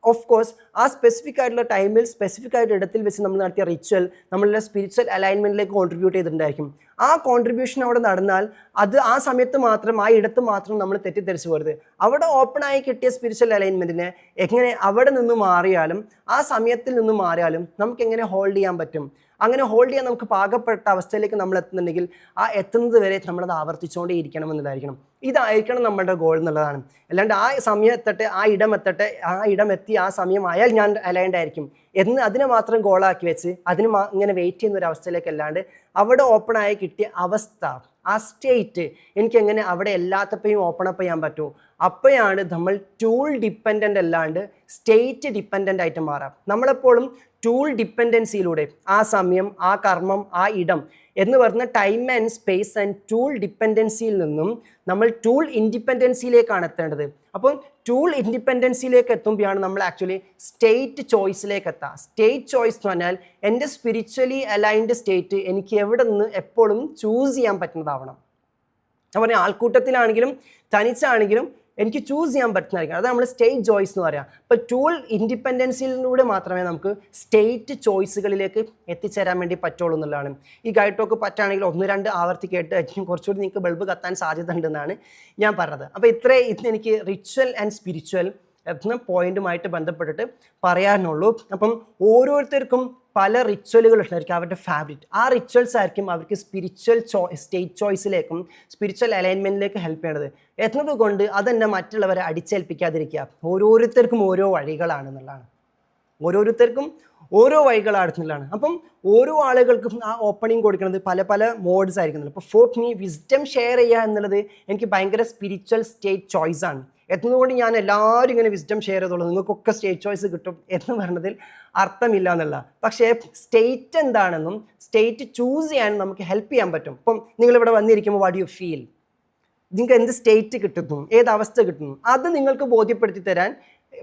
ഓഫ് കോഴ്സ് ആ സ്പെസിഫിക് ആയിട്ടുള്ള ടൈമിൽ സ്പെസിഫിക് ആയിട്ട് ഇടത്തിൽ വെച്ച് നമ്മൾ നടത്തിയ റിച്വൽ നമ്മളുടെ സ്പിരിച്വൽ അലൈൻമെൻറ്റിലേക്ക് കോൺട്രിബ്യൂട്ട് ചെയ്തിട്ടുണ്ടായിരിക്കും. ആ കോൺട്രിബ്യൂഷൻ അവിടെ നടന്നാൽ അത് ആ സമയത്ത് മാത്രം, ആ ഇടത്ത് മാത്രം നമ്മൾ തെറ്റിദ്ധരിച്ചു പോരുത്. അവിടെ ഓപ്പണായി കിട്ടിയ സ്പിരിച്വൽ അലൈൻമെൻറ്റിനെ എങ്ങനെ അവിടെ നിന്ന് മാറിയാലും ആ സമയത്തിൽ നിന്ന് മാറിയാലും നമുക്ക് എങ്ങനെ ഹോൾഡ് ചെയ്യാൻ പറ്റും? അങ്ങനെ ഹോൾഡ് ചെയ്യാൻ നമുക്ക് പാകപ്പെട്ട അവസ്ഥയിലേക്ക് നമ്മൾ എത്തുന്നുണ്ടെങ്കിൽ ആ എത്തുന്നത് വരെ നമ്മളത് ആവർത്തിച്ചുകൊണ്ടേ ഇരിക്കണം എന്നുള്ളതായിരിക്കണം. ഇതായിരിക്കണം നമ്മുടെ ഗോൾ എന്നുള്ളതാണ്. അല്ലാണ്ട് ആ സമയം എത്തട്ടെ, ആ ഇടം എത്തട്ടെ, ആ ഇടം എത്തി ആ സമയം ആയാൽ ഞാൻ അലൈൻഡ് ആയിരിക്കും എന്ന് അതിനെ മാത്രം ഗോളാക്കി വെച്ച് അതിന് ഇങ്ങനെ വെയിറ്റ് ചെയ്യുന്ന ഒരു അവസ്ഥയിലേക്ക് അല്ലാണ്ട് അവിടെ ഓപ്പണായി കിട്ടിയ അവസ്ഥ, ആ സ്റ്റേറ്റ് എനിക്കെങ്ങനെ അവിടെ എല്ലാത്തപ്പോഴും ഓപ്പൺ അപ്പ് ചെയ്യാൻ പറ്റുമോ? അപ്പോഴാണ് നമ്മൾ ടൂൾ ഡിപ്പെൻഡൻ്റ് അല്ലാണ്ട് സ്റ്റേറ്റ് ഡിപ്പെൻഡൻ്റ് ആയിട്ട് മാറാം. നമ്മളെപ്പോഴും ടൂൾ ഡിപ്പെൻഡൻസിയിലൂടെ ആ സമയം, ആ കർമ്മം, ആ ഇടം എന്ന് പറയുന്ന time and space and tool ഡിപ്പെൻഡൻസിയിൽ നിന്നും നമ്മൾ ടൂൾ ഇൻഡിപെൻഡൻസിയിലേക്കാണ് എത്തേണ്ടത്. അപ്പം ടൂൾ ഇൻഡിപെൻഡൻസിയിലേക്ക് എത്തുമ്പോഴാണ് നമ്മൾ ആക്ച്വലി സ്റ്റേറ്റ് ചോയ്സിലേക്ക് എത്തുക. സ്റ്റേറ്റ് ചോയ്സ് എന്ന് പറഞ്ഞാൽ എൻ്റെ സ്പിരിച്വലി അലൈൻഡ് സ്റ്റേറ്റ് എനിക്ക് എവിടെ നിന്ന് എപ്പോഴും ചൂസ് ചെയ്യാൻ പറ്റുന്നതാവണം. ഞാൻ പറഞ്ഞ ആൾക്കൂട്ടത്തിലാണെങ്കിലും തനിച്ചാണെങ്കിലും എനിക്ക് ചൂസ് ചെയ്യാൻ പറ്റുന്നതായിരിക്കും. അത് നമ്മൾ സ്റ്റേറ്റ് ചോയ്സ് എന്ന് പറയാം. അപ്പോൾ ടൂൾ ഇൻഡിപെൻഡൻസിലൂടെ മാത്രമേ നമുക്ക് സ്റ്റേറ്റ് ചോയ്സുകളിലേക്ക് എത്തിച്ചേരാൻ വേണ്ടി പറ്റുള്ളൂ എന്നുള്ളതാണ്. ഈ ഗൈഡ് ടോക്ക് പറ്റുകയാണെങ്കിൽ 1-2 ആവർത്തി കേട്ട് കുറച്ചുകൂടി നിങ്ങൾക്ക് ബൾബ് കത്താൻ സാധ്യത ഉണ്ടെന്നാണ് ഞാൻ പറഞ്ഞത്. അപ്പോൾ ഇന്ന് എനിക്ക് റിച്വൽ ആൻഡ് സ്പിരിച്വൽ എന്ന പോയിന്റുമായിട്ട് ബന്ധപ്പെട്ടിട്ട് പറയാനുള്ളൂ. അപ്പം ഓരോരുത്തർക്കും പല റിച്വലുകൾ ഉണ്ടായിരിക്കും അവരുടെ ഫേവറേറ്റ്. ആ റിച്വൽസ് ആയിരിക്കും അവർക്ക് സ്പിരിച്വൽ സ്റ്റേറ്റ് ചോയ്സിലേക്കും സ്പിരിച്വൽ അലൈൻമെൻറ്റിലേക്ക് ഹെൽപ്പ് ചെയ്യണത്. എന്നതുകൊണ്ട് അതെന്നെ മറ്റുള്ളവരെ അടിച്ചേൽപ്പിക്കാതിരിക്കുക. ഓരോരുത്തർക്കും ഓരോ വഴികളാണെന്നുള്ളതാണ്. ഓരോരുത്തർക്കും ഓരോ വഴികളാണെന്നുള്ളതാണ്. അപ്പം ഓരോ ആളുകൾക്കും ആ ഓപ്പണിങ് കൊടുക്കുന്നത് പല പല മോഡ്സ് ആയിരിക്കുന്നുണ്ട്. ഇപ്പോൾ ഫോർ മീ വിസ്ഡം ഷെയർ ചെയ്യുക എന്നുള്ളത് എനിക്ക് ഭയങ്കര സ്പിരിച്വൽ സ്റ്റേറ്റ് ചോയ്സാണ്. എത്തുന്നതുകൊണ്ട് ഞാൻ എല്ലാവരും ഇങ്ങനെ വിസ്ഡം ഷെയർ ചെയ്തോളൂ, നിങ്ങൾക്കൊക്കെ സ്റ്റേറ്റ് ചോയ്സ് കിട്ടും എന്ന് പറഞ്ഞതിൽ അർത്ഥമില്ല എന്നുള്ള. പക്ഷേ സ്റ്റേറ്റ് എന്താണെന്നും സ്റ്റേറ്റ് ചൂസ് ചെയ്യാൻ നമുക്ക് ഹെൽപ്പ് ചെയ്യാൻ പറ്റും. ഇപ്പം നിങ്ങളിവിടെ വന്നിരിക്കുമ്പോൾ വാട്ട് യു ഫീൽ, നിങ്ങൾക്ക് എന്ത് സ്റ്റേറ്റ് കിട്ടുന്നു, ഏത് അവസ്ഥ കിട്ടുന്നു, അത് നിങ്ങൾക്ക് ബോധ്യപ്പെടുത്തി തരാൻ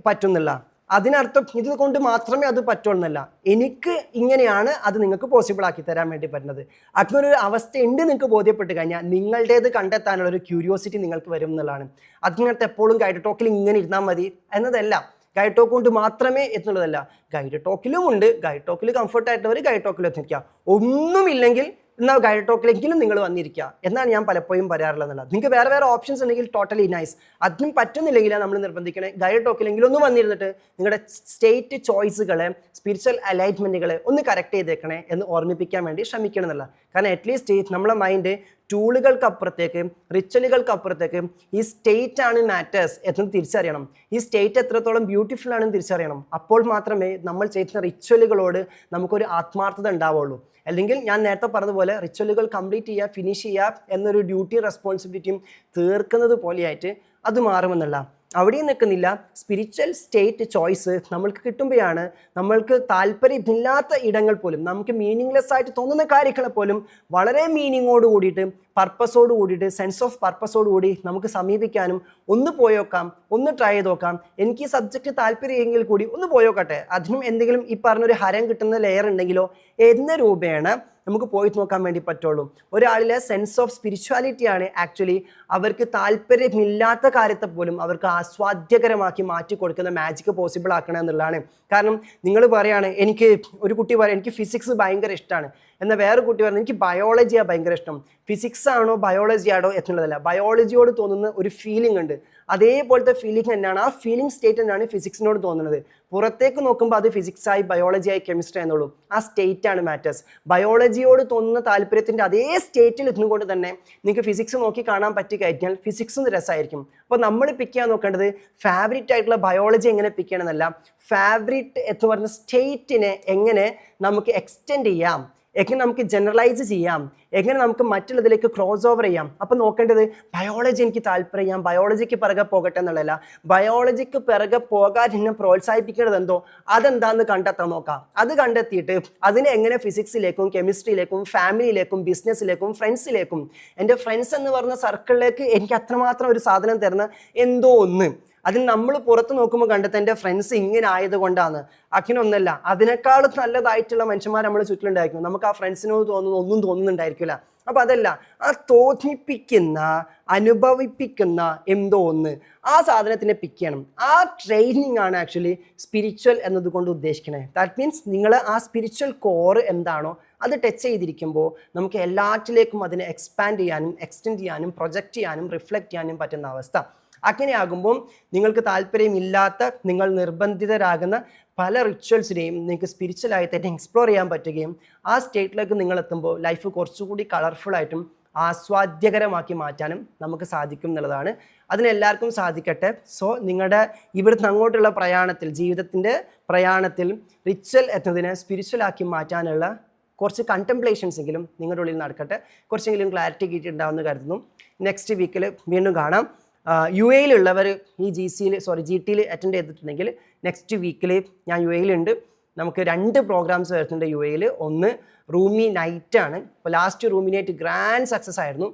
പറ്റുന്നില്ല. അതിനർത്ഥം ഇത് കൊണ്ട് മാത്രമേ അത് പറ്റുള്ളൂന്നല്ല. എനിക്ക് ഇങ്ങനെയാണ് അത് നിങ്ങൾക്ക് പോസിബിൾ ആക്കി തരാൻ വേണ്ടി പറ്റുന്നത്. അങ്ങനൊരു അവസ്ഥ ഉണ്ട് നിങ്ങൾക്ക് ബോധ്യപ്പെട്ട് കഴിഞ്ഞാൽ നിങ്ങളുടേത് കണ്ടെത്താനുള്ള ഒരു ക്യൂരിയോസിറ്റി നിങ്ങൾക്ക് വരും എന്നുള്ളതാണ്. അതിനകത്ത് എപ്പോഴും ഗൈഡ് ടോക്കിൽ ഇങ്ങനെ ഇരുന്നാൽ മതി എന്നതല്ല. ഗൈഡ് ടോക്ക് കൊണ്ട് മാത്രമേ എത്തുന്നതല്ല. ഗൈഡ് ടോക്കിലും ഉണ്ട്. ഗൈഡ് ടോക്കിൽ കംഫർട്ടായിട്ടവർ ഗൈഡ് ടോക്കിൽ എത്തിക്കുക. ഒന്നുമില്ലെങ്കിൽ എന്നാൽ ഗൈഡ് ടോക്കിലെങ്കിലും നിങ്ങൾ വന്നിരിക്കുക എന്നാണ് ഞാൻ പലപ്പോഴും പറയാറുള്ളത്. നിങ്ങൾക്ക് വേറെ വേറെ ഓപ്ഷൻസ് ഉണ്ടെങ്കിൽ ടോട്ടലി നൈസ്. അതിനും പറ്റുന്നില്ലെങ്കിൽ നമ്മൾ നിർബന്ധിക്കണേ ഗൈഡ് ടോക്കിലെങ്കിലും ഒന്ന് വന്നിരുന്നിട്ട് നിങ്ങളുടെ സ്റ്റേറ്റ് ചോയ്സുകളെ, സ്പിരിച്വൽ അലൈൻമെൻറ്റുകളെ ഒന്ന് കറക്റ്റ് ചെയ്തേക്കണേ എന്ന് ഓർമ്മിപ്പിക്കാൻ വേണ്ടി ശ്രമിക്കണം എന്നല്ല. കാരണം അറ്റ്ലീസ്റ്റ് നമ്മളെ മൈൻഡ് ടൂളുകൾക്കപ്പുറത്തേക്ക്, റിച്വലുകൾക്കപ്പുറത്തേക്ക് ഈ സ്റ്റേറ്റ് ആണ് മാറ്റേഴ്സ് എന്ന് തിരിച്ചറിയണം. ഈ സ്റ്റേറ്റ് എത്രത്തോളം ബ്യൂട്ടിഫുൾ ആണെന്ന് തിരിച്ചറിയണം. അപ്പോൾ മാത്രമേ നമ്മൾ ചെയ്യുന്ന റിച്വലുകളോട് നമുക്കൊരു ആത്മാർത്ഥത ഉണ്ടാവുള്ളൂ. അല്ലെങ്കിൽ ഞാൻ നേരത്തെ പറഞ്ഞതുപോലെ റിച്വലുകൾ കംപ്ലീറ്റ് ചെയ്യുക, ഫിനിഷ് ചെയ്യുക എന്നൊരു ഡ്യൂട്ടി റെസ്പോൺസിബിലിറ്റിയും തീർക്കുന്നത് പോലെയായിട്ട് അത് മാറുമെന്നല്ല. അവിടെയും നിൽക്കുന്നില്ല. സ്പിരിച്വൽ സ്റ്റേറ്റ് ചോയ്സ് നമ്മൾക്ക് കിട്ടുമ്പോഴാണ് നമ്മൾക്ക് താല്പര്യമില്ലാത്ത ഇടങ്ങൾ പോലും, നമുക്ക് മീനിങ്ലെസ് ആയിട്ട് തോന്നുന്ന കാര്യങ്ങളെ പോലും വളരെ മീനിങ്ങോട് കൂടിയിട്ട്, പർപ്പസോട് കൂടിയിട്ട്, സെൻസ് ഓഫ് പർപ്പസോട് കൂടി നമുക്ക് സമീപിക്കാനും ഒന്ന് പോയോക്കാം, ഒന്ന് ട്രൈ ചെയ്ത് നോക്കാം. എനിക്ക് ഈ സബ്ജക്റ്റ് താല്പര്യമെങ്കിൽ കൂടി ഒന്ന് പോയോക്കട്ടെ, അതിനും എന്തെങ്കിലും ഈ പറഞ്ഞൊരു ഹരം കിട്ടുന്ന ലെയർ ഉണ്ടെങ്കിലോ എന്ന രൂപേണ നമുക്ക് പോയി നോക്കാൻ വേണ്ടി പറ്റുള്ളൂ. ഒരാളിലെ സെൻസ് ഓഫ് സ്പിരിച്വാലിറ്റിയാണ് ആക്ച്വലി അവർക്ക് താല്പര്യമില്ലാത്ത കാര്യത്തെ പോലും അവർക്ക് ആസ്വാദ്യകരമാക്കി മാറ്റി കൊടുക്കുന്ന മാജിക്ക് പോസിബിൾ ആക്കണം എന്നുള്ളതാണ്. കാരണം നിങ്ങൾ പറയുകയാണ്, ഒരു കുട്ടി പറയാം എനിക്ക് ഫിസിക്സ് ഭയങ്കര ഇഷ്ടമാണ്, എന്നാൽ വേറെ കുട്ടി പറഞ്ഞു എനിക്ക് ബയോളജിയാണ് ഭയങ്കര ഇഷ്ടം. ഫിസിക്സ് ആണോ ബയോളജി ആണോ എന്നുള്ളതല്ല, ബയോളജിയോട് തോന്നുന്ന ഒരു ഫീലിംഗ് ഉണ്ട്. അതേപോലത്തെ ഫീലിംഗ് തന്നെയാണ്, ആ ഫീലിംഗ് സ്റ്റേറ്റ് തന്നെയാണ് ഫിസിക്സിനോട് തോന്നുന്നത്. പുറത്തേക്ക് നോക്കുമ്പോൾ അത് ഫിസിക്സായി, ബയോളജിയായി, കെമിസ്ട്രി എന്നുള്ളൂ. ആ സ്റ്റേറ്റ് ആണ് മാറ്റേഴ്സ്. ബയോളജിയോട് തോന്നുന്ന താല്പര്യത്തിൻ്റെ അതേ സ്റ്റേറ്റിൽ എത്തുന്നതുകൊണ്ട് തന്നെ നിങ്ങൾക്ക് ഫിസിക്സ് നോക്കി കാണാൻ പറ്റി കഴിഞ്ഞാൽ ഫിസിക്സും രസമായിരിക്കും. അപ്പോൾ നമ്മൾ പിക്ക് ചെയ്യാൻ നോക്കേണ്ടത് ഫേവറേറ്റ് ആയിട്ടുള്ള ബയോളജി എങ്ങനെ പിക്ക് ചെയ്യണമെന്നല്ല, ഫേവറേറ്റ് എന്ന് പറഞ്ഞ സ്റ്റേറ്റിനെ എങ്ങനെ നമുക്ക് എക്സ്റ്റെൻഡ് ചെയ്യാം, എങ്ങനെ നമുക്ക് ജനറലൈസ് ചെയ്യാം, എങ്ങനെ നമുക്ക് മറ്റുള്ളതിലേക്ക് ക്രോസ് ഓവർ ചെയ്യാം. അപ്പം നോക്കേണ്ടത് ബയോളജി എനിക്ക് താല്പര്യം, ബയോളജിക്ക് പിറകെ പോകട്ടെ എന്നുള്ളതല്ല. ബയോളജിക്ക് പിറകെ പോകാൻ എന്നെ പ്രോത്സാഹിപ്പിക്കുന്നത് എന്തോ അതെന്താന്ന് കണ്ടെത്താൻ നോക്കാം. അത് കണ്ടെത്തിയിട്ട് അതിനെ എങ്ങനെ ഫിസിക്സിലേക്കും, കെമിസ്ട്രിയിലേക്കും, ഫാമിലിയിലേക്കും, ബിസിനസ്സിലേക്കും, ഫ്രണ്ട്സിലേക്കും, എൻ്റെ ഫ്രണ്ട്സ് എന്ന് പറഞ്ഞ സർക്കിളിലേക്ക് എനിക്ക് അത്രമാത്രം ഒരു സാധനം തരുന്ന എന്തോ ഒന്ന് അതിന് നമ്മൾ പുറത്ത് നോക്കുമ്പോൾ കണ്ടെത്ത എൻ്റെ ഫ്രണ്ട്സ് ഇങ്ങനെ ആയതുകൊണ്ടാണ്. അങ്ങനെയൊന്നല്ല, അതിനേക്കാളും നല്ലതായിട്ടുള്ള മനുഷ്യന്മാർ നമ്മുടെ ചുറ്റിലുണ്ടായിരിക്കും. നമുക്ക് ആ ഫ്രണ്ട്സിനോട് തോന്നുന്നു ഒന്നും തോന്നുന്നുണ്ടായിരിക്കില്ല. അപ്പം അതല്ല, ആ തോന്നിപ്പിക്കുന്ന അനുഭവിപ്പിക്കുന്ന എന്തോ ഒന്ന്, ആ സാധനത്തിനെ പിക്ക് ചെയ്യണം. ആ ട്രെയിനിങ് ആണ് ആക്ച്വലി സ്പിരിച്വൽ എന്നതുകൊണ്ട് ഉദ്ദേശിക്കുന്നത്. ദാറ്റ് മീൻസ് നിങ്ങൾ ആ സ്പിരിച്വൽ കോർ എന്താണോ അത് ടച്ച് ചെയ്തിരിക്കുമ്പോൾ നമുക്ക് എല്ലാറ്റിലേക്കും അതിനെ എക്സ്പാൻഡ് ചെയ്യാനും എക്സ്റ്റെൻഡ് ചെയ്യാനും പ്രൊജക്റ്റ് ചെയ്യാനും റിഫ്ലക്റ്റ് ചെയ്യാനും പറ്റുന്ന അവസ്ഥ. അങ്ങനെയാകുമ്പോൾ നിങ്ങൾക്ക് താല്പര്യമില്ലാത്ത, നിങ്ങൾ നിർബന്ധിതരാകുന്ന പല റിച്വൽസിനെയും നിങ്ങൾക്ക് സ്പിരിച്വലായി തന്നെ എക്സ്പ്ലോർ ചെയ്യാൻ പറ്റുകയും ആ സ്റ്റേറ്റിലേക്ക് നിങ്ങൾ എത്തുമ്പോൾ ലൈഫ് കുറച്ചുകൂടി കളർഫുള്ളായിട്ടും ആസ്വാദ്യകരമാക്കി മാറ്റാനും നമുക്ക് സാധിക്കും എന്നുള്ളതാണ്. അതിനെല്ലാവർക്കും സാധിക്കട്ടെ. സോ നിങ്ങളുടെ ഇവിടുന്ന് അങ്ങോട്ടുള്ള പ്രയാണത്തിൽ, ജീവിതത്തിൻ്റെ പ്രയാണത്തിൽ റിച്വൽ എന്നതിനെ സ്പിരിച്വലാക്കി മാറ്റാനുള്ള കുറച്ച് കണ്ടംപ്ലേഷൻസ് എങ്കിലും നിങ്ങളുടെ ഉള്ളിൽ നടക്കട്ടെ. കുറച്ചെങ്കിലും ക്ലാരിറ്റി കിട്ടിയിട്ടുണ്ടാവുമെന്ന് കരുതുന്നു. നെക്സ്റ്റ് വീക്കിൽ വീണ്ടും കാണാം. UAE-ലുള്ളവർ ഈ GT-യിൽ അറ്റൻഡ് ചെയ്തിട്ടുണ്ടെങ്കിൽ നെക്സ്റ്റ് വീക്കിൽ ഞാൻ UAE-ലുണ്ട്. നമുക്ക് 2 പ്രോഗ്രാംസ് വരുന്നുണ്ട് UAE-ൽ. ഒന്ന് റൂമി നൈറ്റ് ആണ്. ഇപ്പോൾ ലാസ്റ്റ് റൂമി നൈറ്റ് ഗ്രാൻഡ് സക്സസ് ആയിരുന്നു.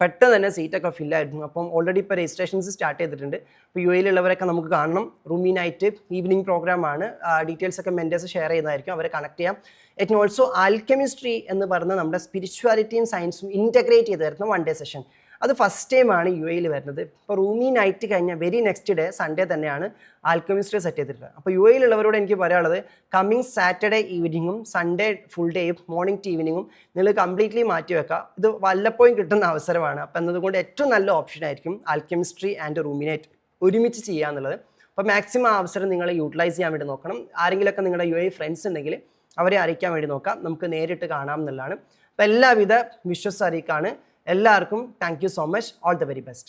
പെട്ടെന്ന് തന്നെ സീറ്റൊക്കെ ഫില്ലായിരുന്നു. അപ്പം ഓൾറെഡി ഇപ്പോൾ രജിസ്ട്രേഷൻസ് സ്റ്റാർട്ട് ചെയ്തിട്ടുണ്ട്. ഇപ്പോൾ UAE-ലുള്ളവരൊക്കെ നമുക്ക് കാണണം. റൂമി നൈറ്റ് ഈവനിങ് പ്രോഗ്രാമാണ്. ഡീറ്റെയിൽസ് ഒക്കെ മെൻറ്റേഴ്സ് ഷെയർ ചെയ്യുന്നതായിരിക്കും, അവരെ കണക്ട് ചെയ്യാം. ഇറ്റ് ഓൾസോ ആൽക്കെമിസ്ട്രി എന്ന് പറയുന്ന നമ്മുടെ സ്പിരിച്വാലിറ്റിയും സയൻസും ഇൻറ്റഗ്രേറ്റ് ചെയ്ത് തരുന്ന 1 ഡേ സെഷൻ. അത് ഫസ്റ്റ് ടൈമാണ് UAE-ൽ വരുന്നത്. ഇപ്പോൾ റൂമി നൈറ്റ് കഴിഞ്ഞ വെരി നെക്സ്റ്റ് ഡേ സൺഡേ തന്നെയാണ് ആൽക്കെമിസ്ട്രി സെറ്റ് ചെയ്തിട്ടുള്ളത്. അപ്പോൾ UAE-ലുള്ളവരോട് എനിക്ക് പറയാനുള്ളത്, കമ്മിങ് സാറ്റർഡേ ഈവനിങ്ങും സൺഡേ ഫുൾ ഡേയും മോർണിംഗ് ടു ഈവനിങ്ങും നിങ്ങൾ കംപ്ലീറ്റ്ലി മാറ്റി വെക്കുക. ഇത് വല്ലപ്പോഴും കിട്ടുന്ന അവസരമാണ്. അപ്പോൾ എന്നതുകൊണ്ട് ഏറ്റവും നല്ല ഓപ്ഷൻ ആയിരിക്കും ആൽക്കെമിസ്ട്രി ആൻഡ് റൂമി നൈറ്റ് ഒരുമിച്ച് ചെയ്യുക എന്നുള്ളത്. അപ്പോൾ മാക്സിമം ആ അവസരം നിങ്ങൾ യൂട്ടിലൈസ് ചെയ്യാൻ വേണ്ടി നോക്കണം. ആരെങ്കിലുമൊക്കെ നിങ്ങളുടെ UAE ഫ്രണ്ട്സ് ഉണ്ടെങ്കിൽ അവരെ അറിയിക്കാൻ വേണ്ടി നോക്കാം. നമുക്ക് നേരിട്ട് കാണാം എന്നുള്ളതാണ്. അപ്പോൾ എല്ലാവിധ വിശ്വസ് അറിയിക്കാണ്. എല്ലാവർക്കും thank you so much. All the very best.